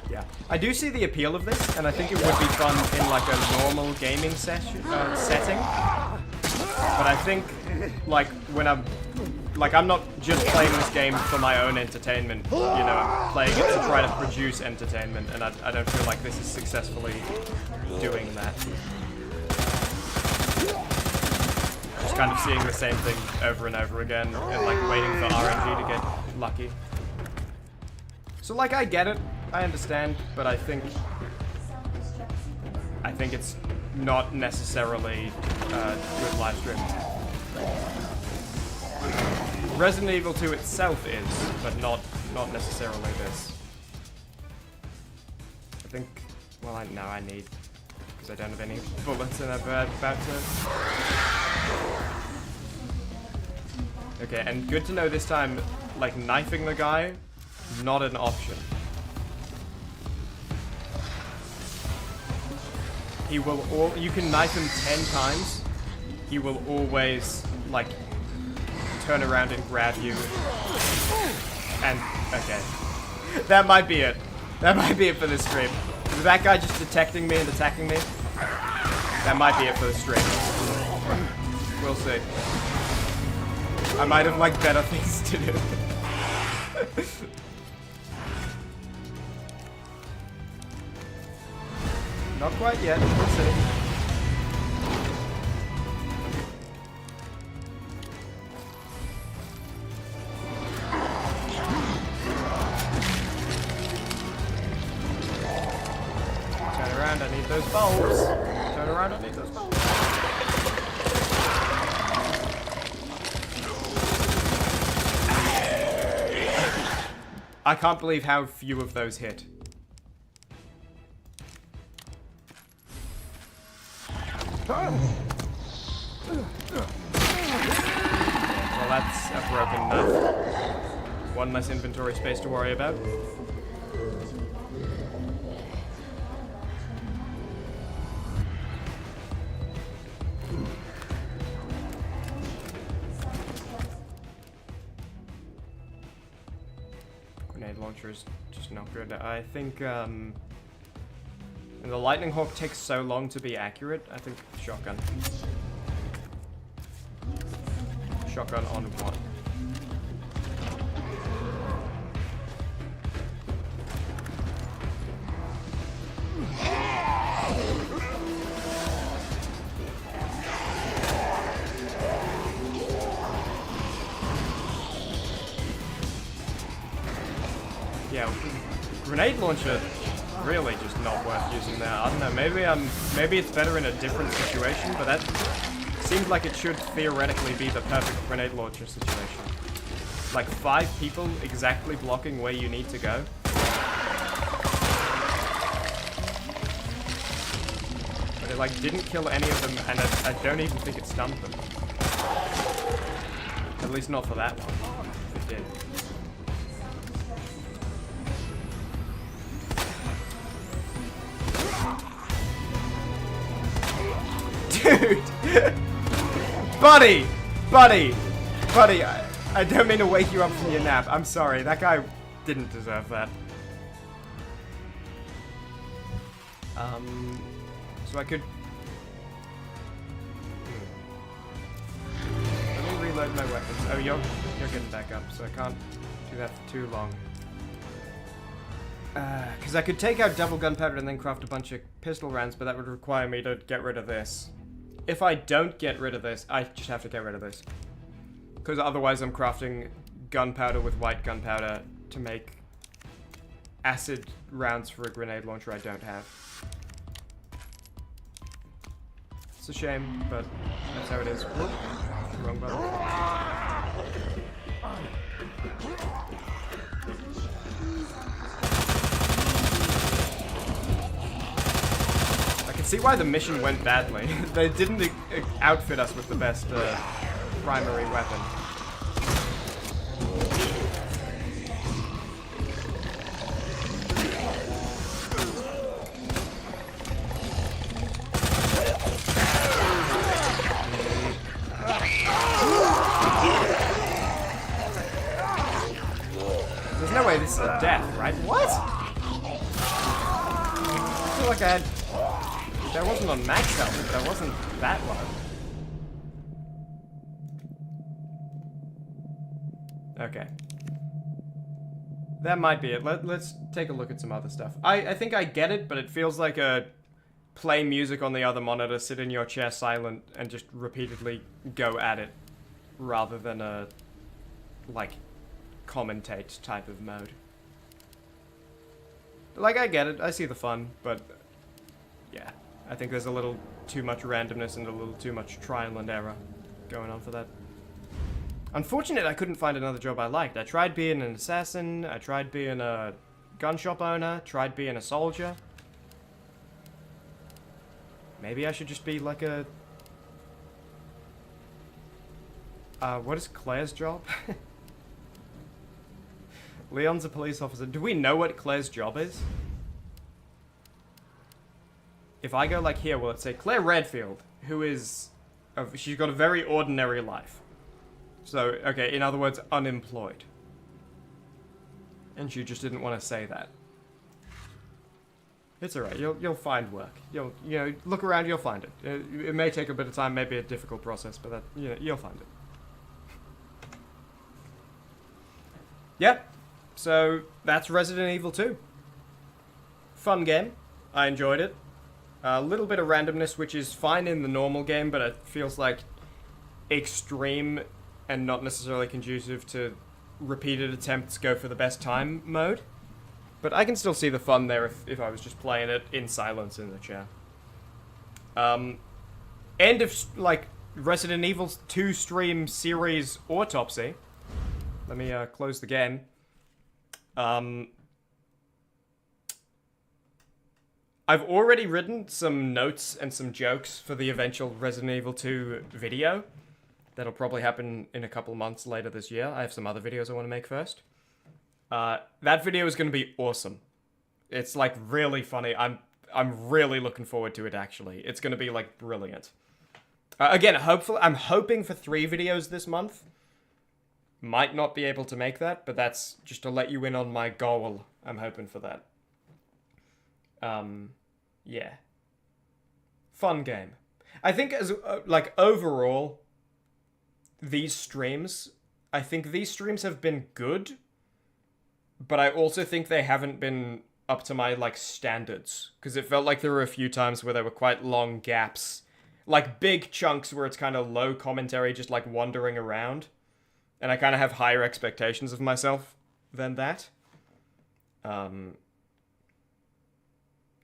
Yeah, I do see the appeal of this, and I think it would be fun in like a normal gaming setting. But I think, like, when I'm not just playing this game for my own entertainment. You know, I'm playing it to try to produce entertainment, and I don't feel like this is successfully doing that. Just kind of seeing the same thing over and over again, and like waiting for RNG to get lucky. So like, I get it. I understand, but I think it's not necessarily good live stream. Resident Evil 2 itself is, but not necessarily this. I think, well, I need, because I don't have any bullets and I'm about to. Okay, and good to know this time, like, knifing the guy, not an option. He will you can knife him 10 times. He will always, like, turn around and grab you. And, okay. That might be it. That might be it for this stream. Is that guy just detecting me and attacking me? That might be it for the stream. We'll see. I might have, like, better things to do. Not quite yet, we'll see. Turn around, I need those bulbs. Turn around, I need those bulbs. I can't believe how few of those hit. Well, that's a broken knife. One less inventory space to worry about. Grenade launcher is just not good. I think, and the lightning hawk takes so long to be accurate. I think shotgun. Shotgun on one. Yeah, grenade launcher. Really just not worth using there. I don't know, maybe it's better in a different situation, but that seems like it should theoretically be the perfect grenade launcher situation. like 5 people exactly blocking where you need to go. But it like didn't kill any of them, and I don't even think it stunned them. At least not for that one. It did. Dude! Buddy! Buddy, I don't mean to wake you up from your nap. I'm sorry, that guy didn't deserve that. So I could... Let me reload my weapons. Oh, you're getting back up, so I can't do that for too long. Because I could take out double gunpowder and then craft a bunch of pistol rounds, but that would require me to get rid of this. If I don't get rid of this, I just have to get rid of this. Because otherwise I'm crafting gunpowder with white gunpowder to make acid rounds for a grenade launcher I don't have. It's a shame, but that's how it is. Whoop. Wrong button. I can see why the mission went badly. They didn't outfit us with the best primary weapon. There's no way this is a death, right? What? I feel like I had... That wasn't on max health, but that wasn't that low. Okay. That might be it. Let's take a look at some other stuff. I think I get it, but it feels like a play music on the other monitor, sit in your chair silent, and just repeatedly go at it, rather than a, like, commentate type of mode. Like, I get it. I see the fun, but yeah. I think there's a little too much randomness and a little too much trial and error going on for that. Unfortunate I couldn't find another job I liked. I tried being an assassin, I tried being a gun shop owner, tried being a soldier. Maybe I should just be like a... what is Claire's job? Leon's a police officer. Do we know what Claire's job is? If I go like here, will it say Claire Redfield, who is... she's got a very ordinary life. So, okay, in other words, unemployed. And she just didn't want to say that. It's alright, you'll find work. You know, look around, you'll find it. It may take a bit of time, maybe a difficult process, but that, you know, you'll find it. Yep. So, that's Resident Evil 2. Fun game. I enjoyed it. A little bit of randomness, which is fine in the normal game, but it feels like extreme and not necessarily conducive to repeated attempts go for the best time mode. But I can still see the fun there if I was just playing it in silence in the chair. End of, like, Resident Evil 2 stream series autopsy. Let me close the game. I've already written some notes and some jokes for the eventual Resident Evil 2 video. That'll probably happen in a couple months later this year. I have some other videos I want to make first. That video is going to be awesome. It's like really funny. I'm really looking forward to it actually. It's going to be like brilliant. Again, hopefully, I'm hoping for 3 videos this month. Might not be able to make that, but that's just to let you in on my goal. I'm hoping for that. Yeah. Fun game. I think as, like, overall, these streams have been good, but I also think they haven't been up to my, like, standards, because it felt like there were a few times where there were quite long gaps, like, big chunks where it's kind of low commentary, just, like, wandering around, and I kind of have higher expectations of myself than that.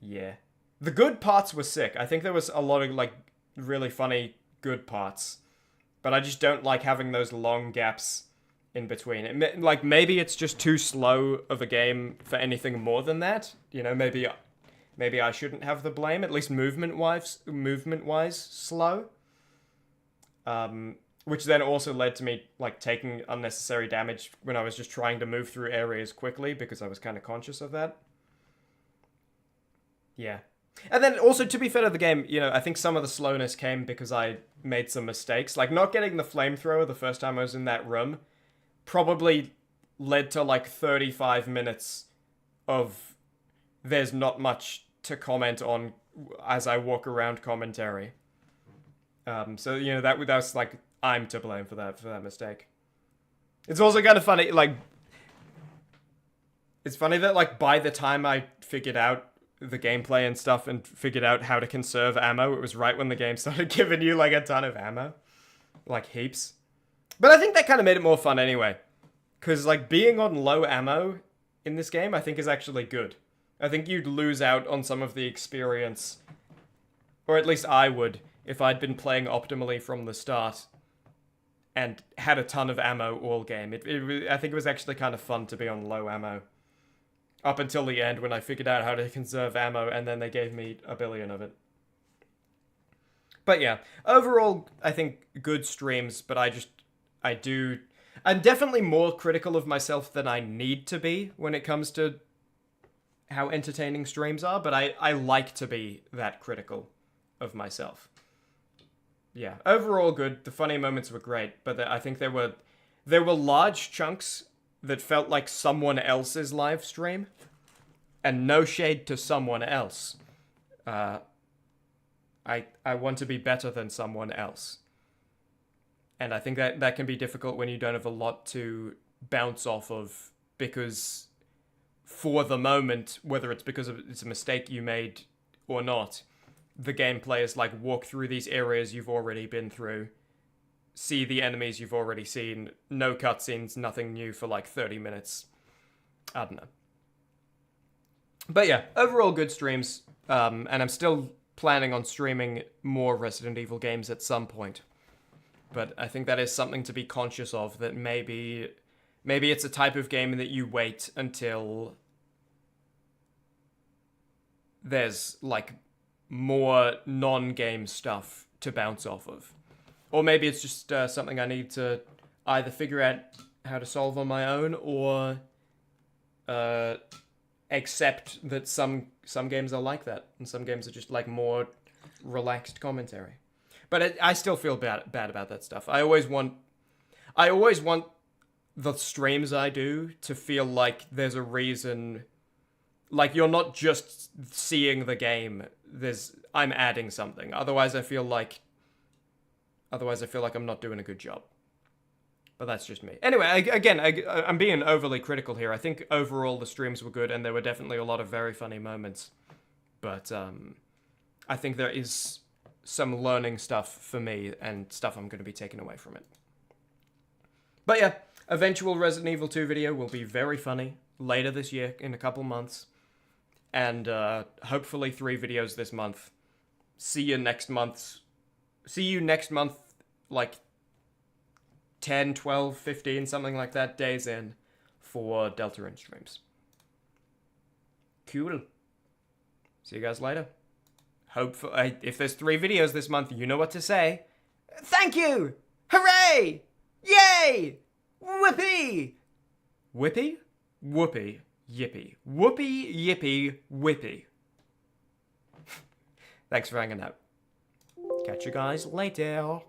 Yeah. The good parts were sick. I think there was a lot of, like, really funny good parts. But I just don't like having those long gaps in between. Like, maybe it's just too slow of a game for anything more than that. You know, maybe I shouldn't have the blame, at least movement-wise slow. Which then also led to me, like, taking unnecessary damage when I was just trying to move through areas quickly, because I was kind of conscious of that. Yeah. And then also, to be fair to the game, you know, I think some of the slowness came because I made some mistakes. Like, not getting the flamethrower the first time I was in that room probably led to, like, 35 minutes of there's not much to comment on as I walk around commentary. So, you know, that was, like, I'm to blame for that mistake. It's also kind of funny, like, it's funny that, like, by the time I figured out the gameplay and stuff and figured out how to conserve ammo, it was right when the game started giving you, like, a ton of ammo. Like, heaps. But I think that kind of made it more fun anyway. Because, like, being on low ammo in this game, I think is actually good. I think you'd lose out on some of the experience, or at least I would, if I'd been playing optimally from the start and had a ton of ammo all game. I think it was actually kind of fun to be on low ammo. Up until the end when I figured out how to conserve ammo, and then they gave me a billion of it. But yeah, overall, I think good streams, but I'm definitely more critical of myself than I need to be when it comes to how entertaining streams are, but I like to be that critical of myself. Yeah, overall good. The funny moments were great, but I think there were large chunks that felt like someone else's live stream, and no shade to someone else. I want to be better than someone else. And I think that can be difficult when you don't have a lot to bounce off of, because for the moment, whether it's because it's a mistake you made or not, the gameplay is like walk through these areas you've already been through, see the enemies you've already seen, no cutscenes, nothing new for like 30 minutes. I don't know. But yeah, overall good streams, and I'm still planning on streaming more Resident Evil games at some point. But I think that is something to be conscious of, that maybe it's a type of game that you wait until there's like more non-game stuff to bounce off of. Or maybe it's just something I need to either figure out how to solve on my own, or accept that some games are like that, and some games are just like more relaxed commentary. But I still feel bad about that stuff. I always want the streams I do to feel like there's a reason. Like, you're not just seeing the game. I'm adding something. Otherwise I feel like I'm not doing a good job. But that's just me. Anyway, I'm being overly critical here. I think overall the streams were good, and there were definitely a lot of very funny moments. But I think there is some learning stuff for me, and stuff I'm going to be taking away from it. But yeah, eventual Resident Evil 2 video will be very funny later this year, in a couple months. And hopefully 3 videos this month. See you next month, like 10, 12, 15, something like that, days in, for Deltarune streams. Cool. See you guys later. Hopefully, if there's 3 videos this month, you know what to say. Thank you! Hooray! Yay! Whippy! Whippy? Whoopee. Yippee. Whoopee, yippee, whippy. Thanks for hanging out. Catch you guys later.